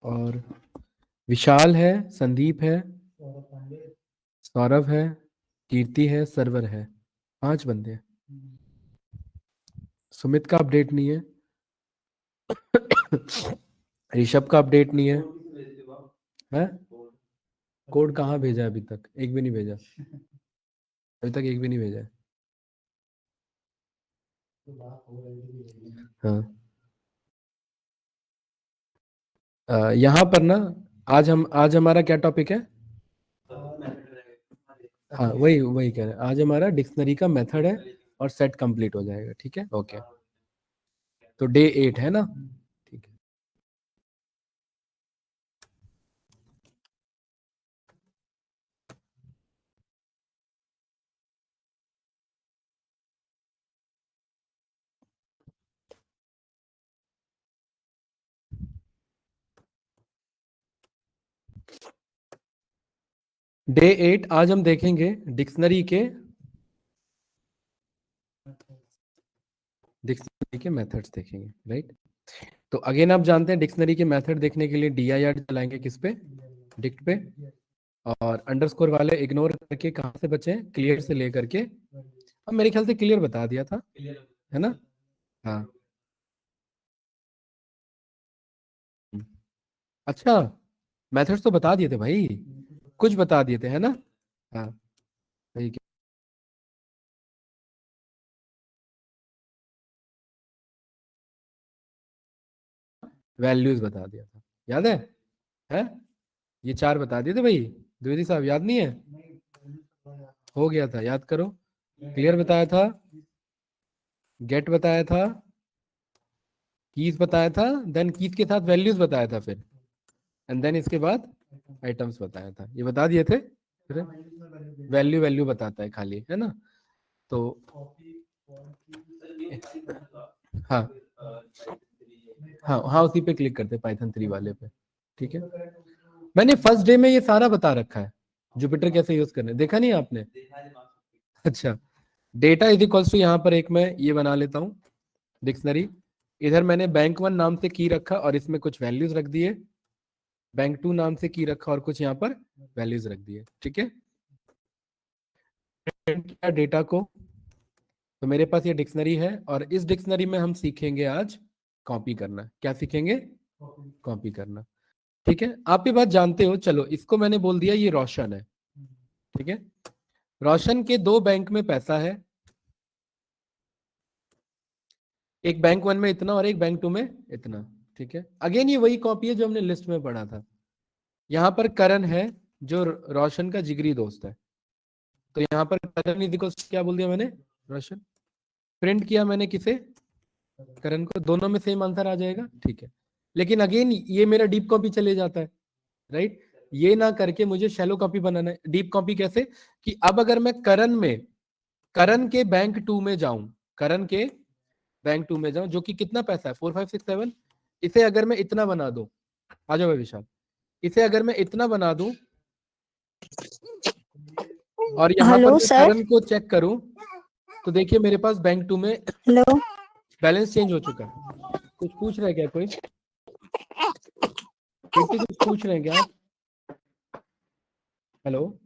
और विशाल है, संदीप है, सौरभ है, कीर्ति है, सरवर है। 5 बंदे हैं। सुमित का अपडेट नहीं है। ऋषभ का अपडेट नहीं है। हैं? कोड कहाँ भेजा है? अभी तक एक भी नहीं भेजा। अभी तक एक भी नहीं भेजा है। हाँ। यहाँ पर ना आज हमारा क्या टॉपिक है? हाँ, वही वही कह रहे हैं। आज हमारा डिक्शनरी का मेथड है और सेट कंप्लीट हो जाएगा। ठीक है, ओके। तो डे 8 है ना? ठीक है। डे 8 आज हम देखेंगे डिक्शनरी के मेथड्स देखेंगे, राइट? तो अगेन आप जानते हैं डिक्शनरी के मेथड देखने के लिए dir चलाएंगे किस पे? डिक्ट पे। और अंडरस्कोर वाले इग्नोर करके कहाँ से बचें? क्लियर से लेकर के। अब मेरे ख्याल से क्लियर बता दिया था, है ना? हाँ। अच्छा, मेथड्स तो बता दिए थे भाई, कुछ बता दिए थे, है ना? हाँ, ठीक है। वैल्यूज बता दिया था, याद है? ये 4 बता दिए थे भाई। द्विवेदी साहब, याद नहीं है? हो गया था, याद करो। क्लियर बताया था, गेट बताया था, कीज बताया था, देन कीज के साथ वैल्यूज बताया था, फिर एंड देन इसके बाद आइटम्स बताया था। ये बता दिए थे। फिर वैल्यू वैल्यू बताता है खाली, है ना? तो हाँ हाँ हाँ, उसी पे क्लिक करते पाइथन 3 वाले पे। ठीक है, मैंने फर्स्ट डे में ये सारा बता रखा है, जुपिटर कैसे यूज करना है। देखा नहीं आपने? अच्छा, डेटा इज इक्वल्स टू, यहाँ पर एक मैं ये बना लेता हूँ डिक्शनरी। इधर मैंने बैंक 1 नाम से की रखा और इसमें कुछ वैल्यूज रख दिए। बैंक 2 नाम से की रखा और कुछ यहाँ पर वैल्यूज रख दिए। ठीक है, किया डेटा को। तो मेरे पास ये डिक्शनरी है और इस डिक्शनरी में हम सीखेंगे आज कॉपी करना। क्या सीखेंगे? कॉपी करना। ठीक है, आप ये बात जानते हो। चलो, इसको मैंने बोल दिया ये रोशन है। ठीक है, रोशन के 2 बैंक में पैसा है, एक बैंक 1 में इतना और एक बैंक 2 में इतना। ठीक है, अगेन ये वही कॉपी है जो हमने लिस्ट में पढ़ा था। यहाँ पर करण है जो रोशन का जिगरी दोस्त है। तो यहाँ पर करण इज क्या बोल दिया मैंने? रोशन। प्रिंट किया मैंने किसे? करण को। दोनों में सेम आंसर आ जाएगा। ठीक है, लेकिन अगेन ये मेरा डीप कॉपी चले जाता है, राइट? ये ना करके मुझे शैलो कॉपी बनाना है। डीप कॉपी कैसे? कि अब अगर मैं करण के बैंक 2 में जाऊं, करण के बैंक 2 में जाऊं, जो कि कितना पैसा है? 4 5 6 7। इसे अगर मैं इतना बना दूं, आ जाओ भाई विशाल, इसे अगर मैं इतना बना दूं और यहाँ पर हेलो मैं सर। करण को चेक करूं, तो देखिए मेरे पास बैंक 2 में हेलो। बैलेंस चेंज हो चुका है। कुछ पूछ रहे हैं क्या कोई? कीर्ति, कुछ पूछ रहे हैं क्या आप? हेलो,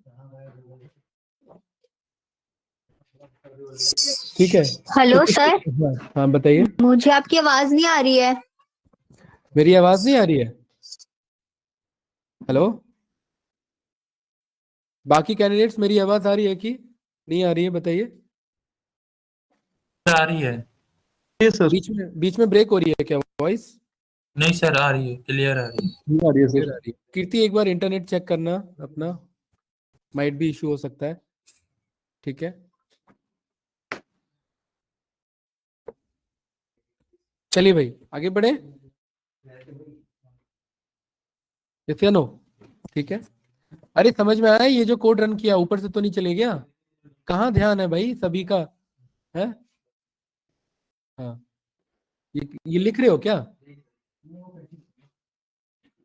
ठीक है। तो हेलो किस, सर, हाँ हाँ, बताइए। मुझे आपकी आवाज नहीं आ रही है। मेरी आवाज नहीं आ रही है? हेलो, बाकी कैंडिडेट्स, मेरी आवाज आ रही है कि नहीं आ रही है? बताइए। आ रही है। ये सर। बीच में ब्रेक हो रही है क्या वॉइस? नहीं सर, आ रही है, क्लियर आ रही है। नहीं आ रही है क्लियर सर। आ रही है। कीर्ति, एक बार इंटरनेट चेक करना अपना, माइट भी इशू हो सकता है। ठीक है, चलिए भाई आगे बढ़े। yes no? ठीक है, अरे समझ में आया? ये जो कोड रन किया ऊपर से तो नहीं चले गया? कहाँ ध्यान है भाई सभी का? है? हाँ, ये लिख रहे हो क्या?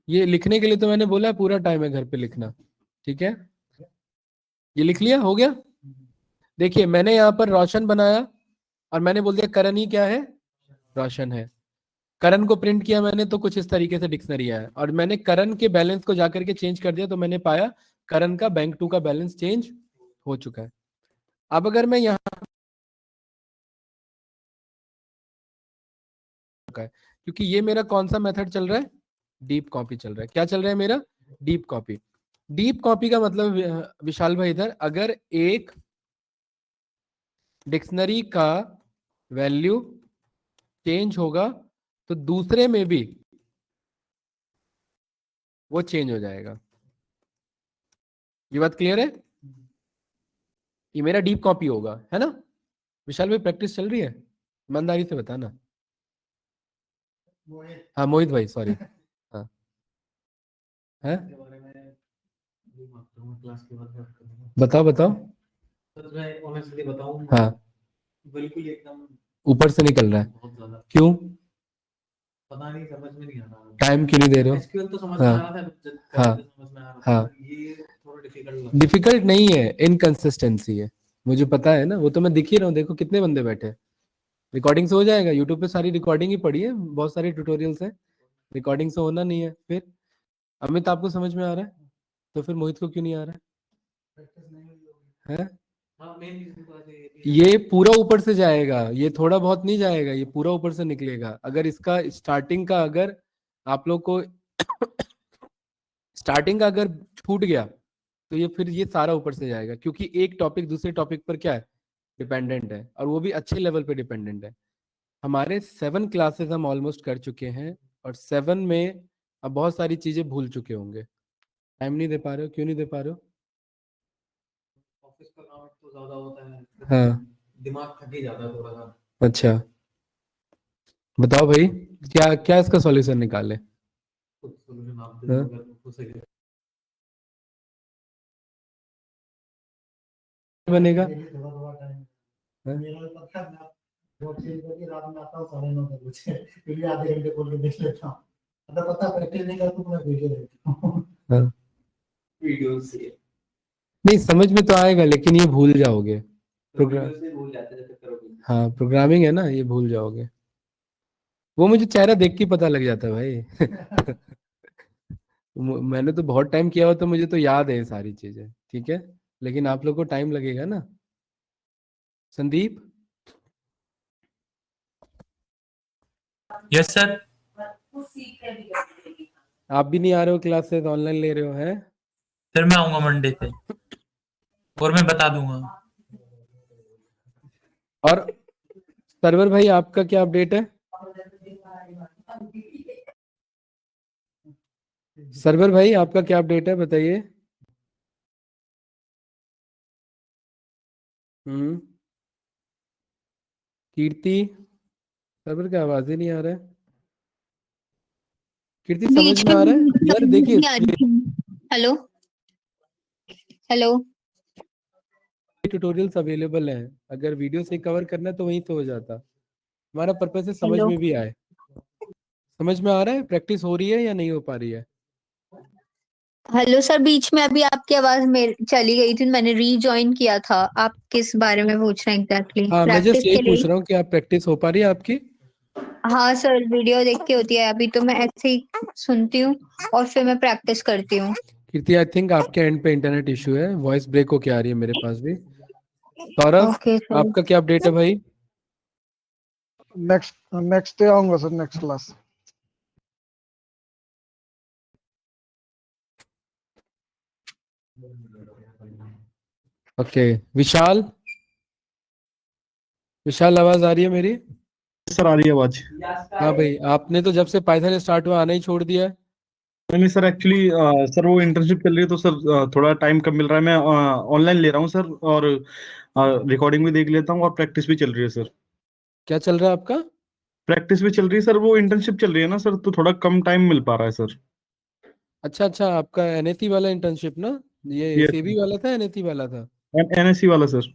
ये लिखने के लिए तो मैंने बोला है पूरा टाइम है घर पे लिखना। ठीक है, ये लिख लिया? हो गया? देखिए मैंने यहाँ पर रोशन बनाया और मैंने बोल दिया करण ही क्या है? रोशन है। करण को प्रिंट किया मैंने तो कुछ इस तरीके से डिक्शनरी आया, और मैंने करण के बैलेंस को जाकर के चेंज कर दिया तो मैंने पाया करण का बैंक 2 का बैलेंस चेंज हो चुका है। अब अगर मैं यहाँ है, क्योंकि ये मेरा कौन सा मेथड चल रहा है, डीप कॉपी चल रहा है। क्या चल रहा है मेरा, डीप कॉपी। डीप कॉपी का मतलब विशाल भाई इधर, अगर एक डिक्शनरी का वैल्यू चेंज होगा तो दूसरे में भी वो चेंज हो जाएगा। ये बात क्लियर है? ये मेरा डीप कॉपी होगा, है ना? विशाल भाई प्रैक्टिस चल रही है, ईमानदारी से बताना। हाँ मोहित भाई, सॉरी। हाँ है, बताओ बताओ। हाँ बिल्कुल एकदम ऊपर से निकल रहा है, बहुत ज्यादा, क्यों? पता नहीं, समझ में नहीं आ रहा। टाइम क्यों नहीं दे रहे हो? एसक्यूएल तो समझ में हाँ आ रहा था, हाँ समझ में आ रहा था, हाँ। पर ये थोड़ा डिफिकल्ट लग रहा डिफिकल्ट नहीं है, इनकंसिस्टेंसी है, मुझे पता है ना, वो तो मैं दिख ही रहा हूँ। देखो कितने बंदे बैठे हैं, रिकॉर्डिंग से हो जाएगा। यूट्यूब पे सारी रिकॉर्डिंग ही पड़ी है, बहुत सारे ट्यूटोरियल्स हैं, रिकॉर्डिंग से होना नहीं है। फिर अमित आपको समझ में आ रहा है, तो फिर मोहित को क्यों नहीं आ रहा है? हाँ, मेन रीजन तो ऐसे ये पूरा ऊपर से जाएगा, ये थोड़ा बहुत नहीं जाएगा, ये पूरा ऊपर से निकलेगा। अगर इसका स्टार्टिंग का, अगर आप लोग को स्टार्टिंग का अगर छूट गया तो ये फिर ये सारा ऊपर से जाएगा, क्योंकि एक टॉपिक दूसरे टॉपिक पर क्या है, डिपेंडेंट है, और वो भी अच्छे लेवल पे डिपेंडेंट है। हमारे 7 क्लासेस हम ऑलमोस्ट कर चुके हैं, और 7 में अब बहुत सारी चीजें भूल चुके होंगे। टाइम नहीं दे पा रहे हो, क्यों नहीं दे पा रहे हो? ऑफिस का काम तो ज्यादा होता है, हाँ दिमाग थक ही जाता है थोड़ा सा। अच्छा, बताओ भाई, क्या क्या इसका सॉल्यूशन निकाले? कुछ सोल्यूशन आप दे हाँ? दो अगर हो सके। बनेगा? थोड़ा थोड़ा टाइम हाँ? मेरा पता है, मैं जॉब चेंज करके रात में आता हूँ 9:30 बजे, फिर आधे घंटे खोल के देख लेता हूँ। मतलब पता प्रैक्टिस नहीं करता तो मैं वीडियो देखता हूँ। हाँ। वीडियो से नहीं समझ में तो आएगा, लेकिन ये भूल जाओगे। प्रोग्राम, वीडियो से भूल जाते हैं जब तक करोगे। हाँ प्रोग्रामिंग है ना, ये भूल जाओगे। वो मुझे चेहरा देख के पता लग जाता है भाई। मैंने तो बहुत टाइम किया हुआ, तो मुझे तो याद है ये सारी चीजें, ठीक है। लेकिन आप लोग को टाइम लगेगा ना। Sandeep, yes sir. आप भी नहीं आ रहे हो क्लास से, ऑनलाइन ले रहे हो? है सर मैं आऊंगा मंडे पे और मैं बता दूंगा। और सर्वर भाई आपका क्या अपडेट है? सर्वर भाई आपका क्या अपडेट है, बताइए। कीर्ति, सर्वर का आवाज ही नहीं आ रहा है। कीर्ति समझ बीच में में आ रहा है यार? देखिए नहीं आ रही थी। Hello hello. ट्यूटोरियल्स अवेलेबल हैं, अगर वीडियो से कवर करना है तो वहीं से हो जाता। हमारा पर्पस है समझ हेलो में भी आए। समझ में आ रहा है, प्रैक्टिस हो रही है या नहीं हो पा रही है? हेलो सर, बीच में अभी आपकी आवाज मेरी चली गई थी, मैंने रीजॉइन किया था। आप किस बारे में पूछ रहे हैं एग्जैक्टली? हाँ मैं प्रैक्टिस जस्ट यही के पूछ लिए? रहा हूँ कि आप प्रैक्टिस हो पा रही है आपकी? हाँ सर, वीडियो देख के होती है, अभी तो मैं ऐसे ही सुनती हूँ और फिर मैं प्रैक्टिस करती हूँ। कीर्ति आई थिंक आपके एंड पे इंटरनेट इशू है, वॉइस ब्रेक होके आ रही है मेरे पास भी। Saurabh, okay sir. आपका क्या अपडेट है भाई? नेक्स्ट नेक्स्ट डे आऊंगा सर, नेक्स्ट क्लास। ओके विशाल, विशाल आवाज आ रही है मेरी? सर आ रही है आवाज। हाँ भाई, आपने तो जब से पाइथन स्टार्ट हुआ आना ही छोड़ दिया है। नहीं सर, एक्चुअली सर वो इंटर्नशिप चल रही है तो सर थोड़ा टाइम कम मिल रहा है। मैं ऑनलाइन ले रहा हूँ सर, और रिकॉर्डिंग भी देख लेता हूँ और प्रैक्टिस भी चल रही है सर। क्या चल रहा है आपका? प्रैक्टिस भी चल रही है सर, वो इंटर्नशिप चल रही है ना सर, तो थोड़ा कम टाइम मिल पा रहा है सर। अच्छा अच्छा, आपका एनएसी वाला इंटर्नशिप ना? ये यस सेबी वाला था, एनएसी वाला था? एनएससी वाला सर।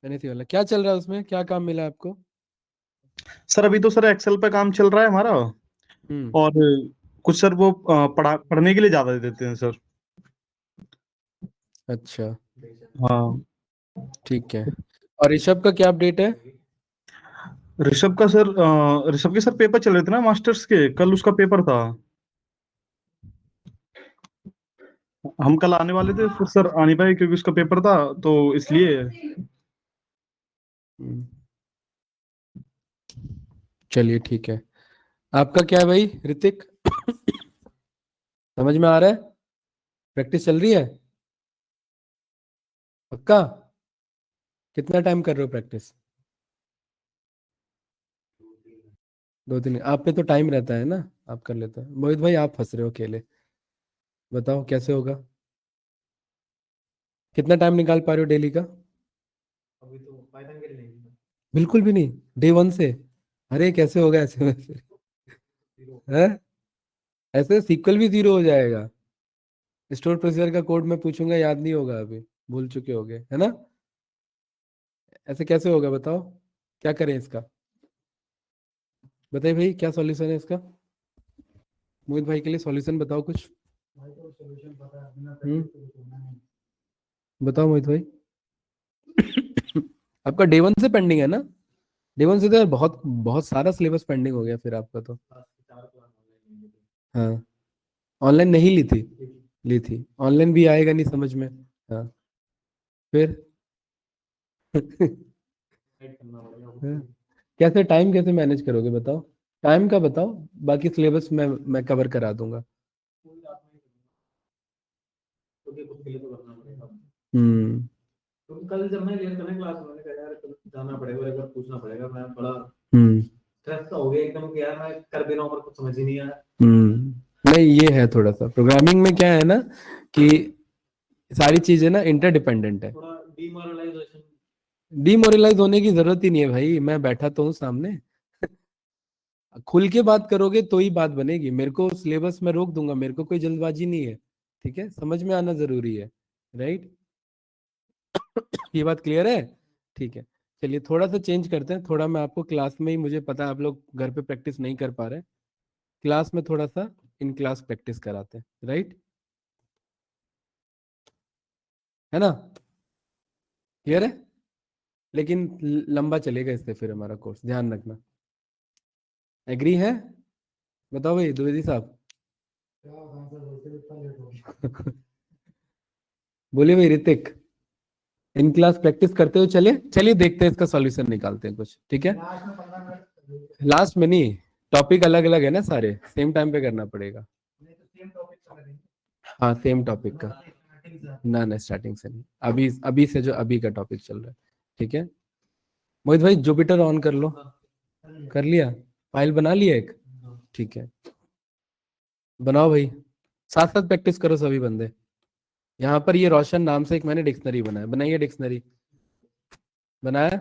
एनएसी वाला क्या चल रहा है, उसमें क्या काम मिला आपको? सर अभी तो सर एक्सेल पे काम चल रहा है हमारा, हम्म। और कुछ सर वो पढ़ने के लिए ज्यादा दे देते हैं सर। अच्छा हाँ। ठीक है। और ऋषभ का क्या अपडेट है? ऋषभ का सर, ऋषभ के सर पेपर चल रहे थे ना मास्टर्स के, कल उसका पेपर था। हम कल आने वाले थे, फिर सर आ नहीं पाए क्योंकि उसका पेपर था, तो इसलिए। हम्म, चलिए ठीक है। आपका क्या है भाई ऋतिक? समझ में आ रहा है? प्रैक्टिस चल रही है पक्का? कितना टाइम कर रहे हो प्रैक्टिस? 2-3? आप पे तो टाइम रहता है ना, आप कर लेते हैं। मोहित भाई आप फंस रहे हो अकेले, बताओ कैसे होगा? कितना टाइम निकाल पा रहे हो डेली का? अभी तो पाइथन के लिए नहीं है। बिल्कुल भी नहीं, डे 1 से? अरे कैसे होगा ऐसे में फिर? Zero। है? ऐसे सीक्वल भी 0 हो जाएगा। स्टोर प्रोसीजर का कोड मैं पूछूंगा, याद नहीं होगा अभी, भूल चुके होगे है ना? ऐसे कैसे होगा बताओ? क्या करें इसका? बताइए भाई क्या सॉल्यूशन है इसका? मोहित भाई के लिए सॉल्यूशन बताओ कुछ। भाई को सॉल्यूशन पता है, बिना हम्म। प्रैक्टिस के कुछ होना नहीं। बताओ मोहित भाई। आपका डे 1 से पेंडिंग है ना? डे 1 से तो यार बहुत बहुत सारा सिलेबस पेंडिंग हो गया फिर आपका तो। Class के 4 क्लास ऑनलाइन नहीं हाँ, ऑनलाइन नहीं ली थी? है। ली थी, ऑनलाइन भी आएगा नहीं समझ में। हाँ फिर? Guide करना पड़ेगा खुद हाँ, को। कैसे टाइम कैसे मैनेज करोगे बताओ? टाइम का बताओ, बाकी सिलेबस मैं कवर करा दूंगा। कोई बात नहीं करूंगा, क्योंकि खुद के लिए तो करना पड़ेगा। हम्म। क्योंकि कल जब मैं लिया था ना क्लास में, मैंने कहा यार कल जाना पड़ेगा और एक बार पूछना पड़ेगा। मैं बड़ा हम्म। स्ट्रेस हो गया एकदम कि यार मैं कर भी रहा हूँ पर कुछ समझ ही नहीं आया। नहीं ये है थोड़ा सा प्रोग्रामिंग में क्या है ना कि सारी चीजें ना इंटरडिपेंडेंट है। थोड़ा डीमोरलाइजेशन। डिमोरलाइज होने की जरूरत ही नहीं है भाई, मैं बैठा तो हूँ सामने। खुल के बात करोगे तो ही बात बनेगी। मेरे को सिलेबस में रोक दूंगा, मेरे को कोई जल्दबाजी नहीं है। ठीक है, समझ में आना जरूरी है। राइट? ये बात क्लियर है? ठीक है। चलिए थोड़ा सा चेंज करते हैं, थोड़ा मैं आपको क्लास में ही, मुझे पता है आप लोग घर पे प्रैक्टिस नहीं कर पा रहे, क्लास में थोड़ा सा इन क्लास प्रैक्टिस कराते हैं। राइट? है ना? क्लियर है? लेकिन लंबा चलेगा इससे फिर हमारा कोर्स, ध्यान रखना। एग्री है? बताओ भाई द्विवेदी साहब। क्या आंसर बोलते इतना लेट हो गया। बोलिए भाई ऋतिक। इन क्लास प्रैक्टिस करते हुए चले, चलिए देखते हैं इसका सॉल्यूशन निकालते हैं कुछ। ठीक है? लास्ट में 15 मिनट लास्ट में नहीं, टॉपिक अलग अलग है ना, सारे सेम टाइम पे करना पड़ेगा। नहीं तो सेम टॉपिक चला देंगे। हाँ सेम टॉपिक का। स्टार्टिंग से ना स्टार्टिंग से नहीं, अभी अभी से जो अभी का टॉपिक चल रहा है। ठीक है? मोहित भाई जुपिटर ऑन कर लो। कर लिया? फाइल बना लिया एक? ठीक है, बनाओ भाई। साथ साथ प्रैक्टिस करो सभी बंदे। यहाँ पर ये रोशन नाम से एक मैंने डिक्शनरी बनाया, बनाइए डिक्शनरी। बनाया?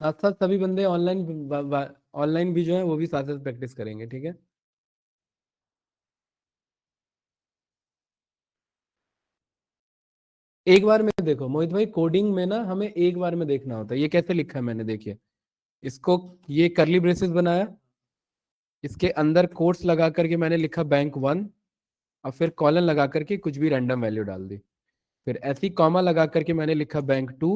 साथ साथ सभी बंदे ऑनलाइन, ऑनलाइन भी जो है वो भी साथ साथ प्रैक्टिस करेंगे। ठीक है? एक बार में देखो मोहित भाई, कोडिंग में ना हमें एक बार में देखना होता है। ये कैसे लिखा है मैंने, देखिए इसको, ये करली ब्रेसेस बनाया, इसके अंदर कोट्स लगा करके मैंने लिखा बैंक 1, और फिर कॉलन लगा करके कुछ भी रैंडम वैल्यू डाल दी। फिर ऐसी कॉमा लगा करके मैंने लिखा बैंक 2,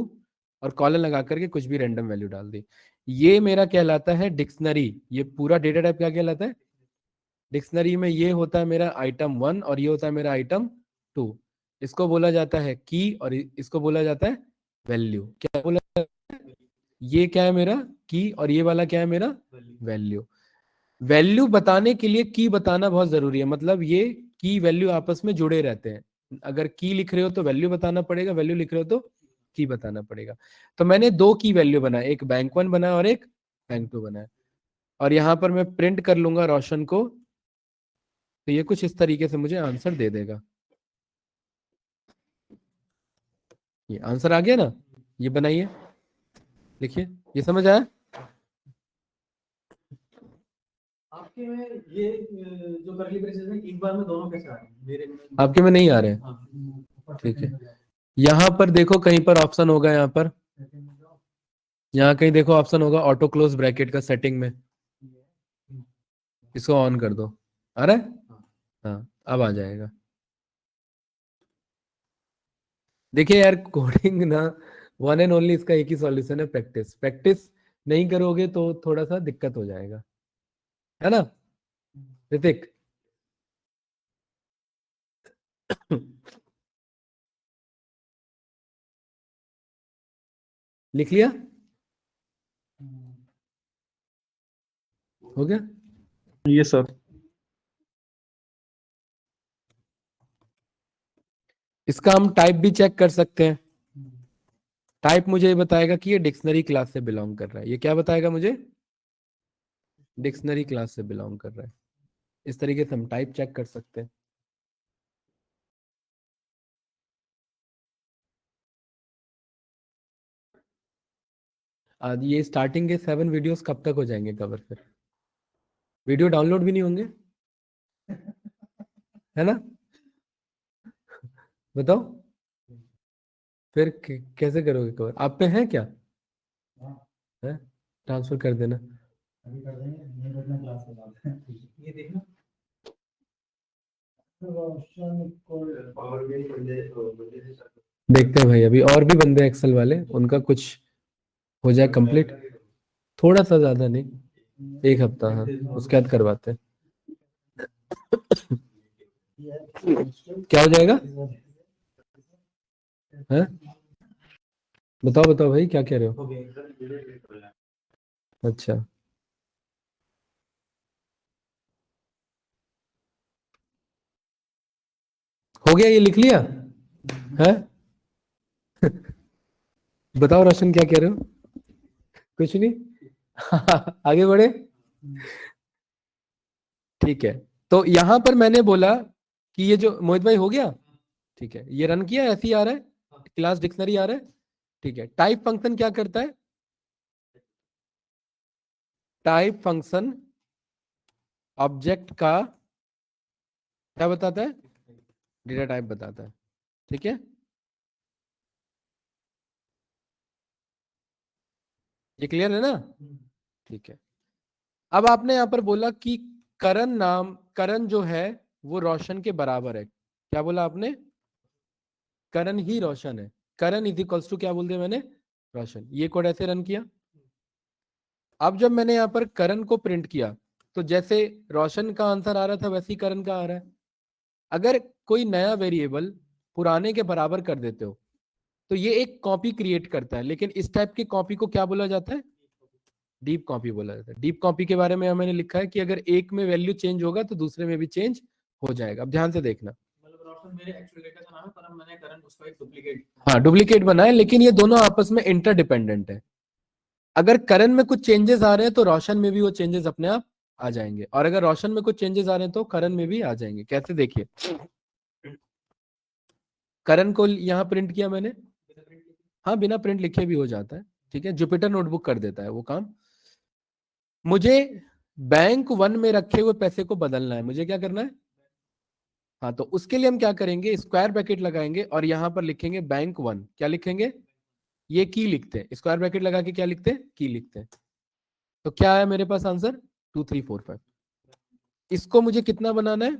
और कॉलन लगा करके कुछ भी रैंडम वैल्यू डाल दी। ये मेरा कहलाता है डिक्शनरी। ये पूरा डेटा टाइप क्या कहलाता है? डिक्शनरी में ये होता है मेरा आइटम 1 और ये होता है मेरा आइटम 2। इसको बोला जाता है की और इसको बोला जाता है वैल्यू। क्या बोला? ये क्या है मेरा की और ये वाला क्या है मेरा वैल्यू। वैल्यू बताने के लिए की बताना बहुत जरूरी है, मतलब ये की वैल्यू आपस में जुड़े रहते हैं। अगर की लिख रहे हो तो वैल्यू बताना पड़ेगा, वैल्यू लिख रहे हो तो की बताना पड़ेगा। तो मैंने दो की वैल्यू बनाया, एक बैंक 1 बनाया और एक बैंक 2 बनाया, और यहां पर मैं प्रिंट कर लूंगा रोशन को, तो ये कुछ इस तरीके से मुझे आंसर दे देगा। ये आंसर आ गया ना? ये बनाइए, लिखिए। ये समझ आया? आपके में ये जो करली ब्रेसेस है एक बार में दोनों कैसे आ रहे हैं? मेरे में आपके में नहीं आ रहे हैं? हाँ। ठीक है, यहाँ पर देखो कहीं पर ऑप्शन होगा, यहाँ पर, यहाँ कहीं देखो ऑप्शन होगा ऑटो क्लोज ब्रैकेट का सेटिंग में, इसको ऑन कर दो। आ रहा है? हाँ अब आ जाएगा। देखिए यार कोडिंग ना वन एंड ओनली इसका एक ही सॉल्यूशन है, प्रैक्टिस। प्रैक्टिस नहीं करोगे तो थोड़ा सा दिक्कत हो जाएगा, है ना ऋतिक? लिख लिया? हो गया? ये सर। इसका हम टाइप भी चेक कर सकते हैं। टाइप मुझे ये बताएगा कि ये डिक्शनरी क्लास से बिलोंग कर रहा है। ये क्या बताएगा मुझे? डिक्शनरी क्लास से बिलोंग कर रहा है। इस तरीके से हम टाइप चेक कर सकते हैं। आज ये स्टार्टिंग के 7 वीडियोस कब तक हो जाएंगे कवर? फिर वीडियो डाउनलोड भी नहीं होंगे, है ना? बताओ फिर कैसे करोगे कवर? आप पे है क्या? है? ट्रांसफर कर देना। अभी कर देंगे, नहीं बैठना क्लास के बाद। ये देखना रोशन को देखते हैं भाई, अभी और भी बंदे एक्सेल वाले, उनका कुछ हो जाए कंप्लीट, थोड़ा सा ज्यादा नहीं, 1 हफ्ता, हाँ उसके बाद करवाते हैं। क्या हो जाएगा? है? बताओ बताओ भाई, क्या कह रहे हो? हो गया। अच्छा, हो गया, ये लिख लिया है? बताओ रोशन, क्या कह रहे हो? कुछ नहीं। आगे बढ़े। ठीक है, तो यहां पर मैंने बोला कि ये जो मोहित भाई हो गया, ठीक है, ये रन किया, ऐसे ही आ रहा है, क्लास डिक्शनरी आ रहा है। ठीक है, टाइप फंक्शन क्या करता है? टाइप फंक्शन ऑब्जेक्ट का क्या बताता है? डेटा टाइप बताता है। ठीक है, ये क्लियर है ना? ठीक है, अब आपने यहां पर बोला कि करण जो है वो रोशन के बराबर है। क्या बोला आपने? करण ही रोशन है। करण इज इक्वल्स टू क्या बोल दिया मैंने? रोशन। ये कोड ऐसे रन किया। अब जब मैंने यहां पर करण को प्रिंट किया, तो जैसे रोशन का आंसर आ रहा था वैसे ही करण का आ रहा है। अगर कोई नया वेरिएबल पुराने के बराबर कर देते हो तो ये एक कॉपी क्रिएट करता है, लेकिन इस टाइप की कॉपी को क्या बोला जाता है? डीप कॉपी बोला जाता है। डीप कॉपी के बारे में मैंने लिखा है कि अगर एक में वैल्यू चेंज होगा तो दूसरे में भी चेंज हो जाएगा। अब ध्यान से देखना। मतलब रोशन मेरे एक्चुअल डेटा का नाम है, पर मैंने करंट उसका एक डुप्लीकेट। हाँ, डुप्लीकेट बनाए, लेकिन ये दोनों आपस में इंटरडिपेंडेंट है। अगर करण में कुछ चेंजेस आ रहे हैं तो रोशन में भी वो चेंजेस अपने आप आ जाएंगे, और अगर रोशन में कुछ चेंजेस आ रहे हैं तो करण में भी आ जाएंगे। कैसे? देखिए, करण को यहां प्रिंट किया मैंने, हाँ बिना प्रिंट लिखे भी हो जाता है। ठीक है, जुपिटर नोटबुक कर देता है वो काम। मुझे बैंक 1 में रखे हुए पैसे को बदलना है, मुझे क्या करना है? हाँ, तो उसके लिए हम क्या करेंगे? स्क्वायर ब्रैकेट लगाएंगे और यहां पर लिखेंगे बैंक 1। क्या लिखेंगे? ये की लिखते हैं, स्क्वायर ब्रैकेट लगा के क्या लिखते हैं? की लिखते हैं। तो क्या आया मेरे पास आंसर? 2345। इसको मुझे कितना बनाना है?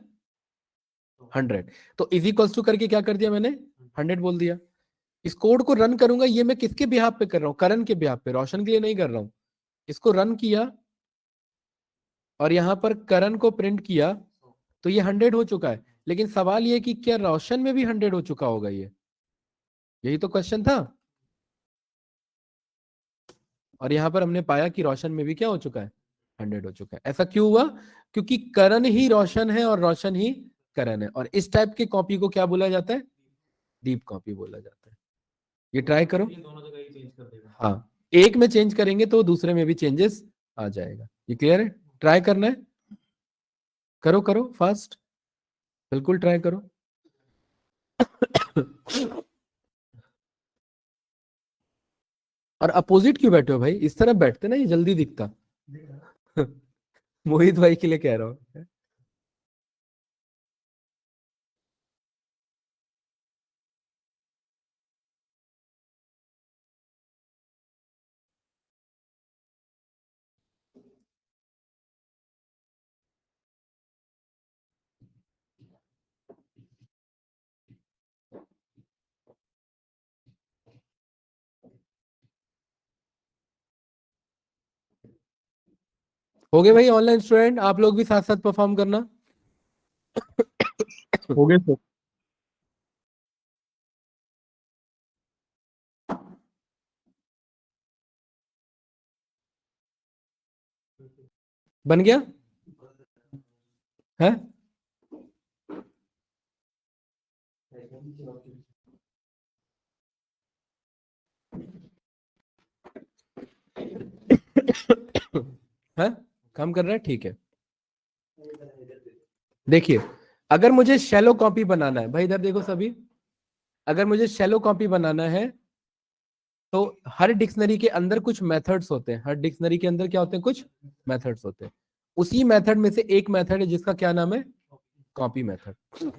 100। तो इज इक्वल्स टू करके क्या कर दिया मैंने? 100 बोल दिया। इस कोड को रन करूंगा, ये मैं किसके बिहाफ पे कर रहा हूं? करण के बिहाफ पे, रोशन के लिए नहीं कर रहा हूं। इसको रन किया और यहां पर करण को प्रिंट किया तो ये 100 हो चुका है। लेकिन सवाल ये कि क्या रोशन में भी 100 हो चुका होगा? ये यही तो क्वेश्चन था। और यहां पर हमने पाया कि रोशन में भी क्या हो चुका है? 100 हो चुका है। ऐसा क्यों हुआ? क्योंकि करण ही रोशन है और रोशन ही करण है, और इस टाइप की कॉपी को क्या बोला जाता है? डीप कॉपी बोला जाता है। ये ट्राई करो। ये दोनों जगह ही चेंज कर देगा। हाँ, एक में चेंज करेंगे तो दूसरे में भी चेंजेस आ जाएगा। ये क्लियर है? ट्राई करना है, करो करो फास्ट, बिल्कुल ट्राई करो। और अपोजिट क्यों बैठे हो भाई? इस तरह बैठते ना, ये जल्दी दिखता। मोहित भाई के लिए कह रहा हूं। हो गए भाई ऑनलाइन स्टूडेंट, आप लोग भी साथ साथ परफॉर्म करना। हो गए सर। बन गया है? है, काम कर रहा है, ठीक है। देखिए, अगर मुझे शैलो कॉपी बनाना है, भाई इधर देखो सभी, अगर मुझे शैलो कॉपी बनाना है तो हर डिक्शनरी के अंदर कुछ मेथड्स होते हैं, हर डिक्शनरी के अंदर क्या होते हैं, कुछ मेथड्स होते हैं। उसी मेथड में से एक मेथड है जिसका क्या नाम है, कॉपी मेथड।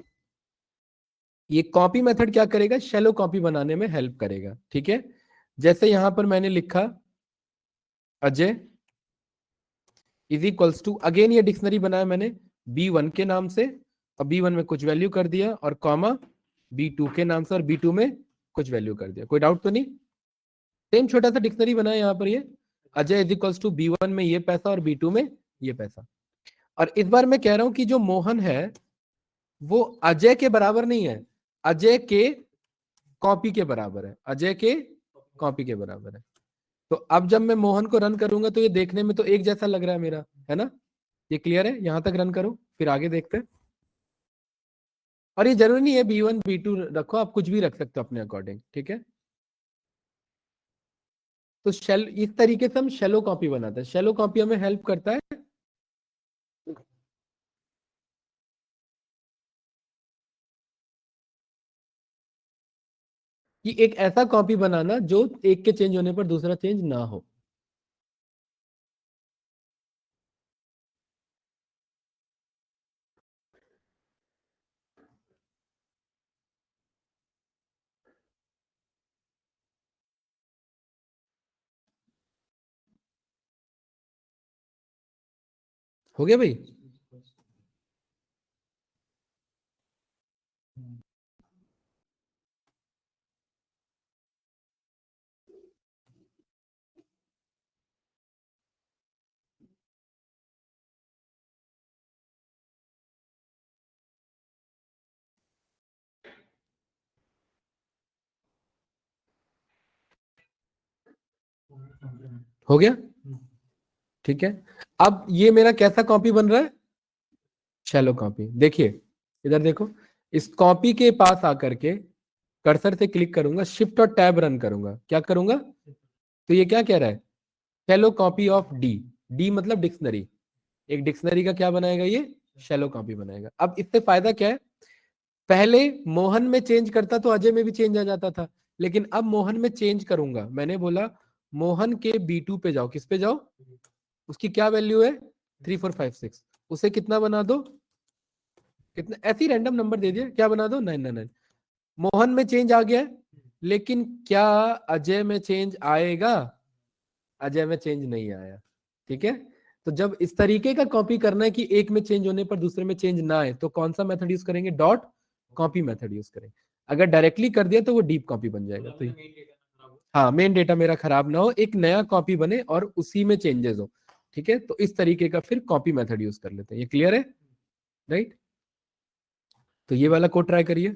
ये कॉपी मेथड क्या करेगा, शैलो कॉपी बनाने में हेल्प करेगा, ठीक है। जैसे यहां पर मैंने लिखा Ajay is equals to, again ये डिक्शनरी बनाया मैंने B1 के नाम से, और B1 में कुछ वैल्यू कर दिया, और कॉमा B2 के नाम से, और B2 में कुछ वैल्यू कर दिया। कोई डाउट तो नहीं? सेम छोटा सा डिक्शनरी बनाया यहाँ पर, ये Ajay is equals to B1 में ये पैसा और B2 में ये पैसा। और इस बार मैं कह रहा हूं कि जो मोहन है वो अजय के बराबर नहीं है, अजय के कॉपी के बराबर है, अजय के कॉपी के बराबर है। तो अब जब मैं मोहन को रन करूंगा तो ये देखने में तो एक जैसा लग रहा है मेरा, है ना? ये क्लियर है? यहां तक रन करो, फिर आगे देखते हैं। और ये जरूरी नहीं है B1 B2 रखो, आप कुछ भी रख सकते हो अपने अकॉर्डिंग, ठीक है। तो शेल, इस तरीके से हम शेलो कॉपी बनाते हैं। शेलो कॉपी हमें हेल्प करता है कि एक ऐसा कॉपी बनाना जो एक के चेंज होने पर दूसरा चेंज ना हो। हो गया भाई? हो गया, ठीक है। अब ये मेरा कैसा कॉपी बन रहा है, शैलो कॉपी। देखिए इधर देखो, इस कॉपी के पास आकर के कर्सर से क्लिक करूंगा, शिफ्ट और टैब रन करूंगा, क्या करूंगा, तो ये क्या कह रहा है, shallow copy of D. D मतलब डिक्शनरी, एक डिक्शनरी का क्या बनाएगा ये, शैलो कॉपी बनाएगा। अब इससे फायदा क्या है, पहले मोहन में चेंज करता तो अजय में भी चेंज आ जाता था, लेकिन अब मोहन में चेंज करूंगा, मैंने बोला मोहन के B2 पे जाओ, किस पे जाओ, उसकी क्या वैल्यू है 3456, उसे कितना बना दो, कितना, ऐसी रैंडम नंबर दे दिया, क्या बना दो 999। मोहन में चेंज आ गया है, लेकिन क्या अजय में चेंज आएगा, अजय में चेंज नहीं आया, ठीक है। तो जब इस तरीके का कॉपी करना है कि एक में चेंज होने पर दूसरे में चेंज ना आए, तो कौन सा मेथड यूज करेंगे, डॉट कॉपी मेथड यूज करेंगे। अगर डायरेक्टली कर दिया तो वो डीप कॉपी बन जाएगा। तो हाँ, मेन डेटा मेरा खराब ना हो, एक नया कॉपी बने और उसी में चेंजेस हो, ठीक है। तो इस तरीके का फिर कॉपी मेथड यूज कर लेते हैं। ये क्लियर है, राइट? तो ये वाला कोड ट्राई करिए।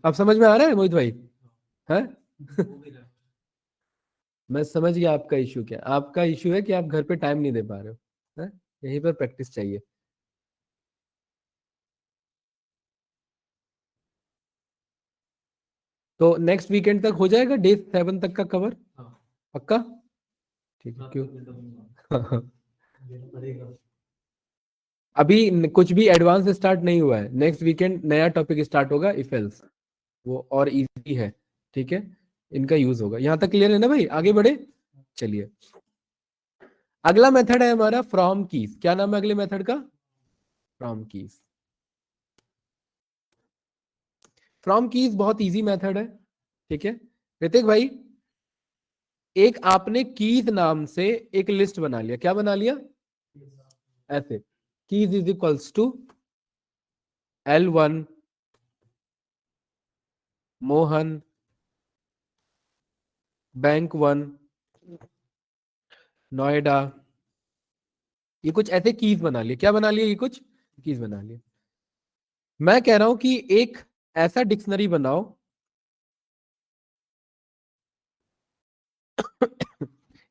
अब समझ में आ रहा है मोहित भाई? है? मैं समझ गया आपका इशू क्या, आपका इशू है कि आप घर पे टाइम नहीं दे पा रहे हो, है? यहीं पर प्रैक्टिस चाहिए। तो नेक्स्ट वीकेंड तक हो जाएगा डे 7 तक का कवर, पक्का? ठीक है, क्यों? अभी कुछ भी एडवांस स्टार्ट नहीं हुआ है, नेक्स्ट वीकेंड नया टॉपिक स्टार्ट होगा, इफ एल्स, वो और इजी है, ठीक है। इनका यूज होगा। यहां तक क्लियर है ना भाई? आगे बढ़े, चलिए। अगला मेथड है हमारा फ्रॉम कीज। क्या नाम है अगले मेथड का, फ्रॉम कीज। फ्रॉम कीज बहुत इजी मेथड है, ठीक है। ऋतिक भाई, एक आपने कीज नाम से एक लिस्ट बना लिया, क्या बना लिया, ऐसे, keys is equals to L1 Mohan bank 1 Noida, ये कुछ ऐसे कीज बना लिए। क्या बना लिए? ये कुछ कीज बना लिए। मैं कह रहा हूं कि एक ऐसा डिक्शनरी बनाओ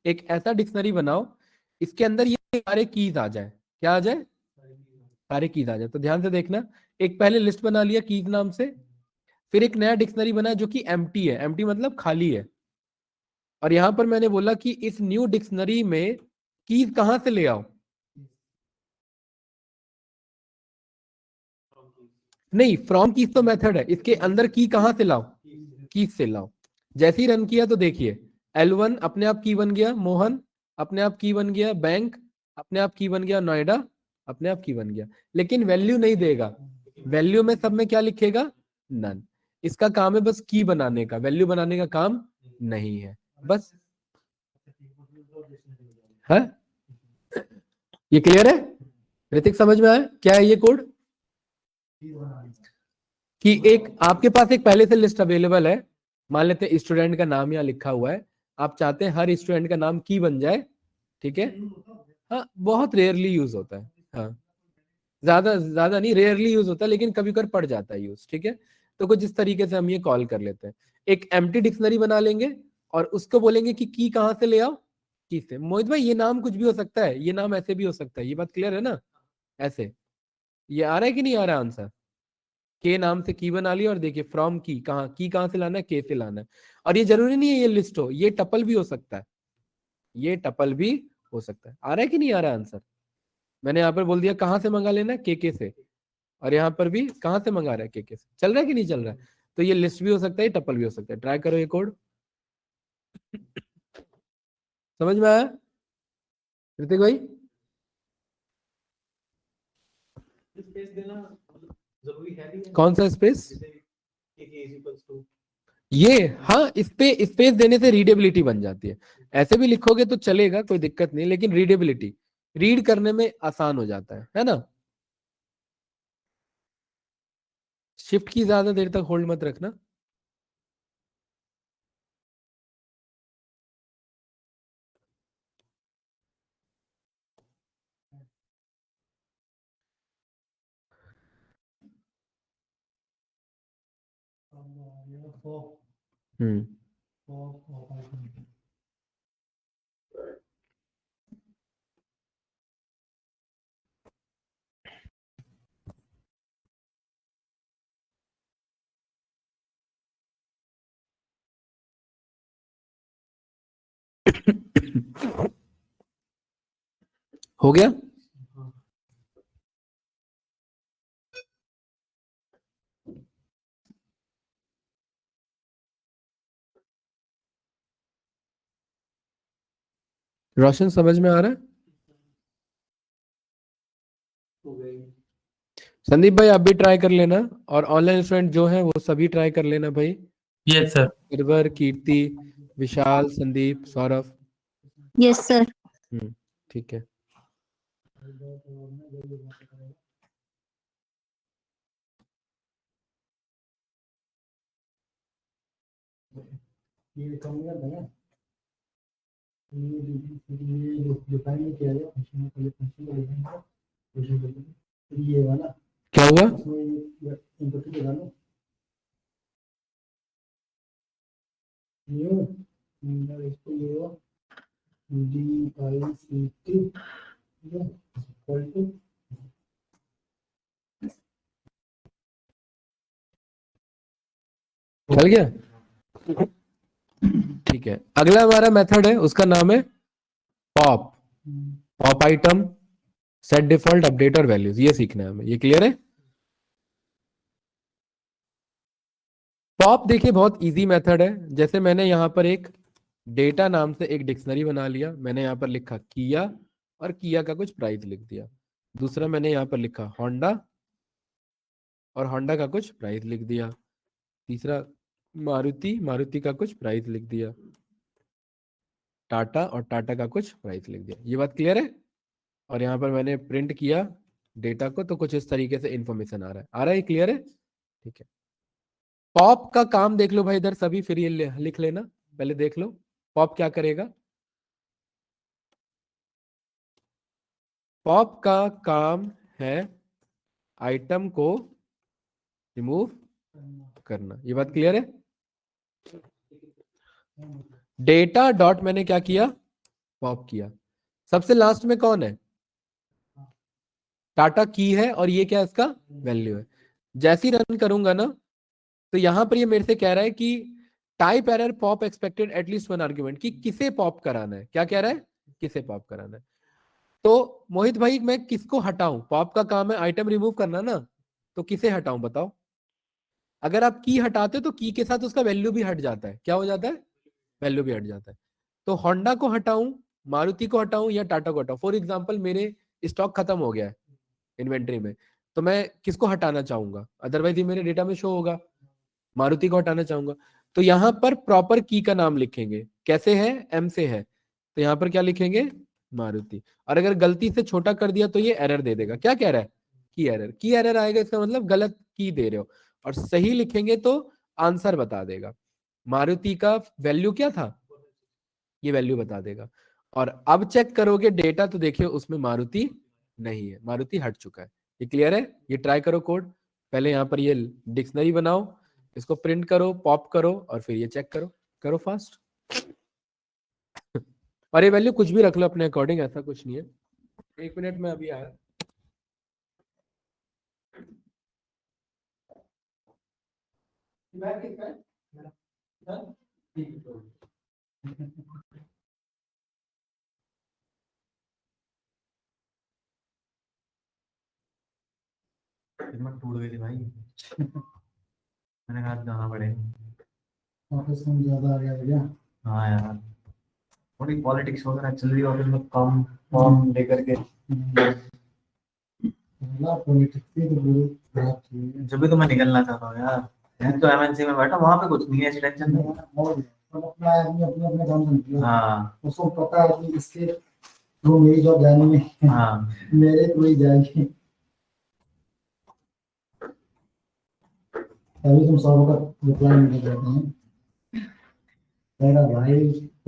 एक ऐसा डिक्शनरी बनाओ इसके अंदर ये सारे कीज आ जाए। क्या आ जाए? सारे कीज आ जाए। तो ध्यान से देखना, एक पहले लिस्ट बना लिया कीज नाम से, फिर एक नया डिक्शनरी बना जो कि एम्प्टी है। एम्प्टी मतलब खाली है। और यहां पर मैंने बोला कि इस न्यू डिक्शनरी में कीज कहां से ले आओ? नहीं, फ्रॉम कीज तो मेथड है, इसके अंदर की कहां से लाओ? कीज से लाओ। जैसे ही रन किया तो देखिए L1 अपने आप की बन गया, मोहन अपने आप की बन गया, बैंक अपने आप की बन गया, नोएडा अपने आप की बन गया। लेकिन वैल्यू नहीं देगा। वैल्यू में सब में क्या लिखेगा? नन। इसका काम है बस की बनाने का, वैल्यू बनाने का काम नहीं है। बस है। ये क्लियर है? ऋतिक समझ में आया क्या है ये कोड? कि एक आपके पास एक पहले से लिस्ट अवेलेबल है, मान लेते हैं स्टूडेंट का नाम यहाँ लिखा हुआ है, आप चाहते हैं हर स्टूडेंट का नाम की बन जाए, ठीक है? हाँ, बहुत रेयरली यूज होता है। हाँ, ज्यादा ज्यादा नहीं, रेयरली यूज होता है, लेकिन कभी कभी पड़ जाता है यूज, ठीक है? तो कुछ इस तरीके से हम ये कॉल कर लेते हैं। एक एम्प्टी डिक्शनरी बना लेंगे और उसको बोलेंगे कि की कहां से ले आओ? की से। मोहित भाई ये नाम कुछ भी हो सकता है, ये नाम ऐसे भी हो सकता है, ये बात क्लियर है ना? ऐसे ये आ रहा है कि नहीं आ रहा आंसर? के नाम से की बना लिया और देखिए फ्रॉम की कहां से लाना है? के से लाना है। और ये जरूरी नहीं है ये लिस्ट हो, ये टपल भी हो सकता है, ये टपल भी हो सकता है। आ रहा है कि नहीं आ रहा है आंसर? मैंने यहाँ पर बोल दिया कहां से मंगा लेना है? के से। और यहाँ पर भी कहां से मंगा रहा है? के से। चल रहा है कि नहीं चल रहा है? तो ये लिस्ट भी हो सकता है, टपल भी हो सकता है। ट्राई करो ये कोड। समझ में आया ऋतिक भाई? स्पेस देना जरूरी है भी? कौन सा स्पेस? जैसे के इज इक्वल्स टू ये हाँ, इस पे स्पेस देने से रीडेबिलिटी बन जाती है। ऐसे भी लिखोगे तो चलेगा, कोई दिक्कत नहीं, लेकिन रीडेबिलिटी, रीड करने में आसान हो जाता है ना? शिफ्ट की ज्यादा देर तक होल्ड मत रखना। हम्म हो गया? रोशन समझ में आ रहा है? हो गई। संदीप भाई आप भी ट्राई कर लेना, और ऑनलाइन स्टूडेंट जो है वो सभी ट्राई कर लेना भाई। Yes sir. Girwar, Kirti, Vishal, Sandeep, Saurabh. Yes sir. ठीक है। ये कम कर देंगे, ये डिफाइन नहीं किया गया फंक्शन को, ये फंक्शन को लिखेंगे तो ये वाला क्या हुआ? इसमें इनपुट के डालो न्यू अंदर इसको ये हो DICT इक्वल टू चल गया? ठीक है, अगला हमारा मेथड है, उसका नाम है pop. Pop item, set default, update और वैल्यूज, ये सीखना है हमें। ये क्लियर है? पॉप देखिए बहुत इजी मेथड है। जैसे मैंने यहाँ पर एक डेटा नाम से एक डिक्शनरी बना लिया, मैंने यहाँ पर लिखा किया और किया का कुछ प्राइस लिख दिया। दूसरा मैंने यहाँ पर लिखा होंडा और होंडा का कुछ प्राइस लिख दिया। तीसरा मारुति, मारुति का कुछ प्राइस लिख दिया। टाटा और टाटा का कुछ प्राइस लिख दिया। ये बात क्लियर है? और यहाँ पर मैंने प्रिंट किया डेटा को, तो कुछ इस तरीके से इंफॉर्मेशन आ रहा है। आ रहा है? क्लियर है? ठीक है। पॉप का काम देख लो भाई इधर सभी, फिर ये लिख लेना, पहले देख लो पॉप क्या करेगा। पॉप का काम है आइटम को रिमूव करना। ये बात क्लियर है? डेटा डॉट मैंने क्या किया, पॉप किया। सबसे लास्ट में कौन है? टाटा की है, और ये क्या इसका वैल्यू है। जैसे ही रन करूंगा ना, तो यहां पर ये मेरे से कह रहा है कि type error pop expected at least one argument, कि किसे पॉप कराना है। क्या कह रहा है? किसे पॉप कराना है। तो मोहित भाई मैं किसको हटाऊं? पॉप का काम है आइटम रिमूव करना ना, तो किसे हटाऊं बताओ? अगर आप की हटाते हो तो की के साथ उसका वैल्यू भी हट जाता है। क्या हो जाता है? वैल्यू भी हट जाता है। तो होंडा को हटाऊं, मारुति को हटाऊं, या टाटा को हटाऊं? फॉर एग्जाम्पल मेरे स्टॉक खत्म हो गया है इन्वेंट्री में, तो मैं किसको हटाना चाहूंगा? अदरवाइज ये मेरे डेटा में शो होगा। मारुति को हटाना चाहूंगा, तो यहां पर प्रॉपर की का नाम लिखेंगे। कैसे है? एम से है, तो यहां पर क्या लिखेंगे? मारुति। और अगर गलती से छोटा कर दिया तो ये एरर दे देगा। क्या कह रहा है? की एरर। की एरर आएगा, इसका मतलब गलत की दे रहे हो। और सही लिखेंगे तो आंसर बता देगा। मारुति का वैल्यू क्या था, ये वैल्यू बता देगा। और अब चेक करोगे डेटा, तो देखिए उसमें मारुति नहीं है, मारुति हट चुका है। ये क्लियर है? ये ट्राई करो कोड। पहले यहाँ पर ये डिक्शनरी बनाओ, इसको प्रिंट करो, पॉप करो, और फिर ये चेक करो। करो फास्ट। और ये वैल्यू कुछ भी रख लो अपने अकॉर्डिंग, ऐसा कुछ नहीं है। 1 मिनट में अभी आया। हिम्मत टूट गई थी भाई। मैंने कहा जाना पड़ेगा। ऑफिस में ज्यादा आ गया क्या? हाँ यार, थोड़ी पॉलिटिक्स वगैरह चल रही है ऑफिस में, काम फॉर्म लेकर के। पॉलिटिक्स की तो बहुत खराब चीज है। जब भी तो मैं निकलना चाहता हूँ यार। मैं तो एमएनसी में बैठा, वहां पे कुछ नहीं है, ऐसी टेंशन नहीं है। और सब अपना आदमी अपने अपने काम से निकला। हाँ उसको पता है कि इसके तो मेरी जॉब जाने में हाँ। मेरे को ही जाएगी। अभी तुम सब का रिप्लाई नहीं कर रहे हैं। मेरा भाई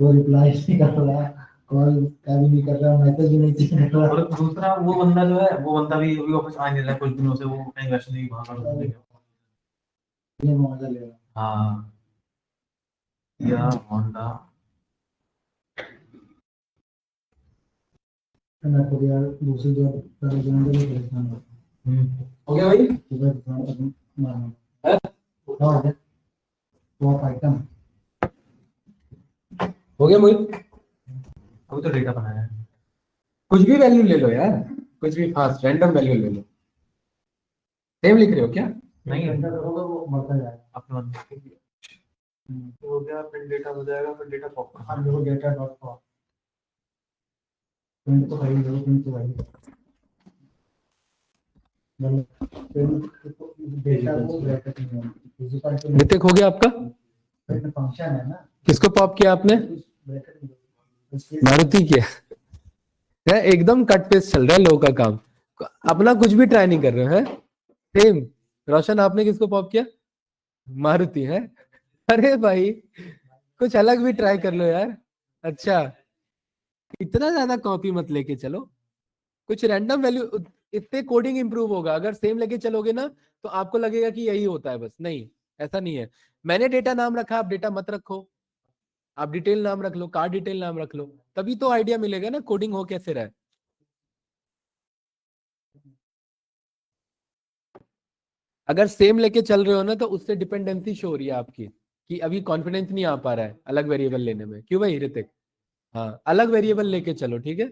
वो रिप्लाई नहीं कर रहा, कॉल का भी नहीं कर रहा, मैसेज भी नहीं चेक कर रहा। और दूसरा वो बंदा जो है, वो बंदा भी अभी ऑफिस आ नहीं रहा है कुछ दिनों से, वो कहीं वैसे नहीं भागा। ये मजा ले रहा। हाँ या होंडा। मैं खुद यार दूसरी जॉब कर जाऊंगा तो परेशान हूँ। हो गया भाई? सुबह दुकान मारना हाँ है वो आइटम हो गया मोहित? अभी तो डेटा बनाया है। कुछ भी वैल्यू ले लो यार, कुछ भी फास्ट रैंडम वैल्यू ले लो। सेम लिख रहे हो क्या? नहीं घंटा करोगे वो बढ़ता जाएगा। अपने मन हो गया, फिर डेटा हो जाएगा, फिर डेटा पॉप हाँ देखो डेटा डॉट कॉम प्रिंट तो भाई देखो प्रिंट तो भाई डेटा को ब्रैकेट में फिजिकल तो ऋतिक हो गया आपका? फंक्शन है ना, किसको पॉप किया आपने? ब्रैकेट में मारुति किया है। एकदम कट पेस्ट चल रहा है लोगों का काम, अपना कुछ भी ट्राई नहीं कर रहे हैं। सेम रोशन, आपने किसको पॉप किया? मारुति है। अरे भाई कुछ अलग भी ट्राई कर लो यार। अच्छा, इतना ज्यादा कॉपी मत लेके चलो, कुछ रैंडम वैल्यू। इससे कोडिंग इंप्रूव होगा। अगर सेम लेके चलोगे ना, तो आपको लगेगा कि यही होता है बस। नहीं, ऐसा नहीं है। मैंने डेटा नाम रखा, आप डेटा मत रखो, आप डिटेल नाम रख लो, कार्ड डिटेल नाम रख लो, तभी तो आइडिया मिलेगा ना कोडिंग हो कैसे रहा है। अगर सेम लेके चल रहे हो ना, तो उससे डिपेंडेंसी शो हो रही है आपकी, कि अभी कॉन्फिडेंस नहीं आ पा रहा है अलग वेरिएबल लेने में। क्यों भाई ऋतिक? हाँ, अलग वेरिएबल लेके चलो, ठीक है?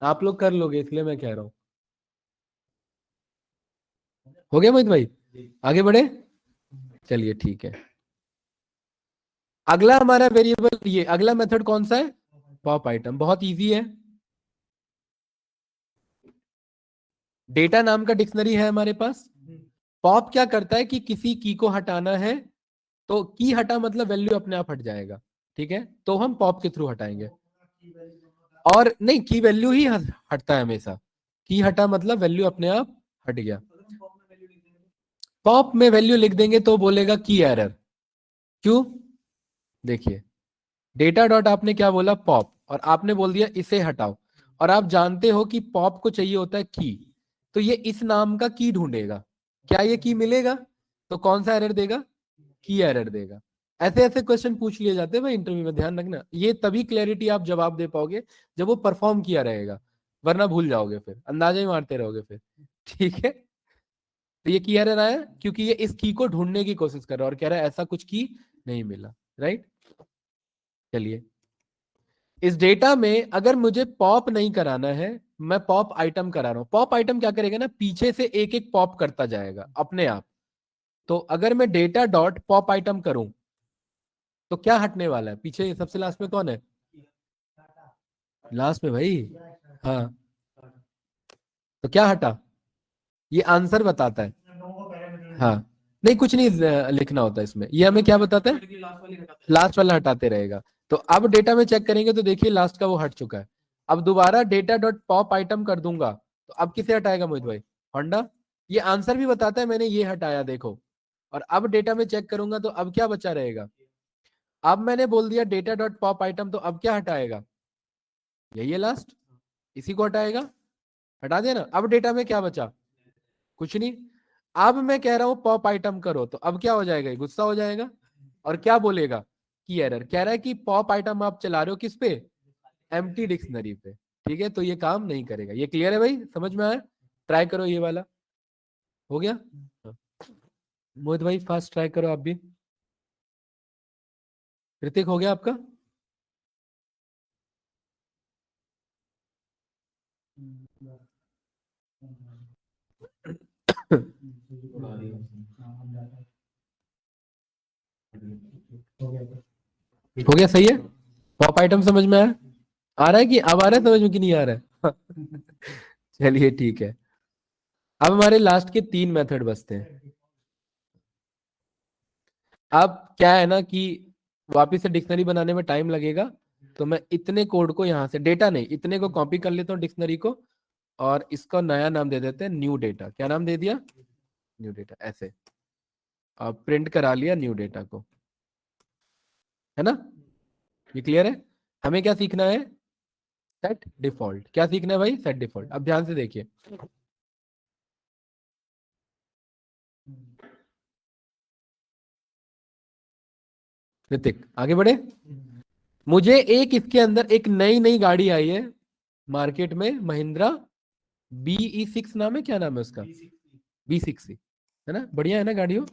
आप लोग कर लोगे, इसलिए मैं कह रहा हूँ। हो गया मोहित भाई? आगे बढ़े? चलिए ठीक है। अगला हमारा वेरिएबल, ये अगला मेथड कौन सा है? Pop item. बहुत इजी है। डेटा नाम का डिक्शनरी है हमारे पास। पॉप क्या करता है कि किसी की को हटाना है, तो की हटा मतलब वैल्यू अपने आप हट जाएगा, ठीक है? तो हम पॉप के थ्रू हटाएंगे। और नहीं, की वैल्यू ही हटता है हमेशा। की हटा मतलब वैल्यू अपने आप हट गया। पॉप में वैल्यू लिख देंगे तो बोलेगा की एरर। क्यों? देखिए, डेटा डॉट आपने क्या बोला? पॉप, और आपने बोल दिया इसे हटाओ, और आप जानते हो कि पॉप को चाहिए होता है की, तो ये इस नाम का की ढूंढेगा। क्या ये की मिलेगा? तो कौन सा एरर देगा? की एरर देगा। ऐसे ऐसे क्वेश्चन पूछ लिए जाते हैं भाई इंटरव्यू में, ध्यान रखना। ये तभी क्लैरिटी आप जवाब दे पाओगे जब वो परफॉर्म किया रहेगा, वरना भूल जाओगे, फिर अंदाजा ही मारते रहोगे फिर। ठीक है, तो ये की एरर आया क्योंकि ये इस की को ढूंढने की कोशिश कर रहा है और कह रहा है ऐसा कुछ की नहीं मिला, राइट। चलिए, इस डेटा में अगर मुझे पॉप नहीं कराना है, मैं पॉप आइटम करा रहा हूं। पॉप आइटम क्या करेगा ना, पीछे से एक एक पॉप करता जाएगा अपने आप। तो अगर मैं डेटा डॉट पॉप आइटम करूं तो क्या हटने वाला है? पीछे सबसे लास्ट में कौन है? लास्ट में भाई, हाँ। तो क्या हटा? ये आंसर बताता है। हाँ, नहीं कुछ नहीं लिखना होता इसमें, ये हमें क्या बताता है? लास्ट वाला हटाते रहेगा। तो अब डेटा में चेक करेंगे तो देखिए लास्ट का वो हट चुका है। अब दोबारा डेटा डॉट पॉप आइटम कर दूंगा तो अब किसे हटाएगा मोहित भाई? होंडा। ये आंसर भी बताता है मैंने ये हटाया, देखो। और अब डेटा में चेक करूंगा तो अब क्या बचा रहेगा? अब मैंने बोल दिया डेटा डॉट पॉप आइटम, तो अब क्या हटाएगा? यही है लास्ट, इसी को हटाएगा। हटा दिया ना। अब डेटा में क्या बचा? कुछ नहीं। अब मैं कह रहा हूं पॉप आइटम करो, तो अब क्या हो जाएगा? गुस्सा हो जाएगा और क्या बोलेगा? की एरर। कह रहा है कि पॉप आइटम आप चला रहे हो किस पे? एम्प्टी डिक्शनरी पे। ठीक है, तो ये काम नहीं करेगा। ये क्लियर है भाई, समझ में आया? ट्राई करो ये वाला। हो गया? हाँ। मोहित भाई फास्ट ट्राई करो आप भी। ऋतिक हो गया आपका? हो गया, सही है। पॉप आइटम समझ में आया? आ रहा है कि अब आ रहा है समझ में कि नहीं आ रहा है? चलिए ठीक है। अब हमारे लास्ट के 3 मेथड बचते हैं। अब क्या है ना कि वापिस से डिक्शनरी बनाने में टाइम लगेगा, तो मैं इतने कोड को यहां से, डेटा नहीं, इतने को कॉपी कर लेता हूँ डिक्शनरी को, और इसका नया नाम दे देते हैं न्यू डेटा। क्या नाम दे दिया? New data. ऐसे और प्रिंट करा लिया न्यू डेटा को, है ना? ये क्लियर है? हमें क्या सीखना है? Set default. क्या सीखना है भाई? Set default. अब ध्यान से देखिए, ऋतिक आगे बढ़े। मुझे एक इसके अंदर एक नई नई गाड़ी आई है मार्केट में, महिंद्रा BE6 नाम है। क्या नाम है उसका? B60, है ना? बढ़िया है ना गाड़ी वो?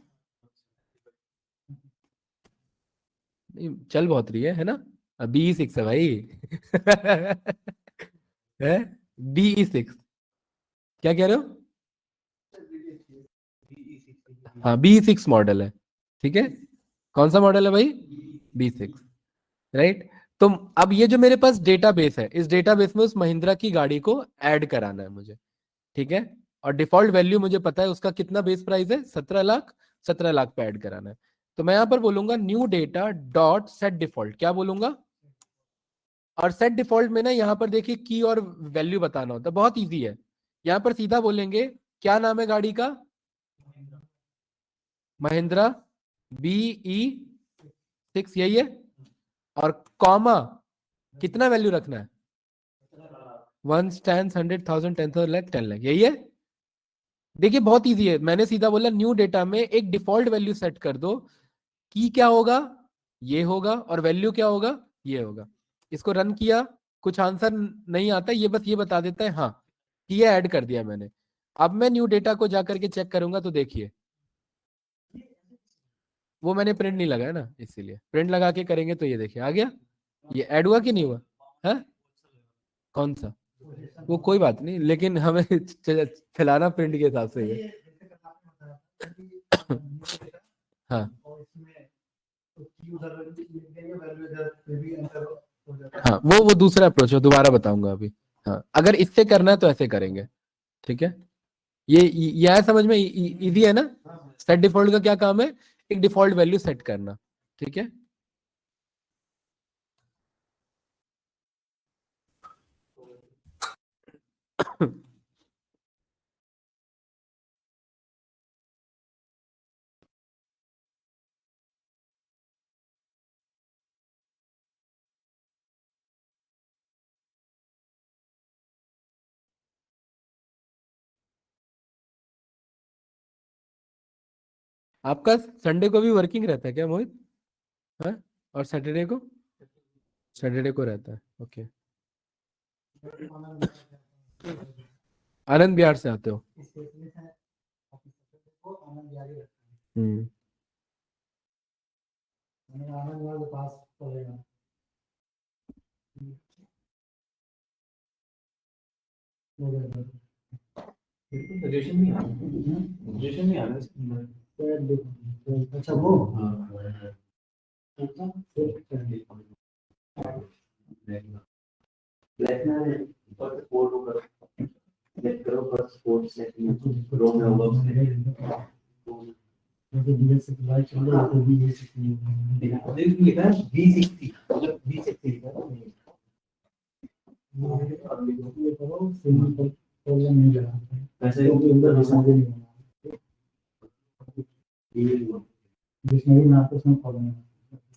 नहीं, चल बहुत रही है ना? BE6 है भाई। है BE6। क्या कह रहे हो? हाँ, B6 मॉडल है। ठीक है, कौन सा मॉडल है भाई? B6, right. तो अब ये जो मेरे पास डेटाबेस है, इस डेटाबेस में उस महिंद्रा की गाड़ी को ऐड कराना है मुझे। ठीक है, और डिफॉल्ट वैल्यू मुझे पता है उसका कितना बेस प्राइस है, 17 लाख। 17 लाख पे ऐड कराना है। तो मैं यहां पर बोलूंगा new data dot set default. क्या बोलूंगा? और सेट डिफॉल्ट में ना यहाँ पर देखिए की और वैल्यू बताना होता है, बहुत इजी है। यहाँ पर सीधा बोलेंगे क्या नाम है गाड़ी का? महिंद्रा BE6, यही है। और कॉमा कितना वैल्यू रखना है? 1 10 100 1000 10,000 लाख 10 लाख, यही है। देखिए बहुत इजी है, मैंने सीधा बोला न्यू डेटा में एक डिफॉल्ट वैल्यू सेट कर दो। की क्या होगा? ये होगा। और वैल्यू क्या होगा? ये होगा। इसको रन किया, कुछ आंसर नहीं आता, ये बस ये बता देता है हाँ कि ये ऐड कर दिया मैंने। अब मैं न्यू डेटा को जाकर के चेक करूंगा तो देखिए, वो मैंने प्रिंट नहीं लगाया ना, इसीलिए। प्रिंट लगा के करेंगे तो ये देखिए आ गया। ये ऐड हुआ कि नहीं हुआ? है कौन सा? वो कोई बात नहीं, लेकिन हमें चलाना प्रिंट के हिसाब से है। हाँ हाँ, वो दूसरा अप्रोच है, दोबारा बताऊंगा अभी। हाँ, अगर इससे करना है तो ऐसे करेंगे। ठीक है, ये है समझ में? इजी है ना? सेट डिफॉल्ट का क्या काम है? एक डिफॉल्ट वैल्यू सेट करना। ठीक है। आपका संडे को भी वर्किंग रहता है क्या मोहित? हाँ, और सैटरडे को? सैटरडे को रहता है, ओके। आनंद बिहार से आते हो? हम्म। आनंद वाले पास पड़ेगा। सजेशन नहीं आ रहा, सजेशन नहीं आ रहा। अच्छा वो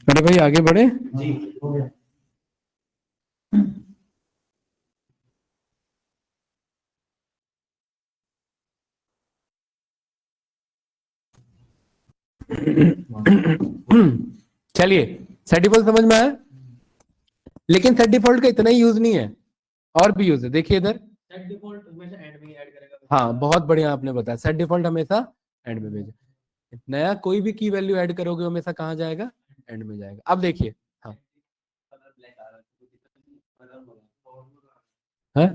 अरे भाई आगे बढ़े। जी हो गया। चलिए, सेट डिफॉल्ट समझ में आया, लेकिन सेट डिफॉल्ट का इतना ही यूज नहीं है, और भी यूज है। देखिए इधर, सेट डिफॉल्ट हमेशा एंड में ही ऐड करेगा। हाँ बहुत बढ़िया आपने बताया, सेट डिफॉल्ट हमेशा एंड में भेजे। नया कोई भी की वैल्यू ऐड करोगे हमेशा कहाँ जाएगा? एंड में जाएगा। अब देखिए, हाँ है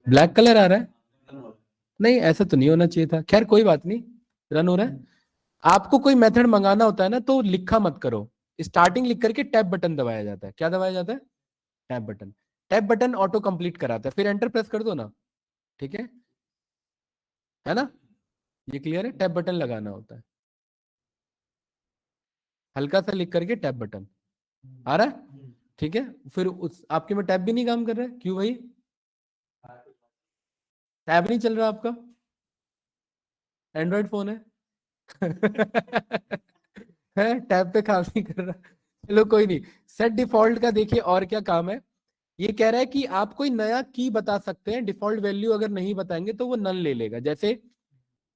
ब्लैक कलर आ रहा है, नहीं ऐसा तो नहीं होना चाहिए था, खैर कोई बात नहीं, रन हो रहा है। आपको कोई मेथड मंगाना होता है ना तो लिखा मत करो, स्टार्टिंग लिख करके टैब बटन दबाया जाता है। क्या दबाया जाता है? Tab button. Tab button auto complete कराता है, फिर एंटर प्रेस कर दो ना, ठीक है ना? ये क्लियर है? टैब बटन लगाना होता है, हल्का सा लिख करके टैब बटन आ रहा है, ठीक है। फिर उस आपके में टैब भी नहीं काम कर रहा है, क्यों भाई? टैब नहीं चल रहा आपका? एंड्रॉइड फोन है? है टैब पे काम नहीं कर रहा, चलो कोई नहीं। सेट डिफॉल्ट का देखिए और क्या काम है। ये कह रहा है कि आप कोई नया की बता सकते हैं, डिफॉल्ट वैल्यू अगर नहीं बताएंगे तो वो नल ले लेगा। जैसे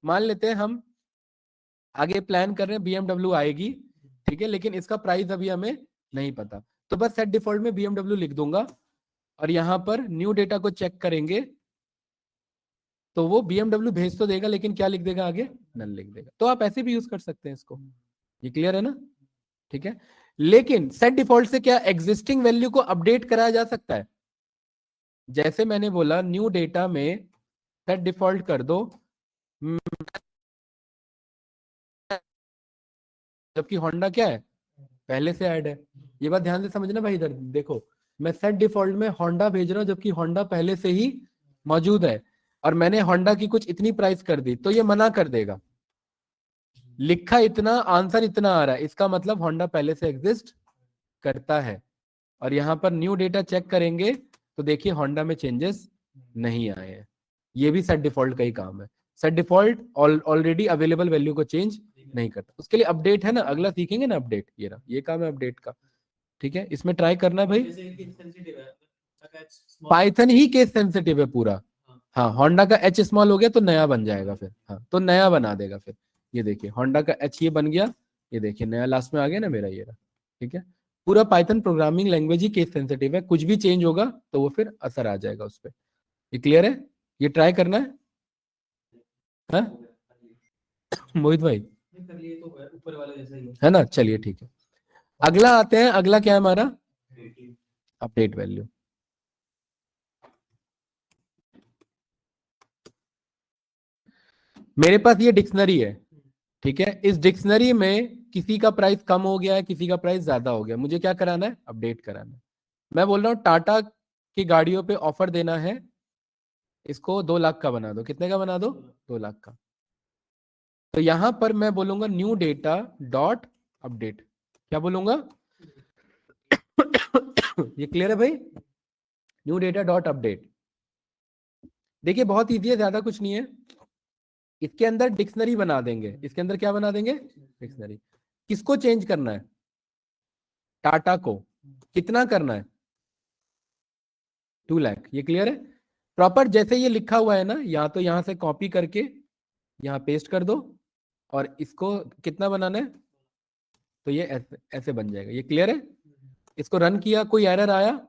मान लेते हैं हम आगे प्लान कर रहे हैं BMW आएगी, ठीक है, लेकिन इसका प्राइस अभी हमें नहीं पता, तो बस सेट डिफॉल्ट में BMW लिख दूंगा, और यहां पर न्यू डेटा को चेक करेंगे तो वो BMW भेज तो देगा, लेकिन क्या लिख देगा आगे? नल लिख देगा। तो आप ऐसे भी यूज कर सकते हैं इसको, ये क्लियर है ना? ठीक है, लेकिन सेट डिफॉल्ट से क्या एग्जिस्टिंग वैल्यू को अपडेट कराया जा सकता है? जैसे मैंने बोला न्यू डेटा में सेट डिफॉल्ट कर दो, जबकि होंडा क्या है? पहले से ऐड है। ये बात ध्यान से समझना भाई, इधर देखो, मैं सेट डिफॉल्ट में होंडा भेज रहा हूं जबकि होंडा पहले से ही मौजूद है, और मैंने होंडा की कुछ इतनी प्राइस कर दी, तो ये मना कर देगा। लिखा इतना, आंसर इतना आ रहा है, इसका मतलब होंडा पहले से एग्जिस्ट करता है। और यहां पर न्यू डेटा चेक करेंगे तो देखिए होंडा में चेंजेस नहीं आए हैं। ये भी सेट डिफॉल्ट का ही काम है। Set default already available value को चेंज नहीं करता, उसके लिए अपडेट है ना, अगला सीखेंगे ना अपडेट, ये रहा, ये काम है अपडेट का, ठीक है। इसमें ट्राई करना है भाई, जैसे कि सेंसिटिव है, पाइथन ही केस सेंसिटिव है पूरा। हाँ, होंडा का एच स्मॉल हो गया तो नया बन जाएगा फिर, हाँ तो नया बना देगा फिर। ये देखिए होंडा का एच ये बन गया, ये देखिए नया लास्ट में आ गया ना मेरा, ये रहा, ठीक है। पूरा पाइथन प्रोग्रामिंग लैंग्वेज ही केस सेंसिटिव है, कुछ भी चेंज होगा तो वो फिर असर आ जाएगा उस पर। ये क्लियर है? ये ट्राई करना है, हाँ? मोहित भाई कर लिए तो ऊपर वाले जैसा ही है ना? चलिए ठीक है, अगला आते हैं। अगला क्या है हमारा? Update value. मेरे पास ये डिक्शनरी है, ठीक है। इस डिक्शनरी में किसी का प्राइस कम हो गया है, किसी का प्राइस ज्यादा हो गया, मुझे क्या कराना है? अपडेट कराना है। मैं बोल रहा हूँ टाटा की गाड़ियों पे ऑफर देना है, इसको 2 लाख का बना दो। कितने का बना दो? 2 लाख का। तो यहां पर मैं बोलूंगा न्यू डेटा डॉट अपडेट। क्या बोलूंगा? ये क्लियर है भाई? New data dot update. देखिए बहुत इजी है, ज्यादा कुछ नहीं है। इसके अंदर डिक्शनरी बना देंगे, इसके अंदर क्या बना देंगे? डिक्शनरी। किसको चेंज करना है? टाटा को। कितना करना है? 2 लाख। ये क्लियर है? प्रॉपर जैसे ये लिखा हुआ है ना, या तो यहां से कॉपी करके यहां पेस्ट कर दो, और इसको कितना बनाना है, तो ये ऐसे ऐसे बन जाएगा। ये क्लियर है? इसको रन किया, कोई एरर आया?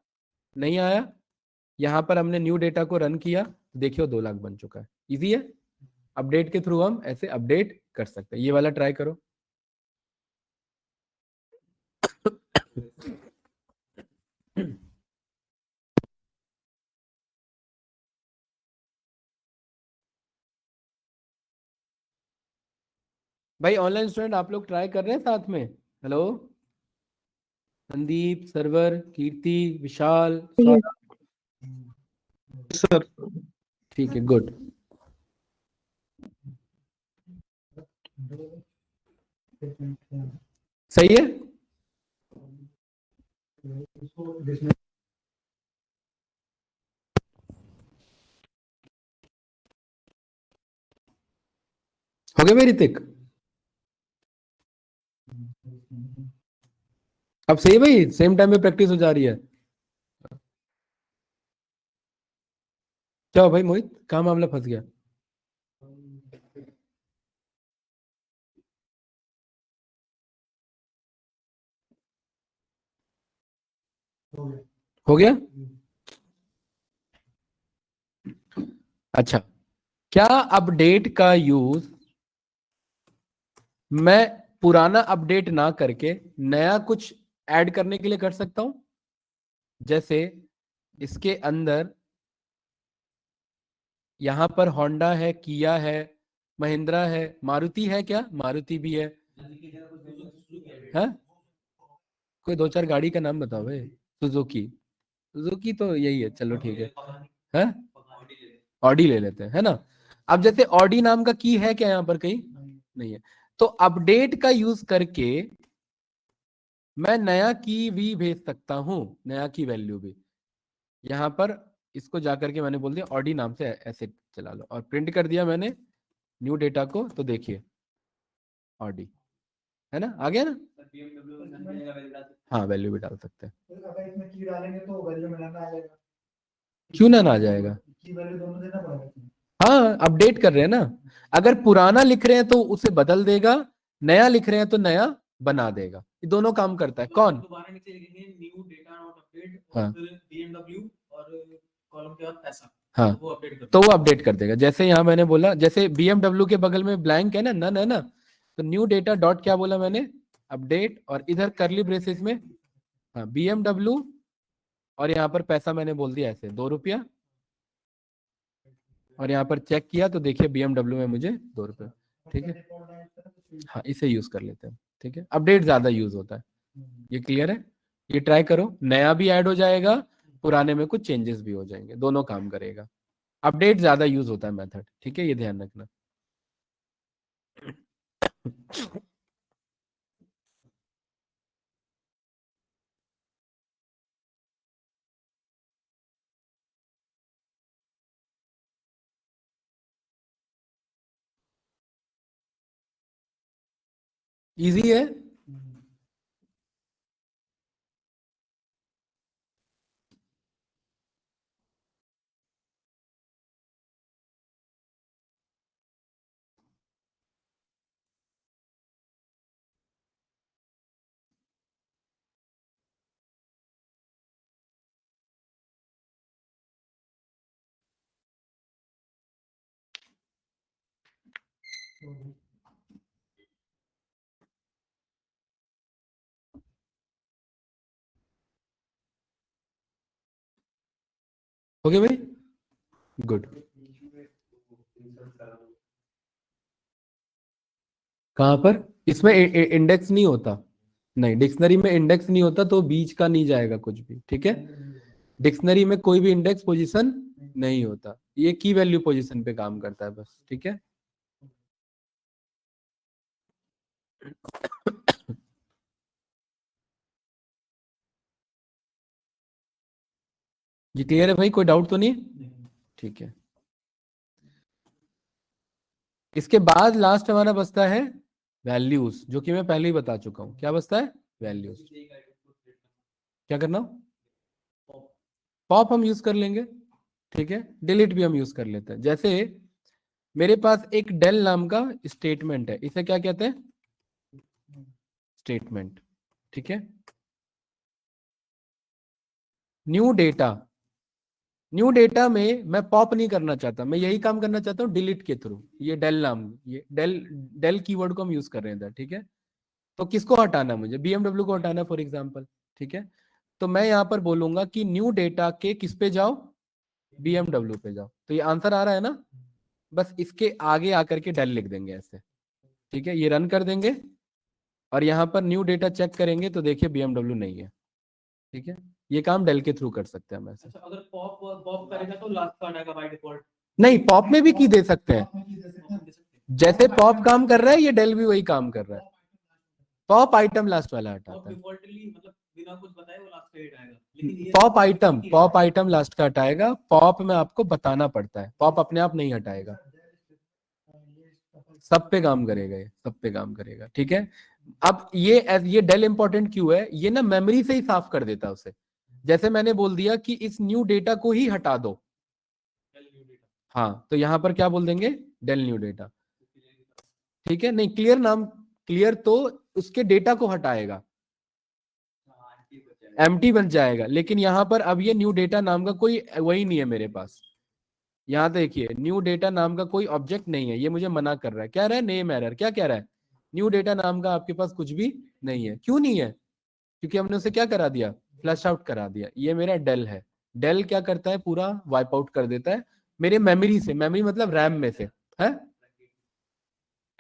नहीं आया। यहाँ पर हमने न्यू डेटा को रन किया, देखियो 2 लाख बन चुका है। इजी है। अपडेट के थ्रू हम ऐसे अपडेट कर सकते हैं। ये वाला ट्राई करो। भाई ऑनलाइन स्टूडेंट आप लोग ट्राई कर रहे हैं साथ में? हेलो, संदीप, सर्वर, कीर्ति, विशाल, सौरभ? सर ठीक है, गुड। सही है। हो गया भाई ऋतिक? अब सही है भाई, सेम टाइम में प्रैक्टिस हो जा रही है। क्या भाई मोहित, कहाँ मामला फंस गया? हो गया? अच्छा, क्या अपडेट का यूज मैं पुराना अपडेट ना करके नया कुछ ऐड करने के लिए कर सकता हूं? जैसे इसके अंदर यहां पर होंडा है, किया है, महिंद्रा है, मारुति है। क्या मारुति भी है? हाँ? कोई 2-4 गाड़ी का नाम बताओ भाई। सुजुकी, सुजुकी तो यही है, चलो ठीक है। हैं? ऑडी ले लेते हैं, है ना? अब जैसे ऑडी नाम का की है क्या यहाँ पर कहीं? नहीं है। तो अपडेट का यूज करके मैं नया की भी भेज सकता हूं, नया की वैल्यू भी। यहां पर इसको जाकर के मैंने बोल दिया ऑडी नाम से ऐसे चला लो, और प्रिंट कर दिया मैंने न्यू डेटा को, तो देखिए ऑडी, है ना? आ गया ना? हाँ, वैल्यू भी डाल सकते हैं। अगर इसमें की डालेंगे तो वैल्यू मिलाना आ जाएगा, क्यों ना आ जाएगा? की वैल्यू दोनों देना पड़ेगा। हाँ, अपडेट कर रहे हैं ना। अगर पुराना लिख रहे हैं तो उसे बदल देगा, नया लिख रहे हैं तो नया बना देगा। ये दोनों काम करता है। कौन? दोबारा नीचे लिखेंगे न्यू डेटा नॉट अपडेट हाँ। और फिर BMW और कॉलम के बाद पैसा। हाँ, वो अपडेट कर तो वो अपडेट कर देगा। जैसे यहाँ मैंने बोला, जैसे BMW के बगल में ब्लैंक है ना, नन है ना, तो न्यू डेटा डॉट क्या बोला मैंने, अपडेट, और इधर करली ब्रेसेस में हाँ BMW, और यहाँ पर पैसा मैंने बोल दिया ऐसे 2 रुपया, और यहाँ पर चेक किया तो देखिए BMW में मुझे 2 रुपये। ठीक है, हाँ, इसे यूज कर लेते हैं। ठीक है, अपडेट ज्यादा यूज होता है। ये क्लियर है? ये ट्राई करो, नया भी ऐड हो जाएगा, पुराने में कुछ चेंजेस भी हो जाएंगे, दोनों काम करेगा। अपडेट ज्यादा यूज होता है मेथड। ठीक है, ये ध्यान रखना। इजी है। ओके भाई, गुड। कहाँ पर? इसमें इंडेक्स नहीं होता। नहीं, डिक्शनरी में इंडेक्स नहीं होता, तो बीच का नहीं जाएगा कुछ भी। ठीक है, डिक्शनरी में कोई भी इंडेक्स पोजीशन नहीं होता, ये की वैल्यू पोजीशन पे काम करता है बस। ठीक है, ये क्लियर है भाई? कोई डाउट तो नहीं? ठीक है, इसके बाद लास्ट हमारा बचता है वैल्यूज, जो कि मैं पहले ही बता चुका हूं। क्या बचता है? वैल्यूज। क्या करना? पॉप हम यूज कर लेंगे। ठीक है, डिलीट भी हम यूज कर लेते हैं। जैसे मेरे पास एक डेल नाम का स्टेटमेंट है, इसे क्या कहते हैं? स्टेटमेंट। ठीक है। न्यू डेटा, न्यू डेटा में मैं पॉप नहीं करना चाहता, मैं यही काम करना चाहता हूँ डिलीट के थ्रू। ये डेल नाम, ये डेल डेल कीवर्ड को हम यूज कर रहे हैं। ठीक है। तो किसको हटाना है मुझे? BMW को हटाना है फॉर एग्जाम्पल। ठीक है। तो मैं यहाँ पर बोलूंगा कि न्यू डेटा के किस पे जाओ? BMW पे जाओ। तो ये आंसर आ रहा है ना? बस इसके आगे आकर के डेल लिख देंगे ऐसे। ठीक है। ये रन कर देंगे और यहाँ पर न्यू डेटा चेक करेंगे तो देखिए BMW नहीं है। ठीक है। ये काम डेल के थ्रू कर सकते हैं हम ऐसे। अच्छा, अगर पॉप पॉप करेगा तो लास्ट का आएगा बाय डिफॉल्ट। नहीं, पॉप में भी की दे सकते हैं। जैसे पॉप काम कर रहा है, ये डेल भी वही काम कर रहा है। पॉप आइटम लास्ट वाला हटाता है। डिफॉल्टली मतलब बिना कुछ बताए वो लास्ट का हिट आएगा, लेकिन ये पॉप आइटम लास्ट का हटाएगा। पॉप में आपको बताना पड़ता है, पॉप अपने आप नहीं हटाएगा। सब पे काम करेगा, ये सब पे काम करेगा। ठीक है। अब ये डेल इंपॉर्टेंट क्यों है? ये ना मेमोरी से ही साफ कर देता है उसे। जैसे मैंने बोल दिया कि इस न्यू डेटा को ही हटा दो, हाँ, तो यहां पर क्या बोल देंगे? Del new data. ठीक है। नहीं, क्लियर नाम, क्लियर तो उसके डेटा को हटाएगा, एम्प्टी बन जाएगा। लेकिन यहां पर अब ये न्यू डेटा नाम का कोई वही नहीं है मेरे पास। यहां देखिए, न्यू डेटा नाम का कोई ऑब्जेक्ट नहीं है, ये मुझे मना कर रहा है। क्या रहा है? Name error. क्या कह रहा है? न्यू डेटा नाम का आपके पास कुछ भी नहीं है। क्यों नहीं है? क्योंकि हमने उसे क्या करा दिया? फ्लश आउट करा दिया। ये मेरा डेल है। डेल क्या करता है? पूरा वाइप आउट कर देता है मेरे मेमोरी से। मेमोरी मतलब रैम में से है।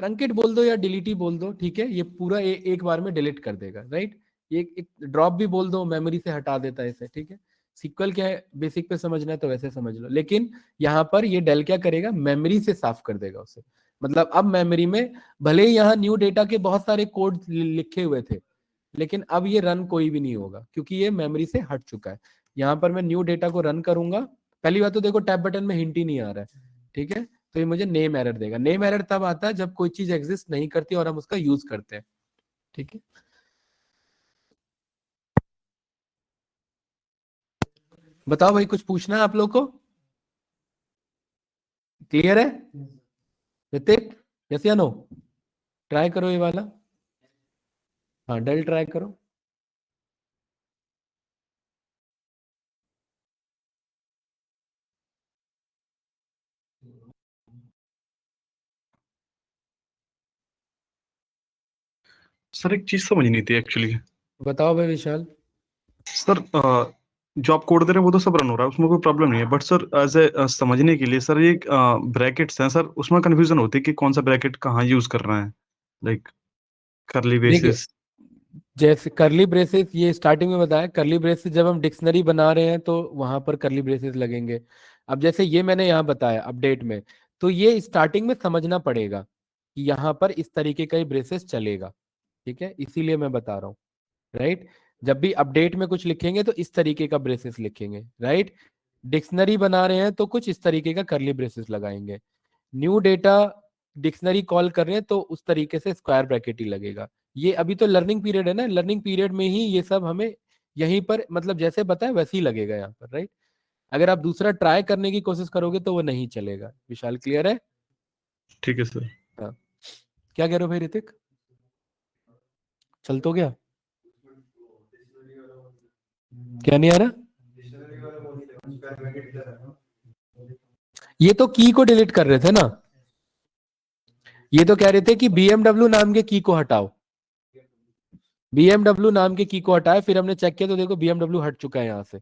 ट्रंकेट बोल दो या डिलीट ही बोल दो, ठीक है। ये पूरा एक बार में डिलीट कर देगा, राइट। एक ड्रॉप भी बोल दो, मेमोरी से हटा देता है इसे। ठीक है। सीक्वल क्या है, बेसिक पे समझना है तो वैसे समझ लो। लेकिन यहाँ पर ये डेल क्या करेगा? मेमोरी से साफ कर देगा उसे। मतलब अब मेमोरी में भले ही यहाँ न्यू डेटा के बहुत सारे कोड लिखे हुए थे, लेकिन अब ये रन कोई भी नहीं होगा क्योंकि ये मेमोरी से हट चुका है। यहाँ पर मैं न्यू डेटा को रन करूंगा, पहली बात तो देखो टैब बटन में हिंट ही नहीं आ रहा है। ठीक है। तो ये मुझे नेम एरर देगा। नेम एरर तब आता है जब कोई चीज एग्जिस्ट नहीं करती और हम उसका यूज करते हैं। ठीक है। बताओ भाई, कुछ पूछना है आप लोग को? क्लियर है ऋतिक? यस या नो? ट्राई करो ये वाला। हाँ, डेल ट्राई करो। सर एक चीज समझ नहीं थी एक्चुअली। बताओ भाई विशाल। सर जो आप कोड दे रहे हैं वो तो सब रन हो रहा है, उसमें कोई प्रॉब्लम नहीं है। बट सर एज ए समझने के लिए सर, ये ब्रैकेट्स हैं सर, उसमें कंफ्यूजन होती है कि कौन सा ब्रैकेट कहाँ यूज कर रहे हैं, लाइक करली देखिए, बेसिस। जैसे करली ब्रेसेस, ये स्टार्टिंग में बताया, करली ब्रेसेस जब हम डिक्शनरी बना रहे हैं तो वहां पर करली ब्रेसेस लगेंगे। अब जैसे ये मैंने यहाँ बताया अपडेट में, तो ये स्टार्टिंग में समझना पड़ेगा कि यहाँ पर इस तरीके का ही ब्रेसेस चलेगा। ठीक है, इसीलिए मैं बता रहा हूँ, राइट। जब भी अपडेट में कुछ लिखेंगे तो इस तरीके का ब्रेसेस लिखेंगे, राइट। डिक्शनरी बना रहे हैं तो कुछ इस तरीके का करली ब्रेसेस लगाएंगे। न्यू डेटा डिक्शनरी कॉल कर रहे हैं तो उस तरीके से स्क्वायर ब्रैकेट ही लगेगा। ये अभी तो लर्निंग पीरियड है ना, लर्निंग पीरियड में ही ये सब हमें यहीं पर मतलब जैसे बताया वैसे ही लगेगा यहाँ पर, राइट। अगर आप दूसरा ट्राई करने की कोशिश करोगे तो वो नहीं चलेगा। विशाल क्लियर है? ठीक है सर। हाँ, क्या कह रहे हो भाई ऋतिक? चल तो गया? क्या नहीं आ रहा? ये तो की को डिलीट कर रहे थे ना। ये तो कह रहे थे कि BMW नाम के की को हटाओ। BMW नाम के की को हटाए, फिर हमने चेक किया तो देखो BMW हट चुका है यहाँ से।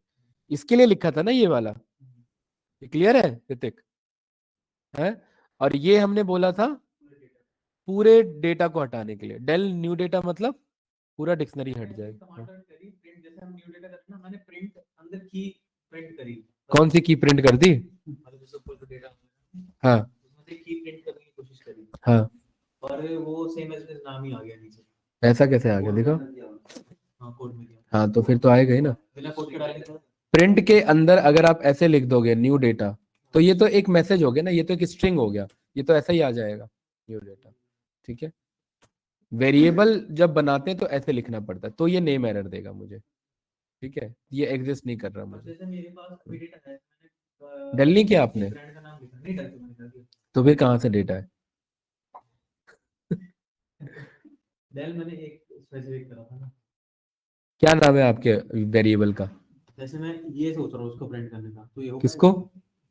इसके लिए लिखा था ना ये वाला। ये क्लियर है ऋतिक? है। और ये हमने बोला था पूरे डेटा को हटाने के लिए। डेल न्यू डेटा मतलब पूरा डिक्शनरी हट जाएगा। टमाटर करी प्रिंट, जैसे हम न्यू डेटा करते हैं ना, मैंने प्रिंट अंदर की प्रिंट करी। कौन सी की प्रिंट कर दी? मतलब जैसे ऊपर का डेटा, हाँ उसमें से की प्रिंट करने की कोशिश करी हाँ, और वो सेम एज नाम ही आ गया नीचे। ऐसा कैसे आ गया देखो? हाँ, कोड में दिया। हाँ, तो फिर तो आएगा ही ना। बिना कोड के डालने का। प्रिंट के अंदर अगर आप ऐसे लिख दोगे न्यू डेटा, तो ये तो एक मैसेज हो गया ना, ये तो एक स्ट्रिंग हो गया, ये तो ऐसा ही आ जाएगा न्यू डेटा। ठीक है। वेरिएबल जब बनाते हैं तो ऐसे लिखना पड़ता है, तो ये नेम एरर देगा मुझे। ठीक है, ये एग्जिस्ट नहीं कर रहा मुझे। जैसे मेरे पास अभी डेटा है, मैंने डल नहीं किया आपने? ब्रांड का नाम लिखा नहीं, डाल के मैंने डाल दिया। तो फिर कहाँ से डेटा है? डेल मैंने एक स्पेसिफिक करा था ना, क्या नाम है आपके वेरिएबल का? जैसे मैं ये सोच रहा हूँ उसको प्रिंट करने का, तो ये होगा किसको?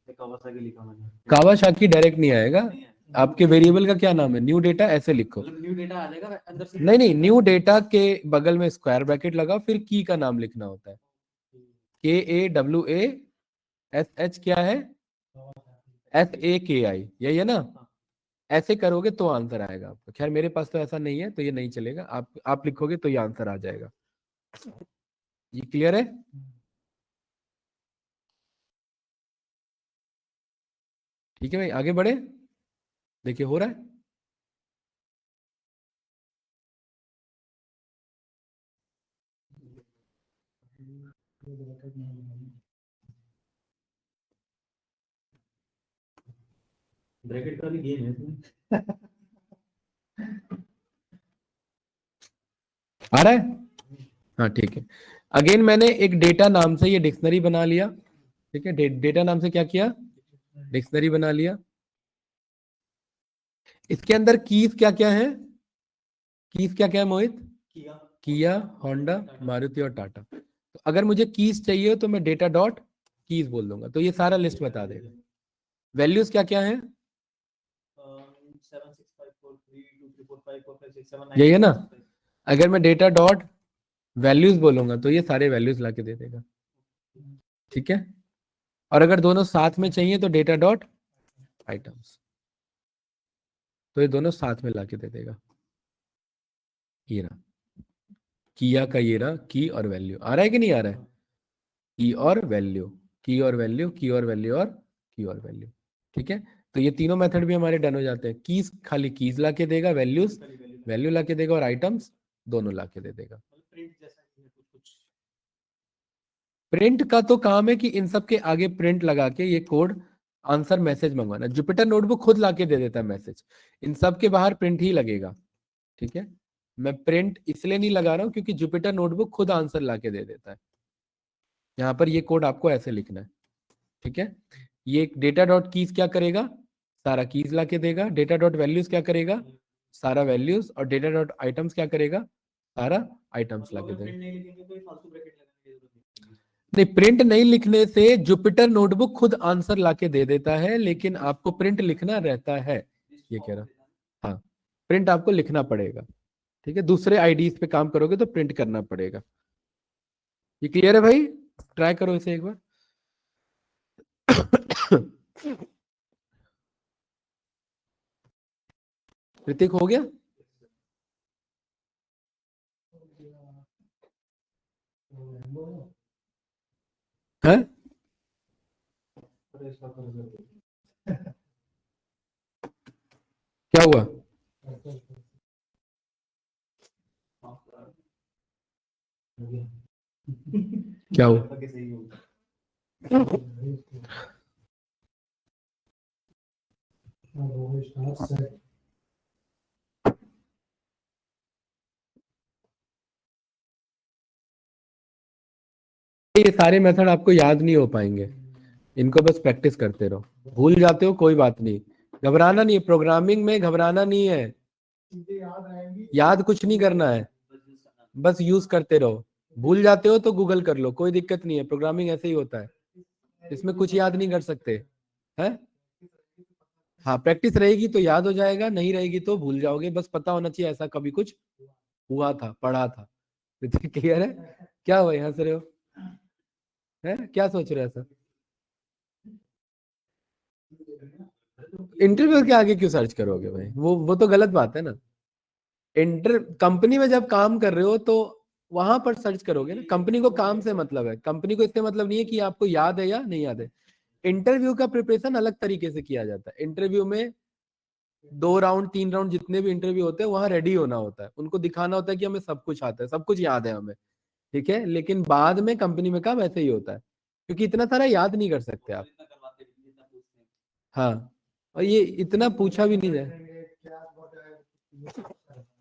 कावासाकी लिखा मैंने, कावासाकी डायरेक्ट नहीं आएगा। नहीं है। आपके वेरिएबल का क्या नाम है? न्यू डेटा ऐसे लिखो। मतलब न्यू डेटा आ जाएगा अंदर से? नहीं नहीं, न्यू डेटा के बगल में स्क्वायर ब्रैकेट लगा, फिर की का नाम लिखना होता है। KAWASH क्या है? SAKI, यही है ना? ऐसे करोगे तो आंसर आएगा आपका। खैर मेरे पास तो ऐसा नहीं है तो ये नहीं चलेगा, आप लिखोगे तो ये आंसर आ जाएगा। ये क्लियर है? ठीक है भाई, आगे बढ़े। देखिए हो रहा है। ब्रैकेट का भी गेम है इसमें। आ रहा है? हाँ ठीक है। अगेन मैंने एक डेटा नाम से ये डिक्शनरी बना लिया। ठीक है, डेटा नाम से क्या किया? डिक्शनरी बना लिया। इसके अंदर कीज क्या क्या है? कीज क्या क्या है मोहित? किया, होंडा, मारुति और टाटा। तो अगर मुझे कीज चाहिए तो मैं डेटा डॉट कीज बोल दूंगा तो ये सारा लिस्ट बता देगा। वैल्यूज क्या क्या है? 7654323454567 यही है ना? अगर मैं डेटा डॉट वैल्यूज बोलूंगा तो ये सारे वैल्यूज लाके दे देगा। ठीक है, और अगर दोनों साथ में चाहिए तो डेटा डॉट आइटम्स, तो ये दोनों साथ में लाके दे देगा। ये रहा किया का, ये रहा की और वैल्यू। आ रहा है कि नहीं आ रहा है? की और वैल्यू, की और वैल्यू, की और वैल्यू और की और वैल्यू। ठीक है, तो ये तीनों मेथड भी हमारे डन हो जाते हैं। कीज खाली कीज ला के देगा, वैल्यूज वैल्यू ला के देगा और आइटम्स दोनों ला के दे देगा। प्रिंट का तो काम है कि इन सब के आगे प्रिंट लगा के ये कोड आंसर मैसेज मंगवाना। जुपिटर नोटबुक खुद लाके दे देता है मैसेज, इन सब के बाहर प्रिंट ही लगेगा। ठीक है, मैं प्रिंट इसलिए नहीं लगा रहा हूं क्योंकि जुपिटर नोटबुक खुद आंसर लाके दे देता है। यहाँ पर ये कोड आपको ऐसे लिखना है। ठीक है, ये डेटा डॉट कीज क्या करेगा? सारा कीज लाके देगा। डेटा डॉट वैल्यूज क्या करेगा? सारा वैल्यूज। और डेटा डॉट आइटम्स क्या करेगा? सारा आइटम्स लाके देगा। नहीं, प्रिंट नहीं लिखने से जुपिटर नोटबुक खुद आंसर लाके दे देता है, लेकिन आपको प्रिंट लिखना रहता है। ये कह रहा, हाँ प्रिंट आपको लिखना पड़ेगा। ठीक है, दूसरे आईडीज पे काम करोगे तो प्रिंट करना पड़ेगा। ये क्लियर है भाई? ट्राई करो इसे एक बार। ऋतिक हो गया? है? क्या हुआ? क्या हुआ? ये सारे मेथड आपको याद नहीं हो पाएंगे, इनको बस प्रैक्टिस करते रहो। भूल जाते हो कोई बात नहीं, घबराना नहीं है। प्रोग्रामिंग में घबराना नहीं है, याद कुछ नहीं करना है, बस यूज करते रहो। भूल जाते हो तो गूगल कर लो, कोई दिक्कत नहीं है। प्रोग्रामिंग ऐसे ही होता है, इसमें कुछ याद नहीं कर सकते हैं। हाँ, प्रैक्टिस रहेगी तो याद हो जाएगा, नहीं रहेगी तो भूल जाओगे। बस पता होना चाहिए ऐसा कभी कुछ हुआ था, पढ़ा था। क्लियर है? क्या हुआ, हंस रहे हो? है क्या सोच रहे हो ऐसा? इंटरव्यू के आगे क्यों सर्च करोगे भाई? वो तो गलत बात है ना। कंपनी में जब काम कर रहे हो तो वहां पर सर्च करोगे ना। कंपनी को काम से मतलब है, कंपनी को इससे मतलब नहीं है कि आपको याद है या नहीं याद है। इंटरव्यू का प्रिपरेशन अलग तरीके से किया जाता है। इंटरव्यू में 2 राउंड 3 राउंड जितने भी इंटरव्यू होते हैं वहां रेडी होना होता है। उनको दिखाना होता है कि हमें सब कुछ आता है, सब कुछ याद है हमें। ठीक है, लेकिन बाद में कंपनी में काम ऐसे ही होता है, क्योंकि इतना सारा याद नहीं कर सकते आप। हाँ, और ये इतना पूछा भी नहीं जाए।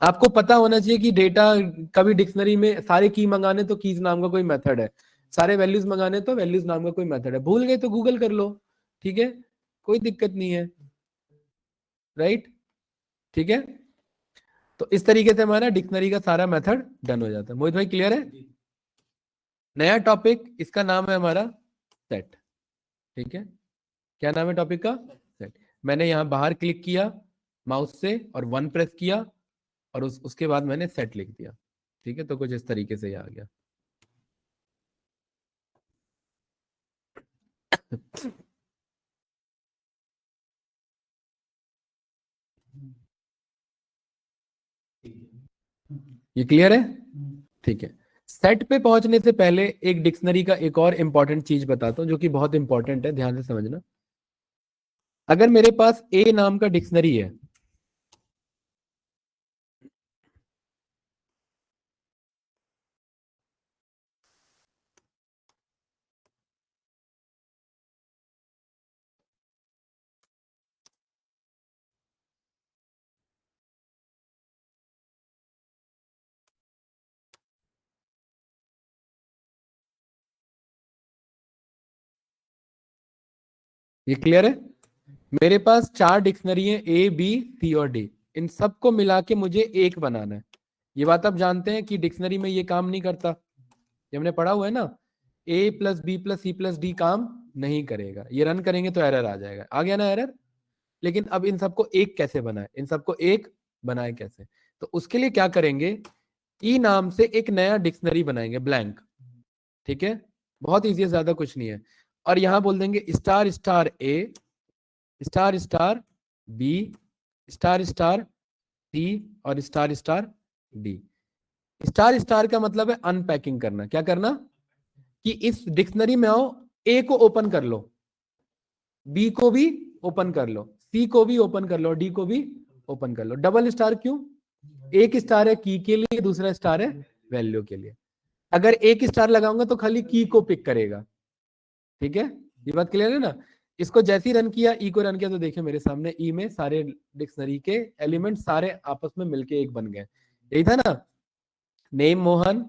आपको पता होना चाहिए कि डेटा कभी डिक्शनरी में सारे की मंगाने तो कीज नाम का कोई मेथड है, सारे वैल्यूज मंगाने तो वैल्यूज नाम का कोई मेथड है। भूल गए तो गूगल कर लो, ठीक है, कोई दिक्कत नहीं है। राइट, ठीक है। तो इस तरीके से हमारा डिक्शनरी का सारा मेथड डन हो जाता है। मोहित भाई क्लियर है? नया टॉपिक, इसका नाम है हमारा सेट, ठीक है। क्या नाम है टॉपिक का? सेट। मैंने यहां बाहर क्लिक किया माउस से और 1 प्रेस किया और उसके बाद मैंने सेट लिख दिया, ठीक है। तो कुछ इस तरीके से ये आ गया। ये क्लियर है? ठीक है। सेट पे पहुंचने से पहले एक डिक्शनरी का एक और इंपॉर्टेंट चीज बताता हूं जो कि बहुत इंपॉर्टेंट है, ध्यान से समझना। अगर मेरे पास ए नाम का डिक्शनरी है, ये क्लियर है? मेरे पास 4 डिक्शनरी है, ए बी सी और डी। इन सबको मिला के मुझे एक बनाना है। ये बात आप जानते हैं कि डिक्शनरी में ये काम नहीं करता, ये हमने पढ़ा हुआ है ना। A plus B plus C plus D काम नहीं करेगा, ये रन करेंगे तो एरर आ जाएगा। आ गया ना एरर? लेकिन अब इन सबको एक कैसे बनाए, इन सबको एक बनाए कैसे? तो उसके लिए क्या करेंगे, ई नाम से एक नया डिक्शनरी बनाएंगे, ब्लैंक, ठीक है। बहुत ईजी है, ज्यादा कुछ नहीं है। और यहां बोल देंगे star star A, star star B, star star C और star star D. Star star का मतलब है अनपैकिंग करना। क्या करना? कि इस डिक्शनरी में आओ, ए को ओपन कर लो, बी को भी ओपन कर लो, सी को भी ओपन कर लो, डी को भी ओपन कर लो। डबल स्टार क्यों? एक स्टार है की के लिए, दूसरा स्टार है वैल्यू के लिए। अगर एक स्टार लगाऊंगा तो खाली की को पिक करेगा, ठीक है। ये बात क्लियर है ना? इसको जैसे ही रन किया, ई को रन किया, तो देखिए मेरे सामने ई में सारे डिक्शनरी के एलिमेंट सारे आपस में मिलके एक बन गए। यही था ना, नेम मोहन,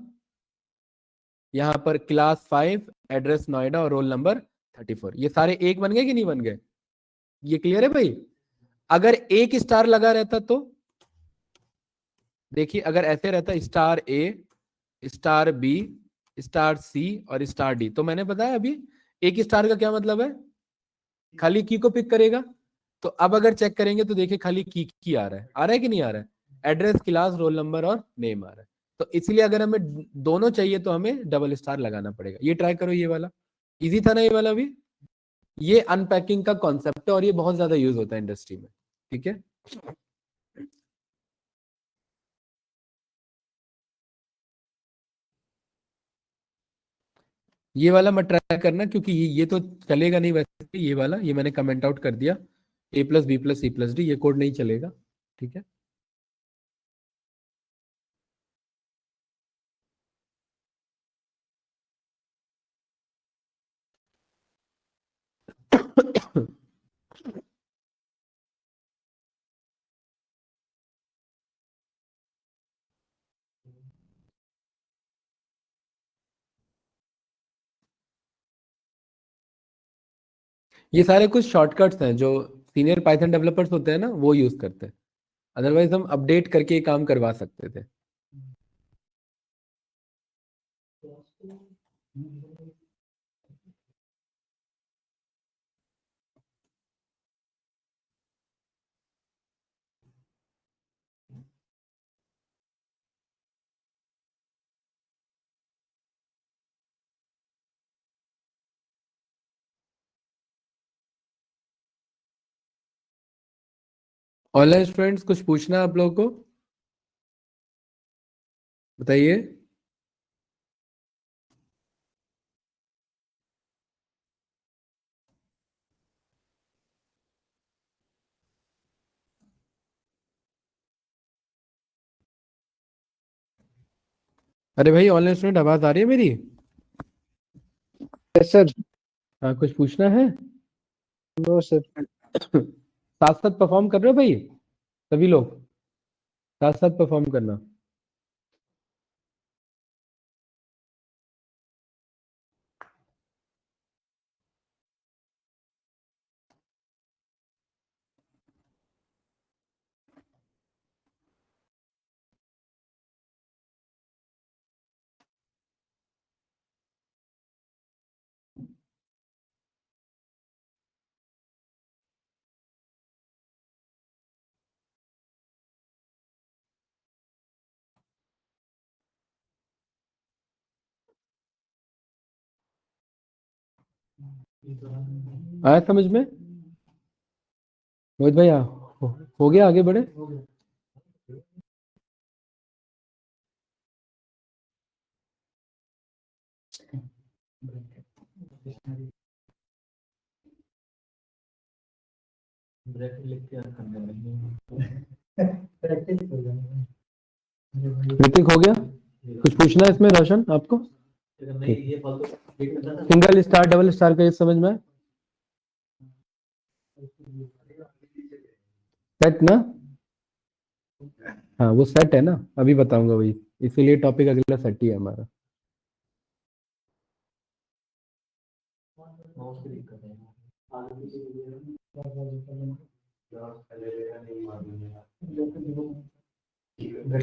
यहां पर क्लास 5, एड्रेस नोएडा और रोल नंबर 34, ये सारे एक बन गए कि नहीं बन गए? ये क्लियर है भाई? अगर एक स्टार लगा रहता तो देखिए, अगर ऐसे रहता star A, star B, star C और स्टार डी, तो मैंने बताया अभी एक स्टार का क्या मतलब है, खाली की को पिक करेगा। तो अब अगर चेक करेंगे तो देखिए खाली की आ रहा है कि नहीं आ रहा है? एड्रेस, क्लास, रोल नंबर और नेम आ रहा है। तो इसलिए अगर हमें दोनों चाहिए तो हमें डबल स्टार लगाना पड़ेगा। ये ट्राई करो, ये वाला इजी था ना, ये वाला भी। ये अनपैकिंग का कॉन्सेप्ट है और ये बहुत ज्यादा यूज होता है इंडस्ट्री में, ठीक है। ये वाला मत ट्राई करना क्योंकि ये तो चलेगा नहीं वैसे। ये वाला, ये मैंने कमेंट आउट कर दिया, A plus B plus C plus D, ये कोड नहीं चलेगा, ठीक है। ये सारे कुछ शॉर्टकट्स हैं जो सीनियर पाइथन डेवलपर्स होते हैं ना, वो यूज करते हैं। अदरवाइज हम अपडेट करके ये काम करवा सकते थे। ऑनलाइन स्टूडेंट्स, कुछ पूछना है आप लोगों को? बताइए। अरे भाई ऑनलाइन स्टूडेंट, आवाज आ रही है मेरी? Yes sir. हाँ, कुछ पूछना है? No sir. साथ साथ परफॉर्म कर रहे हो भाई, सभी लोग साथ साथ परफॉर्म करना। आया समझ में मोहित भैया? हो गया, आगे बढ़े। ब्रैकेट लिख के रखना प्रैक्टिस हो जाएगा। ऋतिक हो गया? कुछ पूछना है इसमें रोशन आपको? नहीं, ये फालतू देख लेता था। सिंगल स्टार डबल स्टार का ये समझ में आया? सेट ना? हाँ वो सेट है ना, अभी बताऊंगा वही, इसीलिए टॉपिक अगला सेट ही है हमारा। माउस की दिक्कत है।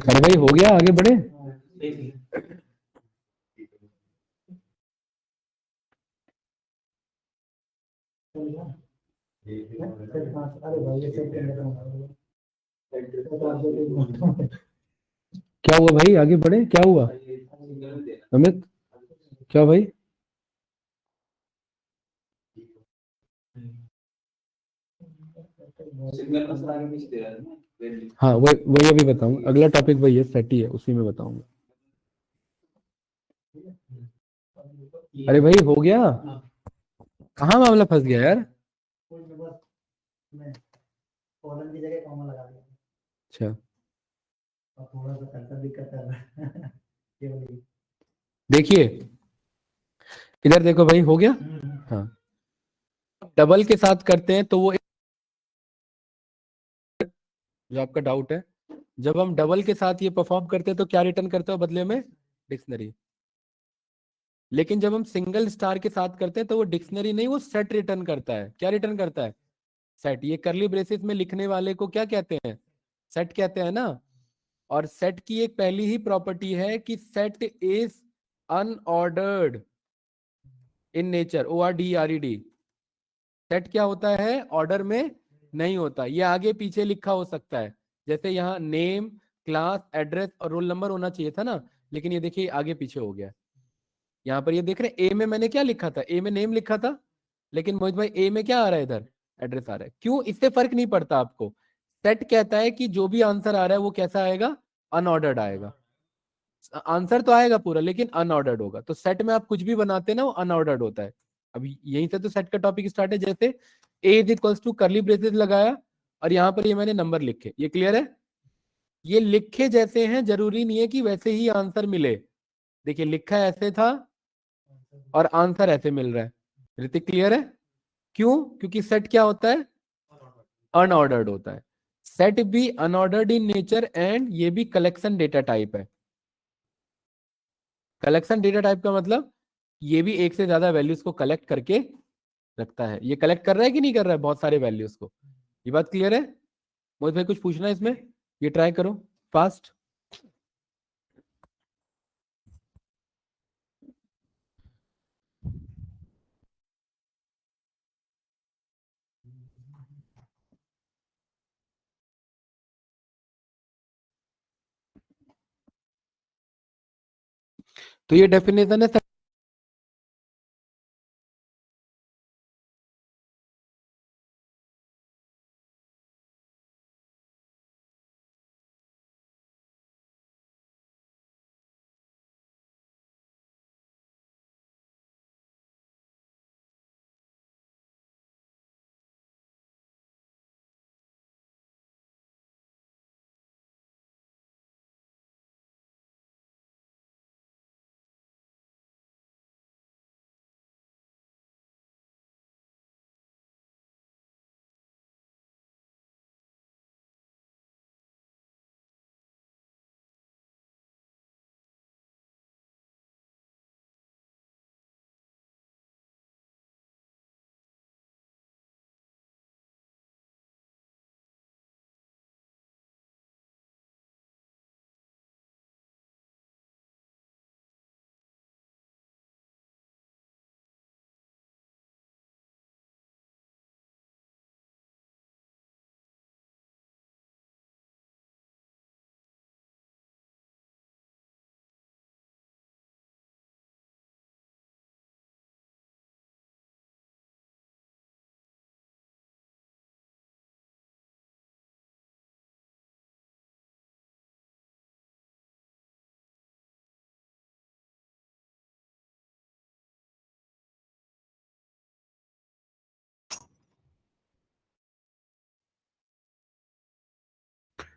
अरे भाई हो गया, आगे बढ़े। अरे भाई ये सब क्या हुआ भाई, आगे बढ़े, क्या हुआ अमित? क्या भाई? हाँ वही अभी बताऊंगा, अगला टॉपिक वही है, सेट ही है, उसी में बताऊंगा। अरे भाई हो गया, कहाँ मामला फंस गया यार? कॉलम की जगह कॉमा लगा दिया अच्छा और थोड़ा सा कर्सर दिक्कत कर रहा है। केवल देखिए इधर देखो भाई, हो गया। हाँ डबल के साथ करते हैं तो वो जो आपका डाउट है, जब हम डबल के साथ ये परफॉर्म करते हैं तो क्या रिटर्न करते हो बदले में? डिक्शनरी। लेकिन जब हम सिंगल स्टार के साथ करते हैं तो वो डिक्शनरी नहीं, वो सेट रिटर्न करता है। क्या रिटर्न करता है? सेट। ये करली ब्रेसेस में लिखने वाले को क्या कहते हैं? सेट कहते हैं ना। और सेट की एक पहली ही प्रॉपर्टी है कि set is unordered in nature, ORDERED। Set क्या होता है? ऑर्डर में नहीं होता। ये आगे पीछे लिखा हो सकता है, जैसे यहाँ नेम, क्लास, एड्रेस और रोल नंबर होना चाहिए था ना, लेकिन ये देखिए आगे पीछे हो गया। यहाँ पर ये देख रहे हैं, ए में मैंने क्या लिखा था? ए में नेम लिखा था, लेकिन मोहित भाई ए में क्या आ रहा है? इधर एड्रेस आ रहा है। क्यों? इससे फर्क नहीं पड़ता आपको। सेट कहता है कि जो भी आंसर आ रहा है वो कैसा आएगा? अनऑर्डर्ड आएगा। आंसर तो आएगा पूरा लेकिन अनऑर्डर्ड होगा। तो सेट में आप कुछ भी बनाते हैं ना, वो अनऑर्डर्ड होता है। अभी यहीं से तो सेट का टॉपिक स्टार्ट है। जैसे A is equals to curly braces लगाया और यहाँ पर ये मैंने नंबर लिखे, ये क्लियर है? ये लिखे जैसे हैं, जरूरी नहीं है कि वैसे ही आंसर मिले। देखिए लिखा ऐसे था और आंसर ऐसे मिल रहा है। ऋतिक क्लियर है? क्यों? क्योंकि सेट क्या होता है? अनऑर्डर्ड होता है। सेट भी अनऑर्डर्ड इन नेचर एंड ये भी कलेक्शन डेटा टाइप है। कलेक्शन डेटा टाइप का मतलब ये भी एक से ज्यादा वैल्यूज को कलेक्ट करके रखता है। ये कलेक्ट कर रहा है कि नहीं कर रहा है बहुत सारे वैल्यूज को? ये बात क्लियर है? मोहित भाई कुछ पूछना है इसमें? ये ट्राई करो फास्ट। तो ये डेफिनेशन है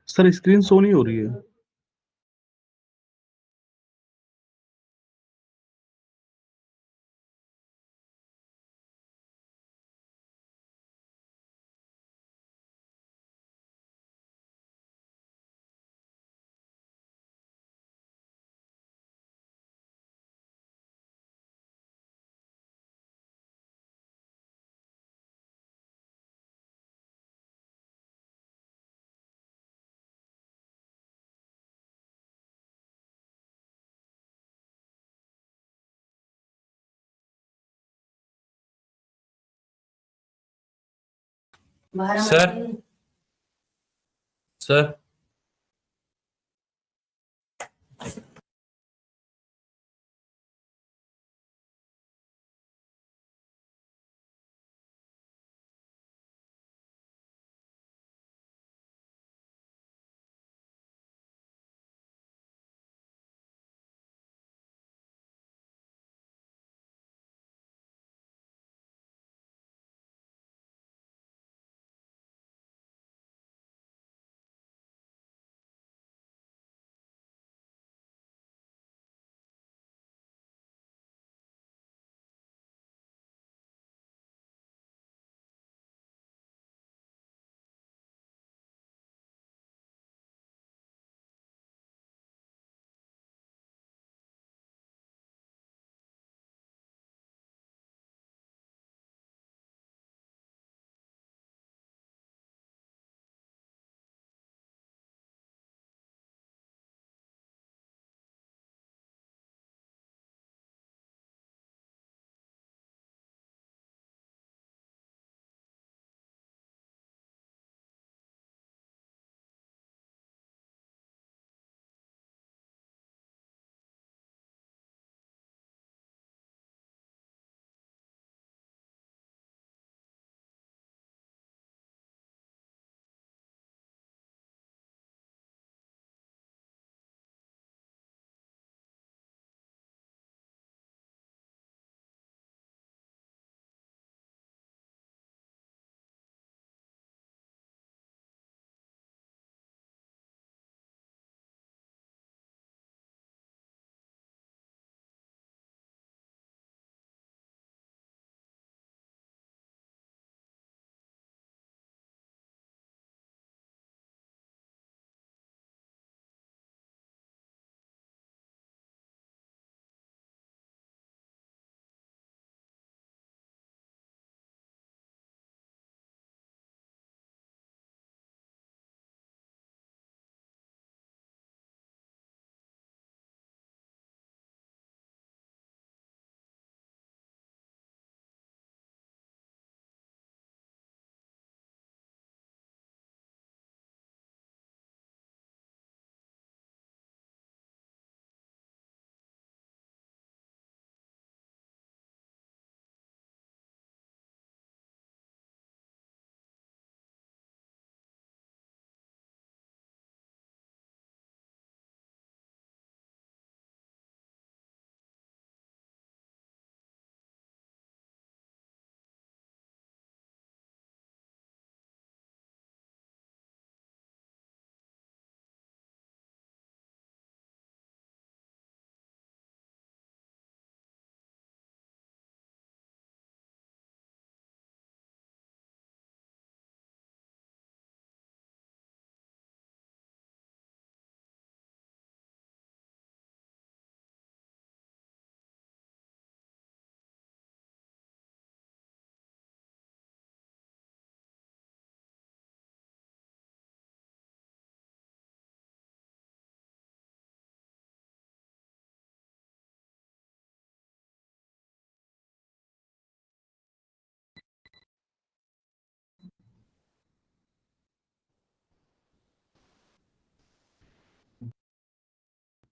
सर स्क्रीन शो नहीं हो रही है। सर सर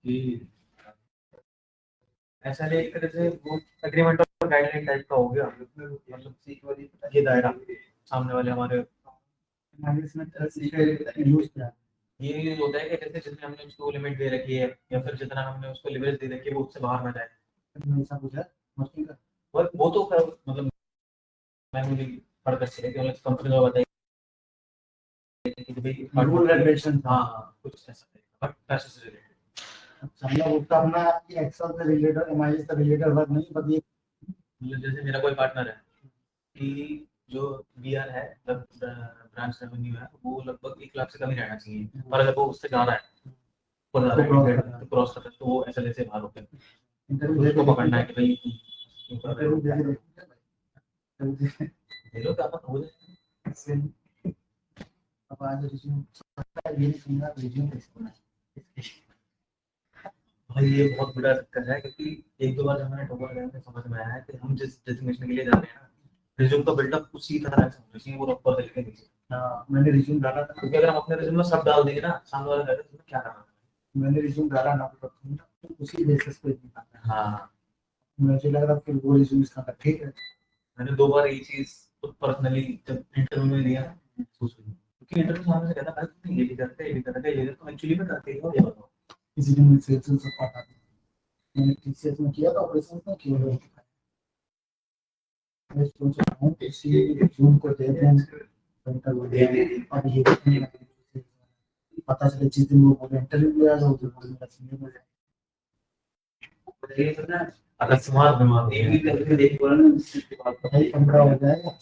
कि ऐसा नहीं, एक तरह से वो एग्रीमेंट और गाइडलाइन टाइप का हो गया, मतलब सीख वाली ये दायरा सामने वाले हमारे यूज किया। ये यूज होता है कि जैसे जितने हमने उसको लिमिट दे रखी है या फिर जितना हमने उसको लिवरेज दे रखी है वो उससे बाहर ना जाए, ऐसा कुछ है मस्ती का। वो तो मतलब मैं मुझे पढ़ कर कंपनी को बताइए कि भाई रूल रेगुलेशन था। हाँ कुछ ऐसा बट पैसे से related। अच्छा, मतलब उसका अपना एक्सेल से रिलेटेड, एमआईएस से रिलेटेड वर्क नहीं, बस ये मतलब जैसे मेरा कोई पार्टनर है कि जो बीआर है मतलब ब्रांच रेवेन्यू है वो लगभग 1 लाख से कम ही रहना चाहिए, और अगर वो उससे ज्यादा है तो क्रॉस कर तो वो एसएलए से बाहर होते हैं। इंटरव्यू उसको पकड़ना है कि भाई क्यों कर रहे हो, इंटरव्यू ये लोग क्या पता हो जाए। अब आज रिज्यूम ये नहीं सुनना रिज्यूम कैसे होना है। भाई ये बहुत बड़ा चक्कर है, क्योंकि एक दो बार जब मैंने टोकन लगाया तो समझ में आया है कि हम जिस डेस्टिनेशन के लिए जा रहे हैं ना, रिज्यूम का बिल्डअप उसी तरह से होना चाहिए, वो ऊपर तरीके नीचे। हाँ, मैंने रिज्यूम डाला था, क्योंकि अगर हम अपने रिज्यूम में सब डाल देंगे ना, सामने वाला कहेगा तुम्हें क्या करना है। मैंने रिज्यूम डाला ना तो उसी बेसिस पे निकाला। हाँ मुझे लग रहा कि वो रिज्यूम इसका ठीक है। मैंने 2 बार ये चीज पर्सनली जब इंटरव्यू में दिया सोच रही हूँ। क्योंकि इंटरव्यू सामने से कहता भाई तुम ये भी करते ये भी करते ये तुम एक्चुअली में करते हो, ये बताओ। इसीलिए मैं सेल्स से पढ़ा था, मैंने टीसीएस में किया था, ऑपरेशन में किया हुआ था। मैं सोच रहा हूँ इसी जून को दे दें इंटरव्यू दे दें, और ये पता चले जिस दिन वो बोले इंटरव्यू लिया तो उस दिन बोले मेरा सीनियर हो जाए, अकस्मात बीमारी ये भी करके देख बोला ना, इसके बाद पता ही पंद्रह हो जाएगा।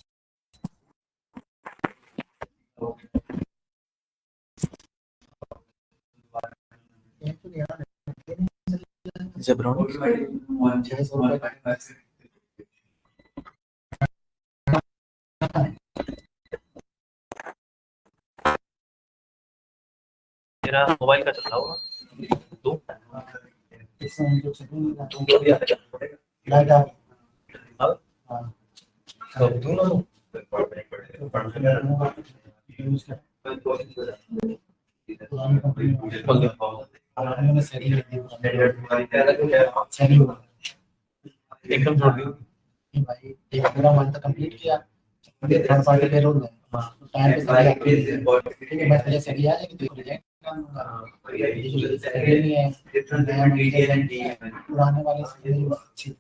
जब राउंड तेरा मोबाइल का चल रहा होगा तो इसमें जो सेटिंग तुम जो भी आता है लाइट आ अब हाँ तो तुम ना यूज कर पुरानी कंपनी खोल दे पाओ पुरानी में सही सही हुआ एकदम छोड़ दी। कि भाई एक पूरा मंथ कंप्लीट किया, थर्ड पार्टी पे रोल है तो टाइम पे सही आ ठीक है, बस मुझे सही आ जाएगी तो रिजेक्ट कर दूंगा। ये जो सही नहीं है नया मंथ पुराने वाले से अच्छी थी।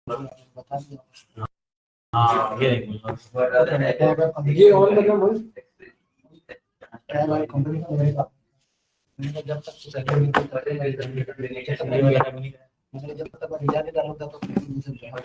बता दिया हाँ ये ये ऑन करना बोल। क्या भाई कंपनी का मेरे पास मैंने जब तक सैलरी नहीं करते मेरी जमीन का नीचे सब नहीं आया मैंने जब तक रिजाइन नहीं डाला तो नहीं मिल जाएगा।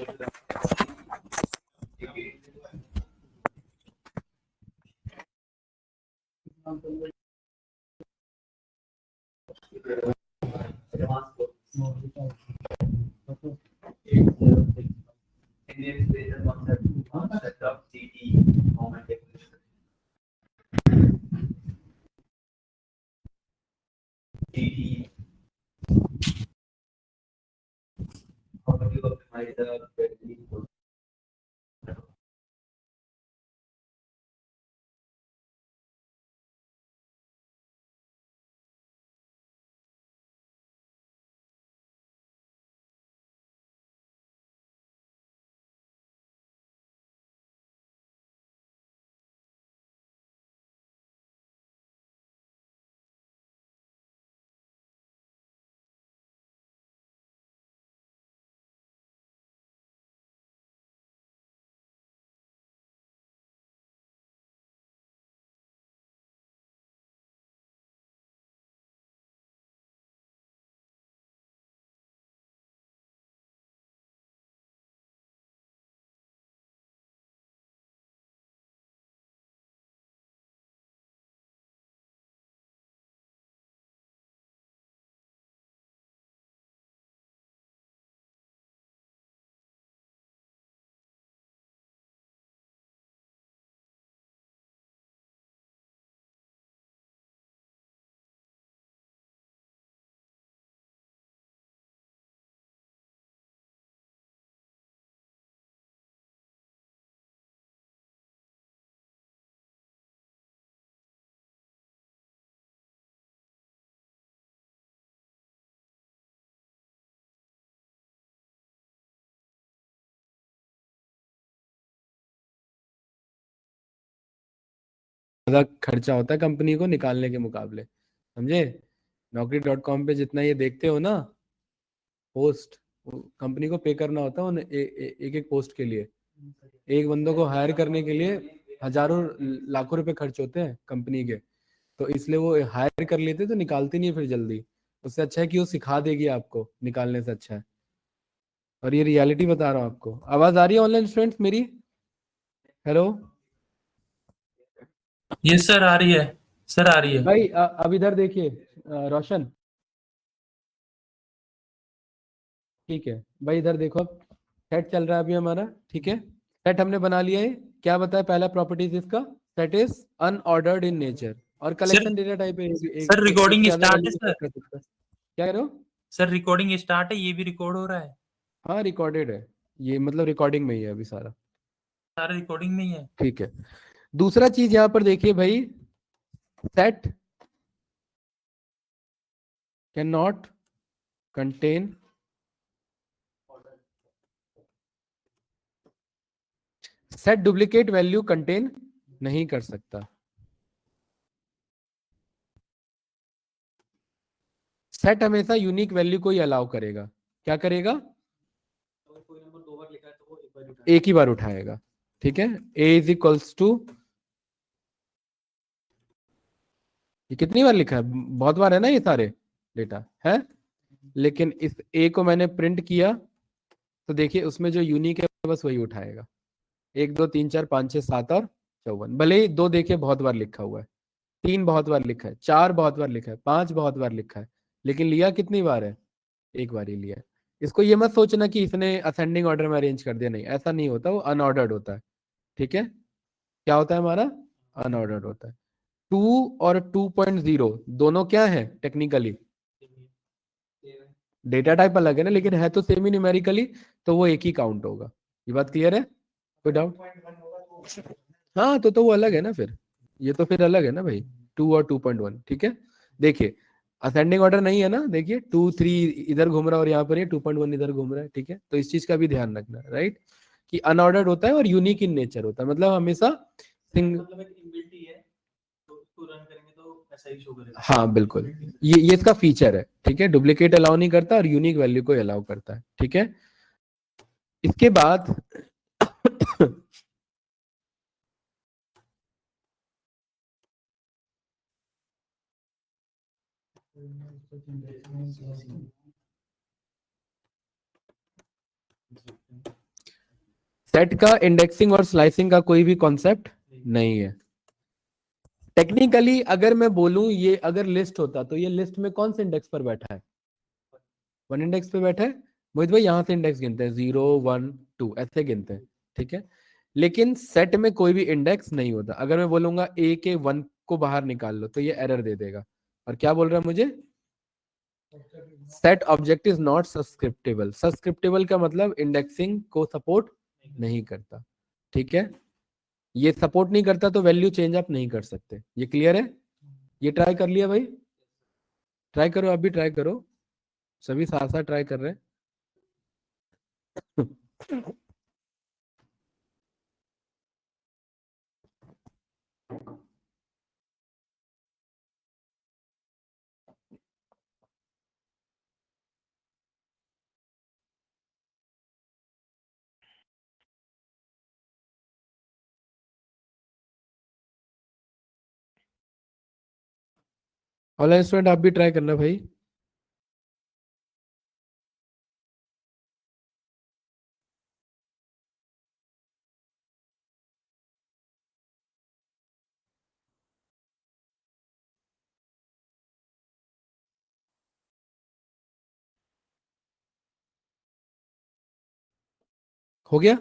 ज्यादा खर्चा होता है कंपनी को निकालने के मुकाबले, समझे। naukri.com पे जितना ये देखते हो ना पोस्ट, कंपनी को पे करना होता है उन्हें एक एक पोस्ट के लिए। एक बंदों को हायर करने के लिए हजारों लाखों रुपए खर्च होते हैं कंपनी के, तो इसलिए वो हायर कर लेते तो निकालते नहीं है फिर जल्दी। उससे अच्छा है कि वो सिखा देगी आपको, निकालने से अच्छा है। और ये रियलिटी बता रहा हूँ आपको। आवाज आ रही है ऑनलाइन स्टूडेंट्स मेरी? हेलो ये सर आ रही है, सर आ रही है। भाई, अब इधर देखिए रोशन, ठीक है भाई, इधर देखो, अब सेट चल रहा है अभी हमारा, ठीक है। सेट हमने बना लिया है। क्या बताया पहला प्रॉपर्टीज इसका? Set is unordered in nature, और सर कलेक्शन डेटा टाइप है सर एक रिकॉर्डिंग से ज्यादा स्टार्ट है वैल्यू सर। कर सकता है। क्या कह रहे हो? सर रिकॉर्डिंग स्टार्ट है, ये भी रिकॉर्ड हो रहा है। हाँ रिकॉर्डेड है, ये मतलब रिकॉर्डिंग में ही है अभी सारा, सारा रिकॉर्डिंग में ही है। ठीक है। दूसरा चीज यहाँ पर देखिए भाई, set can not contain set duplicate value contain नहीं कर सकता। सेट हमेशा यूनिक वैल्यू को ही अलाउ करेगा। क्या करेगा? कोई नंबर 2 बार लिखा है तो वो एक बार ही उठाएगा। एक ही बार उठाएगा, ठीक है। ए इज इक्वल्स टू, ये कितनी बार लिखा है? बहुत बार है ना ये सारे डेटा है, लेकिन इस ए को मैंने प्रिंट किया तो देखिए उसमें जो यूनिक है बस वही उठाएगा। 1 2 3 4 5 6 7 और 54, भले ही 2 देखिए बहुत बार लिखा हुआ है, 3 बहुत बार लिखा है, 4 बहुत बार लिखा है, 5 बहुत बार लिखा है, लेकिन लिया कितनी बार है? एक बार ही लिया है। इसको ये मत सोचना कि इसने असेंडिंग ऑर्डर में अरेंज कर दिया, नहीं ऐसा नहीं होता, वो अनऑर्डर्ड होता है, ठीक है। क्या होता है हमारा? अनऑर्डर्ड होता है। 2 और 2.0 दोनों क्या है टेक्निकली? डेटा टाइप अलग है ना, लेकिन है तो सेम ही न्यूमेरिकली, तो वो एक ही काउंट होगा। ये बात क्लियर है? कोई डाउट? हाँ तो वो अलग है ना फिर, ये तो फिर अलग है ना भाई, 2 और 2.1, ठीक है। देखिए असेंडिंग ऑर्डर नहीं है ना, देखिए 2 3 इधर घूम रहा है और यहाँ पर ये 2.1 इधर घूम रहा है, ठीक है। तो इस चीज का भी ध्यान रखना, राइट, कि अनऑर्डर्ड होता है और यूनिक इन नेचर होता है, मतलब हमेशा सिंगल, मतलब एक इनबिल्ट ही है, तो इसको रन करेंगे तो ऐसा ही शो करेगा। हाँ बिल्कुल, ये इसका फीचर है, ठीक है। डुप्लीकेट अलाउ नहीं करता और यूनिक वैल्यू को अलाउ करता है, ठीक है। इसके बाद सेट का इंडेक्सिंग और स्लाइसिंग का कोई भी कॉन्सेप्ट नहीं है। टेक्निकली अगर मैं बोलूं, ये अगर लिस्ट होता तो ये लिस्ट में कौन से इंडेक्स पर बैठा है? 1 इंडेक्स पे बैठा है। मोहित भाई यहाँ से इंडेक्स गिनते हैं, 0 1 2 ऐसे गिनते हैं, ठीक है। लेकिन सेट में कोई भी इंडेक्स नहीं होता। अगर मैं बोलूंगा ए के 1 को बाहर निकाल लो तो ये एरर दे देगा। और क्या बोल रहा है मुझे? Set object is not subscriptable. Subscriptable का मतलब इंडेक्सिंग को सपोर्ट नहीं करता, ठीक है। ये सपोर्ट नहीं करता तो वैल्यू चेंज आप नहीं कर सकते। ये क्लियर है? ये ट्राई कर लिया भाई, ट्राई करो, आप भी ट्राई करो, सभी साथ साथ ट्राई कर रहे हैं। ऑनलाइन स्टूडेंट आप भी ट्राई करना भाई। हो गया?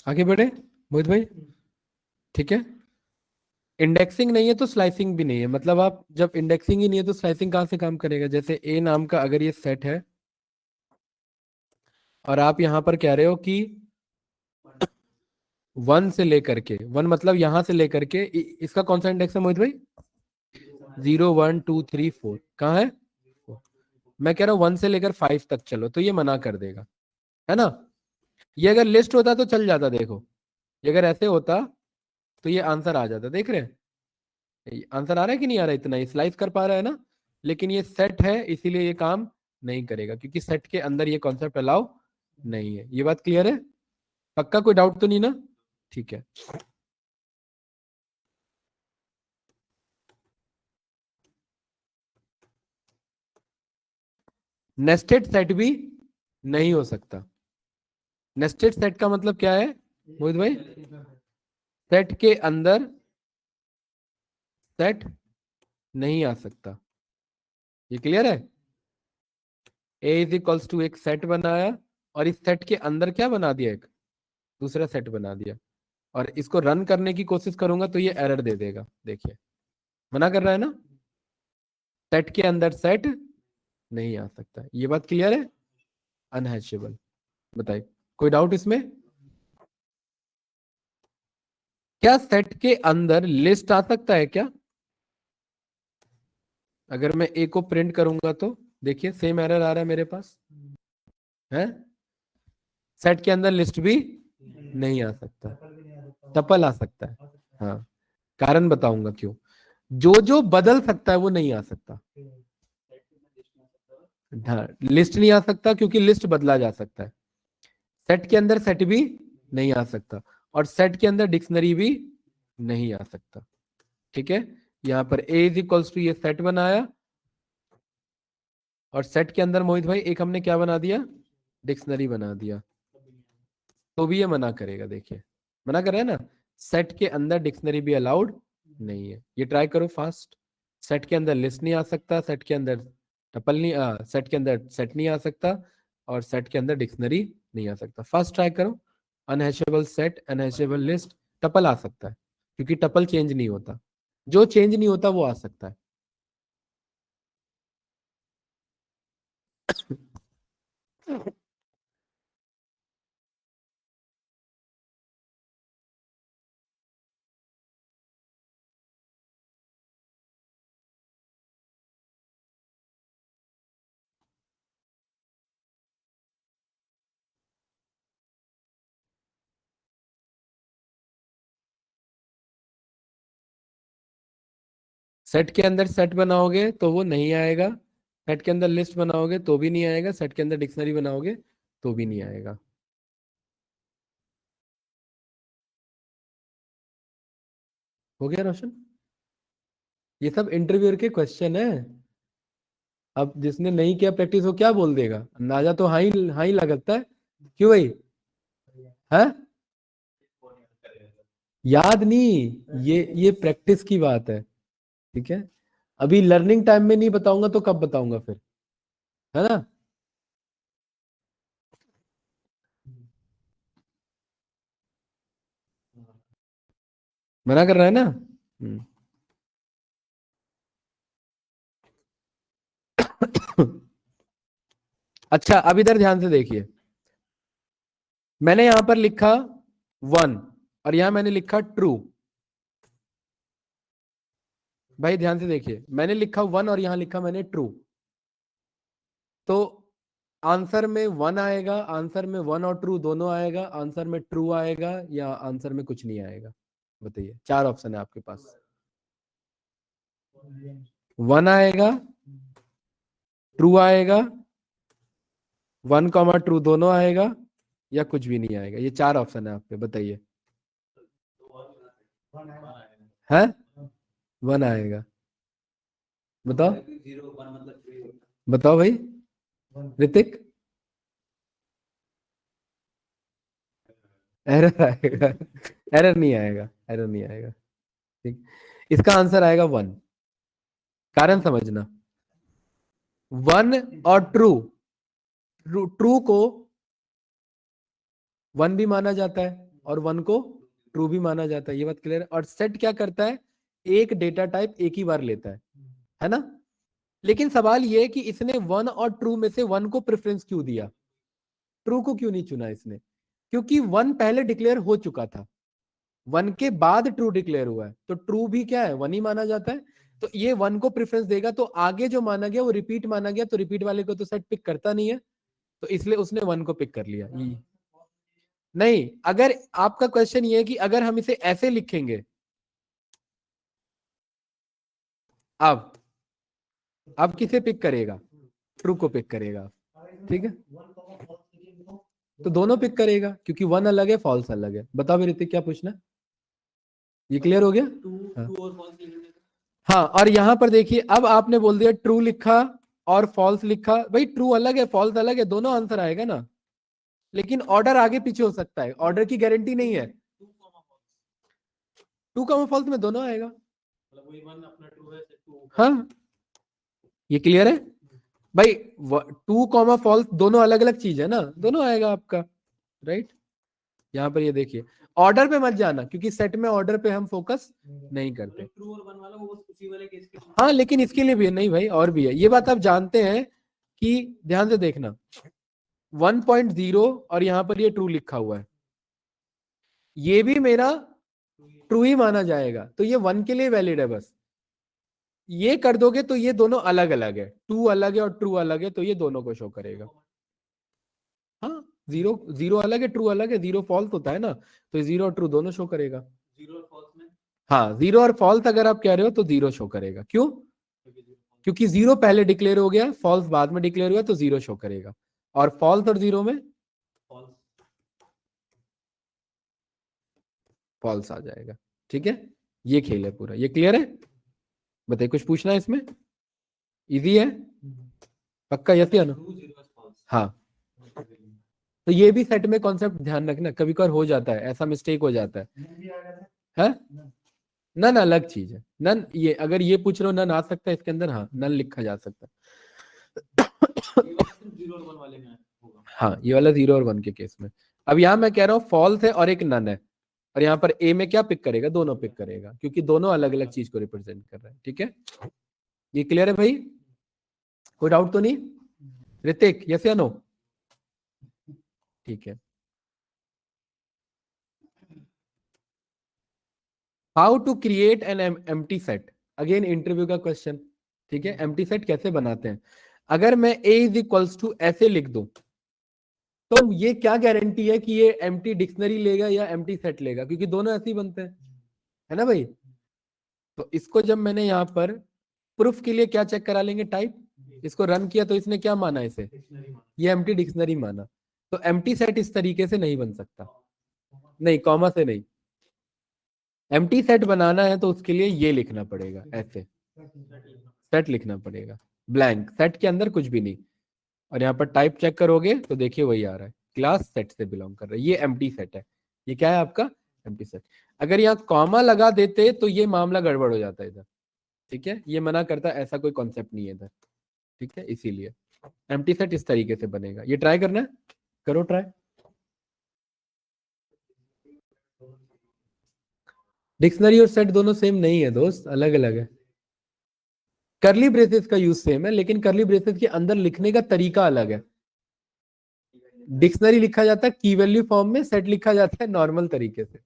आगे बढ़े मोहित भाई, ठीक है। इंडेक्सिंग नहीं है तो स्लाइसिंग भी नहीं है, मतलब आप जब इंडेक्सिंग ही नहीं है तो स्लाइसिंग कहाँ से काम करेगा? जैसे ए नाम का अगर ये सेट है और आप यहाँ पर कह रहे हो कि 1 से लेकर के 1 मतलब यहाँ से लेकर के इसका कौन सा इंडेक्स है मोहित भाई? 0 1 2 3 4 कहाँ है? मैं कह रहा हूँ 1 से लेकर 5 तक चलो, तो ये मना कर देगा, है ना। ये अगर लिस्ट होता तो चल जाता, देखो ये अगर ऐसे होता तो ये आंसर आ जाता, देख रहे हैं आंसर आ रहा है कि नहीं आ रहा है, इतना ही स्लाइस कर पा रहा है ना। लेकिन ये सेट है इसीलिए ये काम नहीं करेगा, क्योंकि सेट के अंदर ये कॉन्सेप्ट अलाउ नहीं है। ये बात क्लियर है, पक्का कोई डाउट तो नहीं ना, ठीक है। नेस्टेड सेट भी नहीं हो सकता। नेस्टेड सेट का मतलब क्या है मोहित भाई? सेट के अंदर सेट नहीं आ सकता, ये क्लियर है। ए इज इक्वल्स टू एक सेट बनाया और इस सेट के अंदर क्या बना दिया, एक दूसरा सेट बना दिया, और इसको रन करने की कोशिश करूंगा तो ये एरर दे देगा, देखिए मना कर रहा है ना। सेट के अंदर सेट नहीं आ सकता, ये बात क्लियर है, अनहैशेबल। बताइए कोई डाउट इसमें? क्या सेट के अंदर लिस्ट आ सकता है क्या? अगर मैं ए को प्रिंट करूंगा तो देखिए सेम एरर आ रहा है मेरे पास, है। सेट के अंदर लिस्ट भी नहीं आ सकता, टपल आ सकता है। हाँ, कारण बताऊंगा क्यों। जो जो बदल सकता है वो नहीं आ सकता। हाँ, लिस्ट नहीं आ सकता क्योंकि लिस्ट बदला जा सकता है। सेट के अंदर सेट भी नहीं आ सकता और सेट के अंदर डिक्शनरी भी नहीं आ सकता, ठीक है। यहां पर ए इज इक्वल्स टू ये सेट बनाया और सेट के अंदर मोहित भाई एक हमने क्या बना दिया, डिक्शनरी बना दिया, तो भी ये मना करेगा। देखिए मना कर रहा है ना, सेट के अंदर डिक्शनरी भी अलाउड नहीं है। ये ट्राई करो फास्ट। सेट के अंदर लिस्ट नहीं आ सकता, सेट के अंदर टपल नहीं सेट के अंदर सेट नहीं आ सकता और सेट के अंदर डिक्शनरी नहीं आ सकता। फर्स्ट ट्राई करो, अनहैशेबल सेट, अनहैशेबल लिस्ट, टपल आ सकता है क्योंकि टपल चेंज नहीं होता, जो चेंज नहीं होता वो आ सकता है। सेट के अंदर सेट बनाओगे तो वो नहीं आएगा, सेट के अंदर लिस्ट बनाओगे तो भी नहीं आएगा, सेट के अंदर डिक्शनरी बनाओगे तो भी नहीं आएगा। हो गया रोशन? ये सब इंटरव्यूअर के क्वेश्चन है। अब जिसने नहीं किया प्रैक्टिस वो क्या बोल देगा, अंदाजा तो हाँ ही लगता है। क्यों भाई? है याद नहीं, ये प्रैक्टिस की बात है, ठीक है। अभी लर्निंग टाइम में नहीं बताऊंगा तो कब बताऊंगा फिर, है ना। मना कर रहा है ना। अच्छा अब इधर ध्यान से देखिए, मैंने यहां पर लिखा 1 और यहां मैंने लिखा ट्रू। भाई ध्यान से देखिए, मैंने लिखा 1 और यहां लिखा मैंने ट्रू, तो आंसर में 1 आएगा, आंसर में 1 और ट्रू दोनों आएगा, आंसर में ट्रू आएगा या आंसर में कुछ नहीं आएगा? बताइए, 4 ऑप्शन है आपके पास। 1 आएगा, ट्रू आएगा, 1 ट्रू दोनों आएगा या कुछ भी नहीं आएगा। ये 4 ऑप्शन है आपके, बताइए। है 1 आएगा, बताओ बताओ भाई ऋतिक। एरर आएगा, एरर नहीं आएगा, एरर नहीं आएगा, ठीक। इसका आंसर आएगा 1। कारण समझना, 1 और ट्रू, ट्रू को 1 भी माना जाता है और 1 को ट्रू भी माना जाता है, ये बात क्लियर है। और सेट क्या करता है, एक डेटा टाइप एक ही बार लेता है ना। लेकिन सवाल ये है कि इसने 1 और ट्रू में से 1 को प्रेफरेंस क्यों दिया, ट्रू को क्यों नहीं चुना इसने? क्योंकि 1 पहले डिक्लेयर हो चुका था, 1 के बाद ट्रू डिक्लेयर हुआ है, तो ट्रू भी क्या है, 1 ही माना जाता है। तो ये 1 को प्रेफरेंस देगा, तो आगे जो माना गया वो रिपीट माना गया, तो रिपीट वाले को तो सेट पिक करता नहीं है, तो इसलिए उसने 1 को पिक कर लिया। नहीं, अगर आपका क्वेश्चन ये है कि अगर हम इसे ऐसे लिखेंगे, अब किसे पिक करेगा? ट्रू को पिक करेगा, ठीक है, तो दोनों पिक करेगा क्योंकि 1 अलग है, फॉल्स अलग है। बताओ मेरे ऋतिक क्या पूछना है? ये क्लियर हो गया? हाँ, और यहां पर देखिए, अब आपने बोल दिया ट्रू लिखा और फॉल्स लिखा, भाई ट्रू अलग है फॉल्स अलग है, दोनों आंसर आएगा ना, लेकिन ऑर्डर आगे पीछे हो सकता है, ऑर्डर की गारंटी नहीं है। ट्रू का फॉल्स में दोनों आएगा। हाँ, ये क्लियर है भाई? 2 फॉल्स दोनों अलग अलग चीज है ना, दोनों आएगा आपका, राइट। यहाँ पर ये देखिए, ऑर्डर पे मत जाना क्योंकि सेट में ऑर्डर पे हम फोकस नहीं करते। ट्रू और 1 वाला वो उसी वाले केस के हाँ, लेकिन इसके लिए भी है, नहीं भाई और भी है, ये बात आप जानते हैं कि ध्यान से देखना 1.0 और यहाँ पर ये ट्रू लिखा हुआ है, ये भी मेरा ट्रू ही माना जाएगा, तो ये 1 के लिए वैलिड है। बस ये कर दोगे तो ये दोनों अलग अलग है, 2 अलग है और ट्रू अलग है, तो ये दोनों को शो करेगा। हाँ, 0 अलग है, ट्रू अलग है, 0 फॉल्स होता है ना, तो 0 और ट्रू दोनों शो करेगा। 0 और फॉल्स में हाँ, 0 और फॉल्स अगर आप कह रहे हो तो 0 शो करेगा। क्यों? क्योंकि 0 पहले डिक्लेयर हो गया, फॉल्स बाद में डिक्लेयर हुआ, तो 0 शो करेगा, और फॉल्स और 0 में फॉल्स। फॉल्स आ जाएगा। ठीक है, ये खेल है पूरा, ये क्लियर है? बताइए, कुछ पूछना है इसमें? इजी है पक्का? यस या नो? True 0 false. हाँ, तो ये भी सेट में कॉन्सेप्ट ध्यान रखना, कभी कभार हो जाता है ऐसा, मिस्टेक हो जाता है। नन अलग चीज है, नन ये अगर ये पूछ रहे हो नन आ सकता है इसके अंदर, हाँ नन लिखा जा सकता है। 0 और 1 वाले में होगा। हाँ, ये वाला 0 और 1 के केस में। अब यहाँ मैं कह रहा हूँ फॉल्स है और एक नन है, और यहाँ पर ए में क्या पिक करेगा? दोनों पिक करेगा, क्योंकि दोनों अलग अलग चीज को रिप्रेजेंट कर रहे हैं। ठीक है, ये क्लियर है भाई? कोई डाउट तो नहीं? ऋतिक यस या नो? ठीक है। How to create an empty set, again interview का क्वेश्चन। ठीक है, एम्प्टी सेट कैसे बनाते हैं? अगर मैं a इज इक्वल्स टू ऐसे लिख दूं, तो ये क्या गारंटी है कि ये एम्प्टी डिक्शनरी लेगा या एम्प्टी सेट लेगा? क्योंकि दोनों ऐसे ही बनते हैं, है ना भाई? तो इसको जब मैंने यहाँ पर प्रूफ के लिए क्या चेक करा लेंगे? टाइप। इसको रन किया तो इसने क्या माना? इसे ये एम्प्टी डिक्शनरी माना, तो एम्प्टी सेट इस तरीके से नहीं बन सकता, नहीं कॉमा से नहीं। एम्प्टी सेट बनाना है तो उसके लिए ये लिखना पड़ेगा, ऐसे सेट लिखना पड़ेगा, ब्लैंक, सेट के अंदर कुछ भी नहीं। और यहाँ पर टाइप चेक करोगे तो देखिए वही आ रहा है, क्लास सेट से बिलोंग कर रहा है, ये एम्प्टी सेट है। ये क्या है आपका? Empty set. अगर यहाँ कॉमा लगा देते तो ये मामला गड़बड़ हो जाता है इधर। ठीक है, ये मना करता है, ऐसा कोई कॉन्सेप्ट नहीं है इधर। ठीक है, इसीलिए एम्प्टी सेट इस तरीके से बनेगा। ये ट्राई करना है, करो ट्राई। डिक्शनरी और सेट दोनों सेम नहीं है दोस्त, अलग अलग है। करली ब्रेसेस का यूज सेम है, लेकिन करली ब्रेसेस के अंदर लिखने का तरीका अलग है। डिक्शनरी लिखा जाता है की वैल्यू फॉर्म में, सेट लिखा जाता है नॉर्मल तरीके से।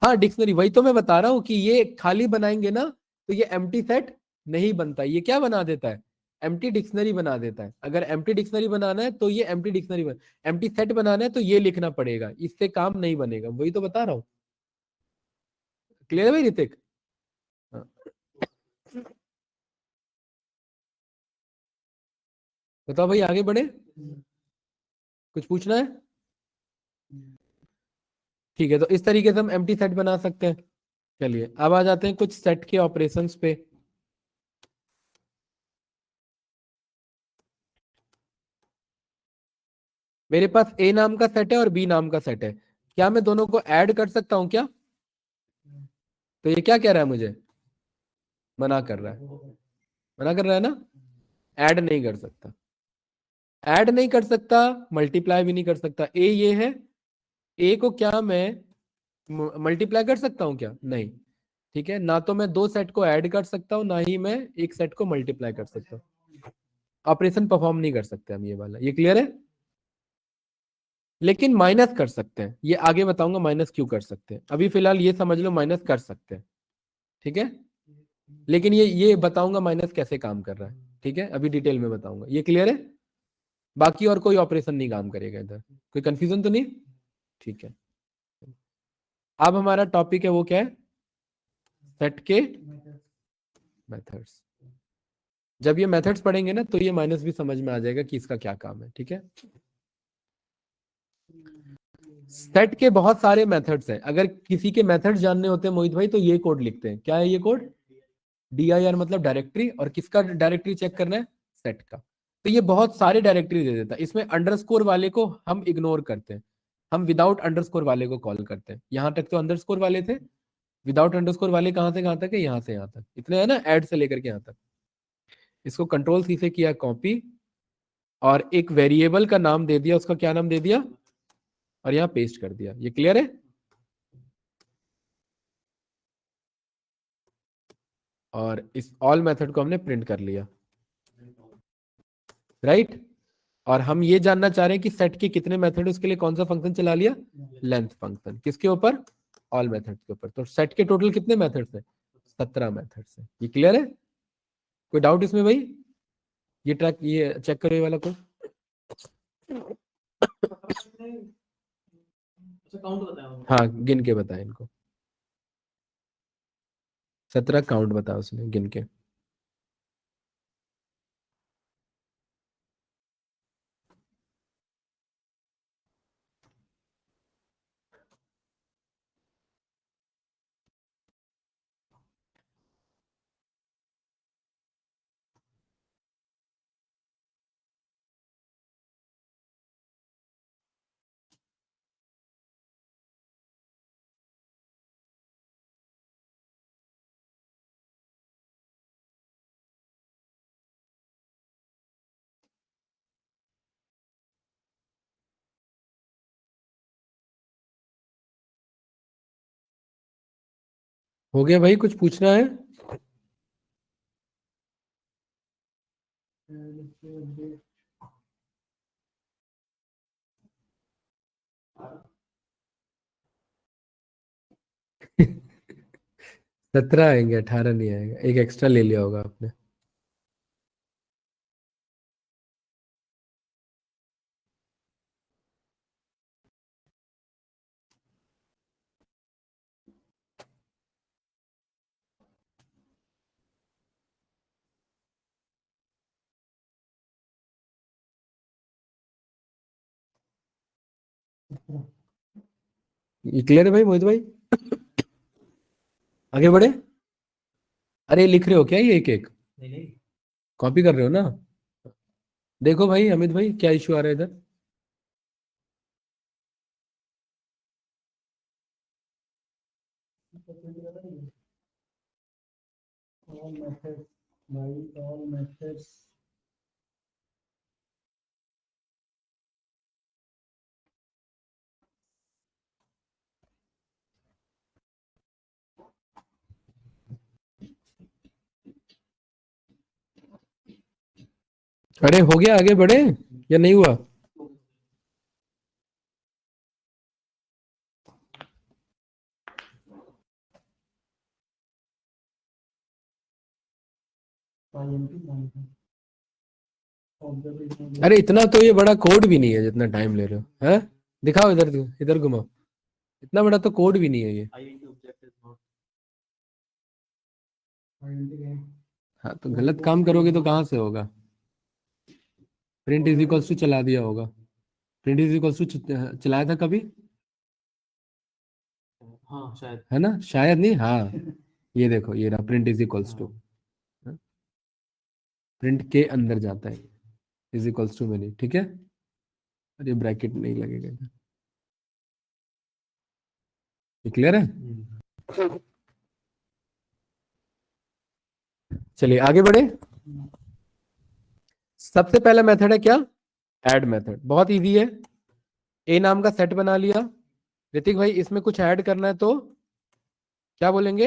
हाँ, डिक्शनरी, वही तो मैं बता रहा हूं कि ये खाली बनाएंगे ना तो ये एम्प्टी सेट नहीं बनता, ये क्या बना देता है? एम्प्टी डिक्शनरी बना देता है। अगर एम्प्टी डिक्शनरी बनाना है तो ये एम्प्टी डिक्शनरी एम्प्टी सेट बनाना है तो ये लिखना पड़ेगा, इससे काम नहीं बनेगा, वही तो बता रहा हूँ। क्लियर है भाई ऋतिक? हाँ। बताओ भाई, आगे बढ़े, कुछ पूछना है? ठीक है, तो इस तरीके से हम एम्प्टी सेट बना सकते हैं। चलिए अब आ जाते हैं कुछ सेट के ऑपरेशंस पे। मेरे पास ए नाम का सेट है और बी नाम का सेट है, क्या मैं दोनों को ऐड कर सकता हूं क्या? तो ये क्या कह रहा है मुझे? मना कर रहा है, मना कर रहा है ना, ऐड नहीं कर सकता। ऐड नहीं कर सकता, मल्टीप्लाई भी नहीं कर सकता। ए ये है, ए को क्या मैं मल्टीप्लाई कर सकता हूं क्या? नहीं। ठीक है, ना तो मैं दो सेट को ऐड कर सकता हूं, ना ही मैं एक सेट को मल्टीप्लाई कर सकता हूं। ऑपरेशन परफॉर्म नहीं कर सकते हम ये वाला, ये क्लियर है? लेकिन माइनस कर सकते हैं, ये आगे बताऊंगा माइनस क्यों कर सकते हैं। अभी फिलहाल ये समझ लो माइनस कर सकते हैं। ठीक है, लेकिन ये बताऊंगा माइनस कैसे काम कर रहा है, ठीक है, अभी डिटेल में बताऊंगा। ये क्लियर है? बाकी और कोई ऑपरेशन नहीं काम करेगा इधर, कोई कंफ्यूजन तो नहीं? ठीक है, अब हमारा टॉपिक है वो क्या है, सेट के मेथड्स। जब ये मेथड्स पढ़ेंगे ना तो ये माइनस भी समझ में आ जाएगा कि इसका क्या काम है, ठीक है। सेट के बहुत सारे मेथड्स हैं, अगर किसी के मेथड्स जानने होते हैं मोहित भाई तो ये कोड लिखते हैं। क्या है ये कोड? dir मतलब डायरेक्टरी, और किसका डायरेक्टरी चेक करना है? सेट का। तो ये बहुत सारे डायरेक्टरी दे देता है। इसमें अंडरस्कोर वाले को हम इग्नोर करते हैं, हम विदाउट अंडरस्कोर वाले को कॉल करते हैं। यहां तक तो अंडरस्कोर वाले थे, विदाउट अंडरस्कोर वाले कहां से कहां तक है? यहां से यहां तक, इतने है ना, ऐड से लेकर के यहां तक। इसको कंट्रोल सी से किया कॉपी, और एक वेरिएबल का नाम दे दिया, उसका क्या नाम दे दिया, और यहां पेस्ट कर दिया। ये क्लियर है? और इस ऑल मेथड को हमने प्रिंट कर लिया, राइट। और हम ये जानना चाह रहे हैं कि सेट के कितने मेथड, उसके लिए कौन सा फंक्शन चला लिया? Length function. किसके ऊपर? ऑल मेथड के ऊपर। तो सेट के टोटल कितने मेथड्स हैं? 17 मेथड्स हैं। ये क्लियर है? कोई डाउट इसमें भाई? ये ट्रैक, ये चेक करो ये वाला कोड। काउंट बताया हाँ, गिन के बताए इनको। 17 काउंट बताया उसने गिन के। हो गया भाई, कुछ पूछना है? सत्रह आएंगे, 18 नहीं आएगा, एक एक्स्ट्रा ले लिया होगा आपने। ये क्लियर है भाई मोहित भाई? आगे बढ़े? अरे लिख रहे हो क्या ये एक एक? नहीं नहीं, कॉपी कर रहे हो ना? देखो भाई अमित भाई, क्या इश्यू आ रहा है इधर? all methods by all methods अरे हो गया, आगे बढ़े या नहीं हुआ? अरे इतना तो ये बड़ा कोड भी नहीं है जितना टाइम ले रहे हो, हैं? दिखाओ इधर, इधर घुमाओ। इतना बड़ा तो कोड भी नहीं है ये। हाँ, तो गलत काम करोगे तो कहाँ से होगा? प्रिंट इज इक्वल्स टू चला दिया होगा। प्रिंट इज इक्वल्स टू चलाया था कभी? हाँ शायद। है ना, शायद नहीं, हाँ। ये देखो, ये रहा print is equals to, print के अंदर जाता है, इज इक्वल्स टू में नहीं, ठीक है। अरे ब्रैकेट नहीं लगेगा इधर। ये क्लियर है? चलिए आगे बढ़े। सबसे पहला मेथड है क्या? Add method. बहुत इजी है। ए नाम का सेट बना लिया। ऋतिक भाई इसमें कुछ ऐड करना है तो क्या बोलेंगे?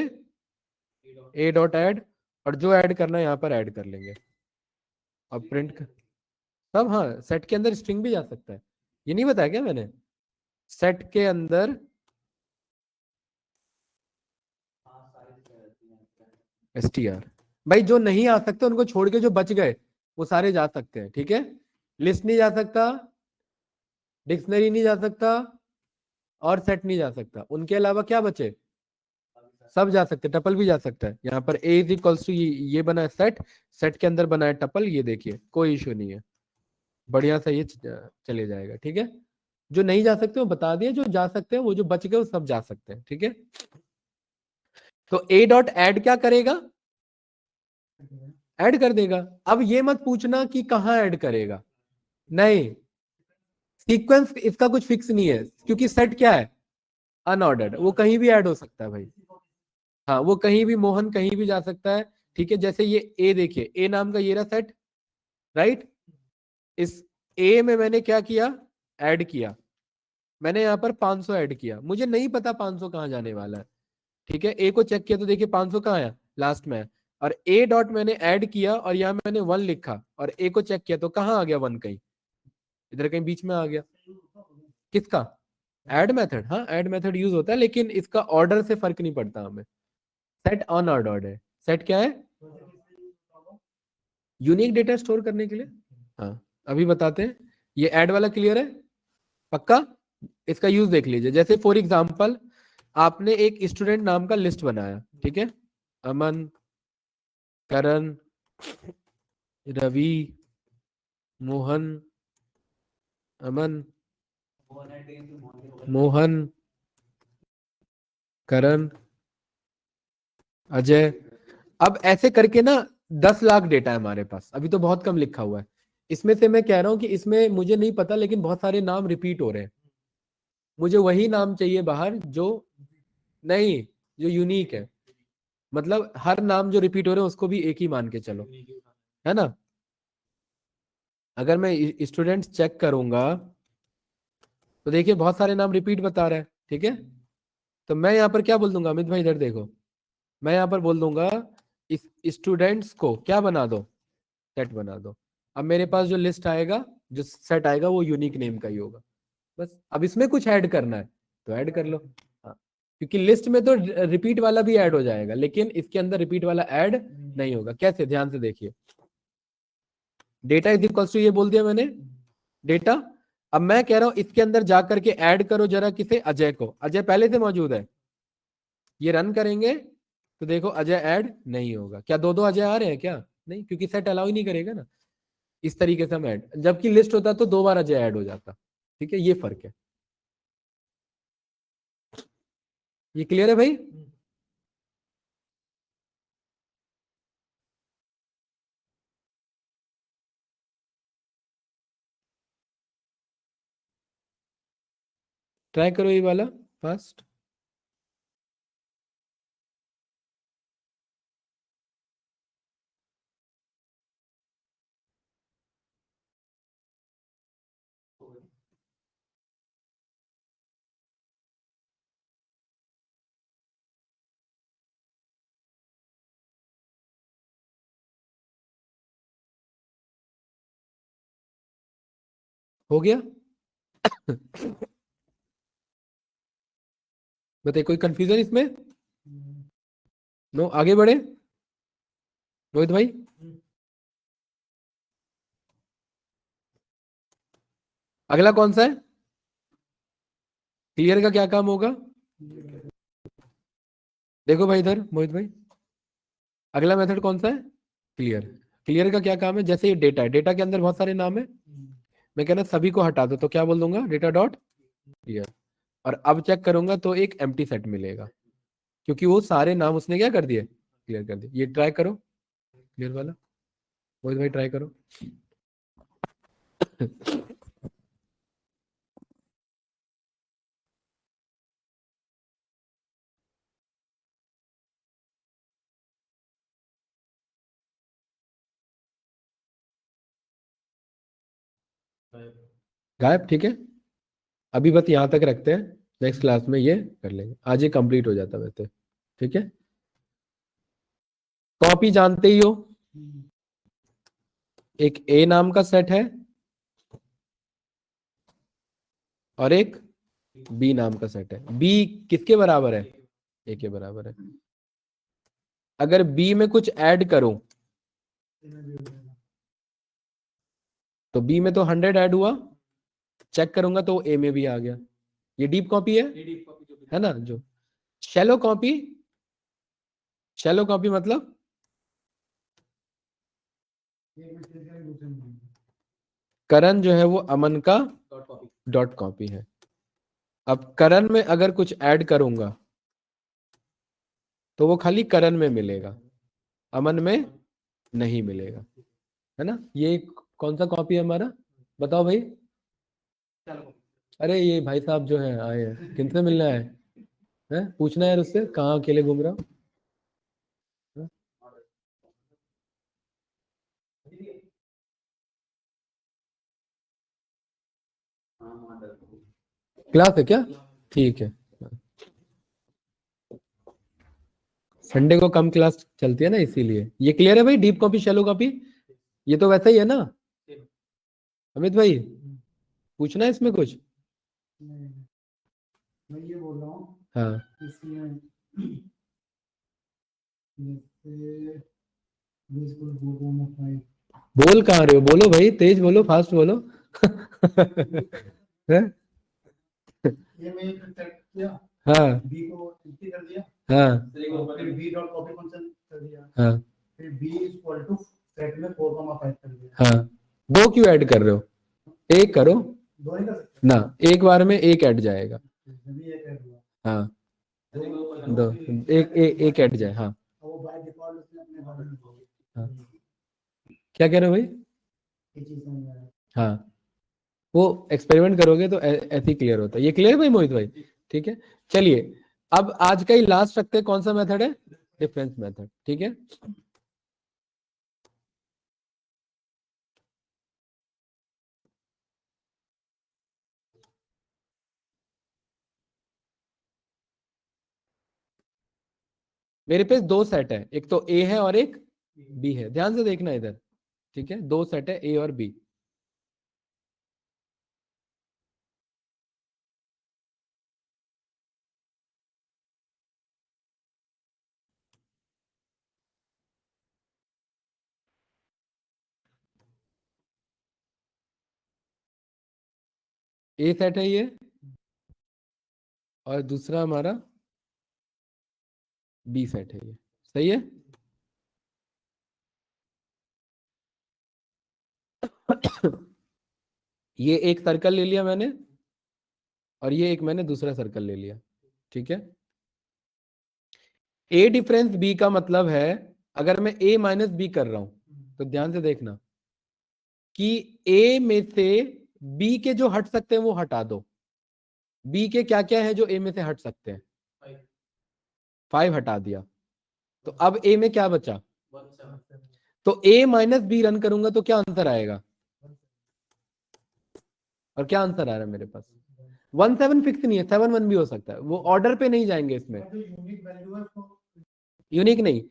ए डॉट ऐड, और जो ऐड करना है यहाँ पर ऐड कर लेंगे। अब प्रिंट कर सब, हाँ, सेट के अंदर स्ट्रिंग भी जा सकता है। ये नहीं बताया क्या मैंने? सेट के अंदर str। भाई जो नहीं आ सकते उनको छोड़ के जो बच गए वो सारे जा सकते हैं, ठीक है। लिस्ट नहीं जा सकता, डिक्शनरी नहीं जा सकता और सेट नहीं जा सकता, उनके अलावा क्या बचे, सब जा सकते, टपल भी जा सकता है। यहाँ पर ए इज इक्वल्स टू ये बना है सेट, सेट के अंदर बना है टपल, ये देखिए कोई इशू नहीं है, बढ़िया से ये चले जाएगा, ठीक है। जो नहीं जा सकते वो बता दिए, जो जा सकते हैं वो जो बच गए वो सब जा सकते हैं, ठीक है। तो ए डॉट एड क्या करेगा, ऐड कर देगा। अब ये मत पूछना कि कहां ऐड करेगा, नहीं, सीक्वेंस इसका कुछ फिक्स नहीं है, क्योंकि सेट क्या है, अनऑर्डर्ड, वो कहीं भी ऐड हो सकता है भाई। हाँ वो कहीं भी, मोहन कहीं भी जा सकता है, ठीक है। जैसे ये ए देखिए, ए नाम का ये रहा सेट, राइट। इस ए में मैंने क्या किया, ऐड किया, मैंने यहाँ पर 500 ऐड किया, मुझे नहीं पता 500 कहाँ जाने वाला है, ठीक है। ए को चेक किया तो देखिए 500 कहाँ आया, लास्ट में है। और ए डॉट मैंने ऐड किया और यहाँ मैंने 1 लिखा और ए को चेक किया तो कहाँ आ गया 1, कहीं इधर कहीं बीच में आ गया। किसका, ऐड मेथड, हाँ ऐड मेथड यूज होता है, लेकिन इसका ऑर्डर से फर्क नहीं पड़ता हमें। सेट अनऑर्डर्ड है, सेट क्या है, यूनिक डेटा स्टोर करने के लिए। हाँ अभी बताते हैं, ये ऐड वाला क्लियर है पक्का। इसका यूज देख लीजिए, जैसे फॉर एग्जांपल आपने एक स्टूडेंट नाम का लिस्ट बनाया, ठीक है, अमन, करण, रवि, मोहन, अमन, मोहन, करण, अजय। अब ऐसे करके ना 10 लाख डेटा है हमारे पास, अभी तो बहुत कम लिखा हुआ है। इसमें से मैं कह रहा हूं कि इसमें मुझे नहीं पता, लेकिन बहुत सारे नाम रिपीट हो रहे हैं, मुझे वही नाम चाहिए बाहर जो नहीं, जो यूनिक है, मतलब हर नाम जो रिपीट हो रहे हैं उसको भी एक ही मान के चलो, है ना। अगर मैं स्टूडेंट चेक करूंगा तो देखिए बहुत सारे नाम रिपीट बता रहा है, ठीक है। तो मैं यहाँ पर क्या बोल दूंगा, अमित भाई इधर देखो, मैं यहाँ पर बोल दूंगा इस स्टूडेंट्स को क्या बना दो, सेट बना दो। अब मेरे पास जो लिस्ट आएगा, जो सेट आएगा वो यूनिक नेम का ही होगा, बस। अब इसमें कुछ ऐड करना है तो ऐड कर लो, हाँ, क्योंकि लिस्ट में तो रिपीट वाला भी ऐड हो जाएगा, लेकिन इसके अंदर रिपीट वाला ऐड नहीं होगा। कैसे, ध्यान से देखिए, डेटा इज इक्वल टू ये बोल दिया मैंने, डेटा। अब मैं कह रहा हूं इसके अंदर जाकर के ऐड करो जरा किसे, अजय को, अजय पहले से मौजूद है। ये रन करेंगे तो देखो अजय ऐड नहीं होगा, क्या दो दो अजय आ रहे हैं क्या, नहीं, क्योंकि सेट अलाउ ही नहीं करेगा ना। इस तरीके से हम ऐड, जबकि लिस्ट होता तो 2 बार अजय ऐड हो जाता, ठीक है, ये फर्क है। ये क्लियर है भाई। ट्राई करो ये वाला फास्ट। हो गया। बताइए कोई कंफ्यूजन इसमें, नो, आगे बढ़े रोहित भाई। अगला कौन सा है, क्लियर का क्या काम होगा, देखो भाई इधर मोहित भाई, अगला मेथड कौन सा है, क्लियर। क्लियर का क्या काम है, जैसे ये डेटा है, डेटा के अंदर बहुत सारे नाम है, मैं कहना सभी को हटा दो, तो क्या बोल दूंगा, डेटा डॉट क्लियर। और अब चेक करूंगा तो एक एम्प्टी सेट मिलेगा, क्योंकि वो सारे नाम उसने क्या कर दिए, क्लियर कर दिए। ये ट्राई करो क्लियर वाला, मोहित भाई ट्राई करो। गायब, ठीक है। अभी बस यहाँ तक रखते हैं, नेक्स्ट क्लास में ये कर लेंगे, आज ये कंप्लीट हो जाता वैसे, ठीक है। कॉपी जानते ही हो, एक ए नाम का सेट है और एक बी नाम का सेट है। बी किसके बराबर है, ए के बराबर है। अगर बी में कुछ ऐड करूं तो बी में तो 100 ऐड हुआ, चेक करूंगा तो ए में भी आ गया। ये डीप कॉपी है ना। जो शैलो कॉपी, शैलो कॉपी मतलब करण जो है वो अमन का डॉट कॉपी है। अब करण में अगर कुछ ऐड करूंगा तो वो खाली करण में मिलेगा, अमन में नहीं मिलेगा, है ना। ये कौन सा कॉपी है हमारा, बताओ भाई। अरे ये भाई साहब जो है आए हैं, किनसे मिलना है पूछना यार उससे, कहाँ अकेले घूम रहा हूँ। क्लास है क्या, ठीक है। संडे को कम क्लास चलती है ना, इसीलिए। ये क्लियर है भाई, डीप कॉपी शैलो कॉपी, ये तो वैसा ही है ना अमित भाई, पूछना है इसमें कुछ। मैं ये बोल रहा हूँ हाँ इसमें जैसे बिल्कुल गूगल बोल कहाँ रहे हो, बोलो भाई, तेज बोलो, फास्ट बोलो। हैं? ये मैं सेट किया, हाँ बी को एंट्री कर दिया, हाँ फिर बी डॉट कॉपी फंक्शन कर दिया, हाँ फिर बी इक्वल टू सेट में 4,5 कर दिया। हाँ। दो क्यों ऐड कर रहे हो, एक करो दो नहीं कर सकते ना, एक बार में एक ऐड जाएगा। जब ये कर दिया हाँ तो दो, एक ऐड जाए। हाँ वो बाय डिफॉल्ट उसने अपने बारे में हाँ। क्या कह रहे हो भाई। ये चीज समझ में आया। हाँ वो एक्सपेरिमेंट करोगे तो ऐसे ही क्लियर होता है। ये क्लियर है भाई मोहित भाई, ठीक है। चलिए अब आज का ही लास्ट रखते हैं, कौन सा मेथड है, डिफरेंस मेथड, ठीक है। मेरे पास दो सेट है, एक तो ए है और एक बी है, ध्यान से देखना इधर, ठीक है। दो सेट है ए और बी। ए सेट है ये, और दूसरा हमारा बी सेट है ये, सही है। ये एक सर्कल ले लिया मैंने, और ये एक मैंने दूसरा सर्कल ले लिया, ठीक है। ए डिफरेंस बी का मतलब है, अगर मैं ए माइनस बी कर रहा हूं तो ध्यान से देखना कि ए में से बी के जो हट सकते हैं वो हटा दो। बी के क्या क्या है जो ए में से हट सकते हैं, 5 हटा दिया, तो अब ए में क्या बचा। तो ए माइनस बी रन करूंगा तो क्या आंसर आएगा, और क्या आंसर आ रहा है मेरे पास, 17 फिक्स नहीं है, 7 1 भी हो सकता है, वो ऑर्डर पे नहीं जाएंगे इसमें। यूनिक वैल्यू है उसको यूनिक नहीं,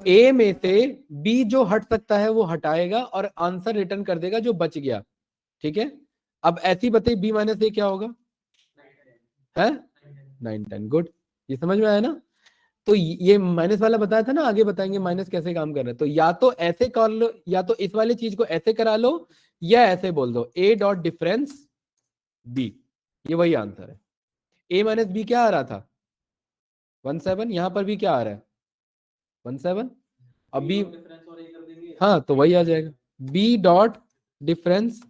ए में से बी जो हट सकता है वो हटाएगा और आंसर रिटर्न कर देगा जो बच गया, ठीक है। अब ऐसी बताइए बी माइनस ए क्या होगा, है 9 10, गुड। ये समझ में आया ना। तो ये माइनस वाला बताया था ना, आगे बताएंगे माइनस कैसे काम कर रहा है। तो या तो ऐसे कर लो, या तो इस वाली चीज को ऐसे करा लो, या ऐसे बोल दो ए डॉट डिफरेंस बी, ये वही आंसर है। ए माइनस बी क्या आ रहा था 17, यहां पर भी क्या आ रहा है 17, अब बी, हाँ तो वही आ जाएगा, बी डॉट डिफरेंस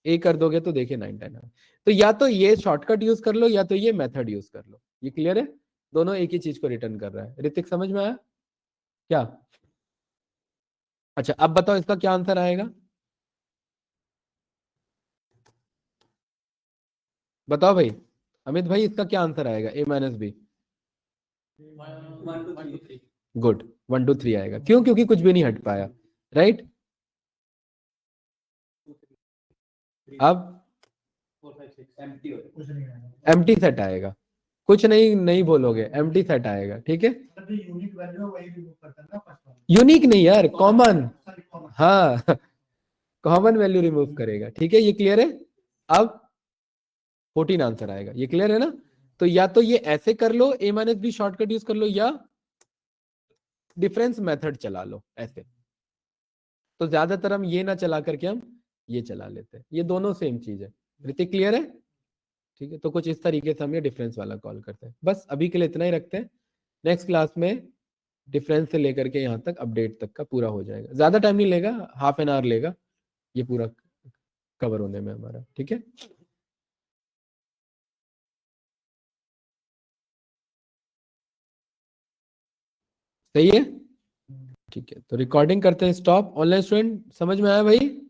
ए कर दोगे तो देखिए 9 10। तो या तो ये शॉर्टकट यूज कर लो, या तो ये मेथड यूज कर लो। ये क्लियर है, दोनों एक ही चीज को रिटर्न कर रहा है। ऋतिक समझ में आया क्या। अच्छा अब बताओ इसका क्या आंसर आएगा, बताओ भाई। अमित भाई इसका क्या आंसर आएगा, ए माइनस बी, गुड 1 2 3 आएगा। क्यों, क्योंकि कुछ भी नहीं हट पाया, राइट। अब कुछ नहीं आएगा। एम्प्टी सेट आएगा, कुछ नहीं नहीं बोलोगे, एम्प्टी सेट आएगा, ठीक है। मतलब जो यूनिक वैल्यू है वही रिमूव करता है ना फर्स्ट वाला। यूनिक नहीं यार, कॉमन, सॉरी कॉमन। हाँ कॉमन वैल्यू रिमूव करेगा, ठीक है। ये क्लियर है। अब 14 आंसर आएगा, ये क्लियर है ना। तो या तो ये ऐसे कर लो, ए माइनस बी शॉर्टकट यूज कर लो, या डिफरेंस मेथड चला लो ऐसे। तो ज्यादातर हम ये ना चला करके हम ये चला लेते हैं, ये दोनों सेम चीज है। ऋतिक क्लियर है? ठीक है, तो कुछ इस तरीके से हम ये डिफरेंस वाला कॉल करते हैं। बस अभी के लिए इतना ही रखते हैं, नेक्स्ट क्लास में डिफरेंस से लेकर के यहाँ तक अपडेट तक का पूरा हो जाएगा। ज्यादा टाइम नहीं लेगा, हाफ एन आवर लेगा ये पूरा कवर होने में हमारा। ठीक है, सही है? ठीक है, तो रिकॉर्डिंग करते हैं स्टॉप। ऑनलाइन स्टूडेंट समझ में आया भाई?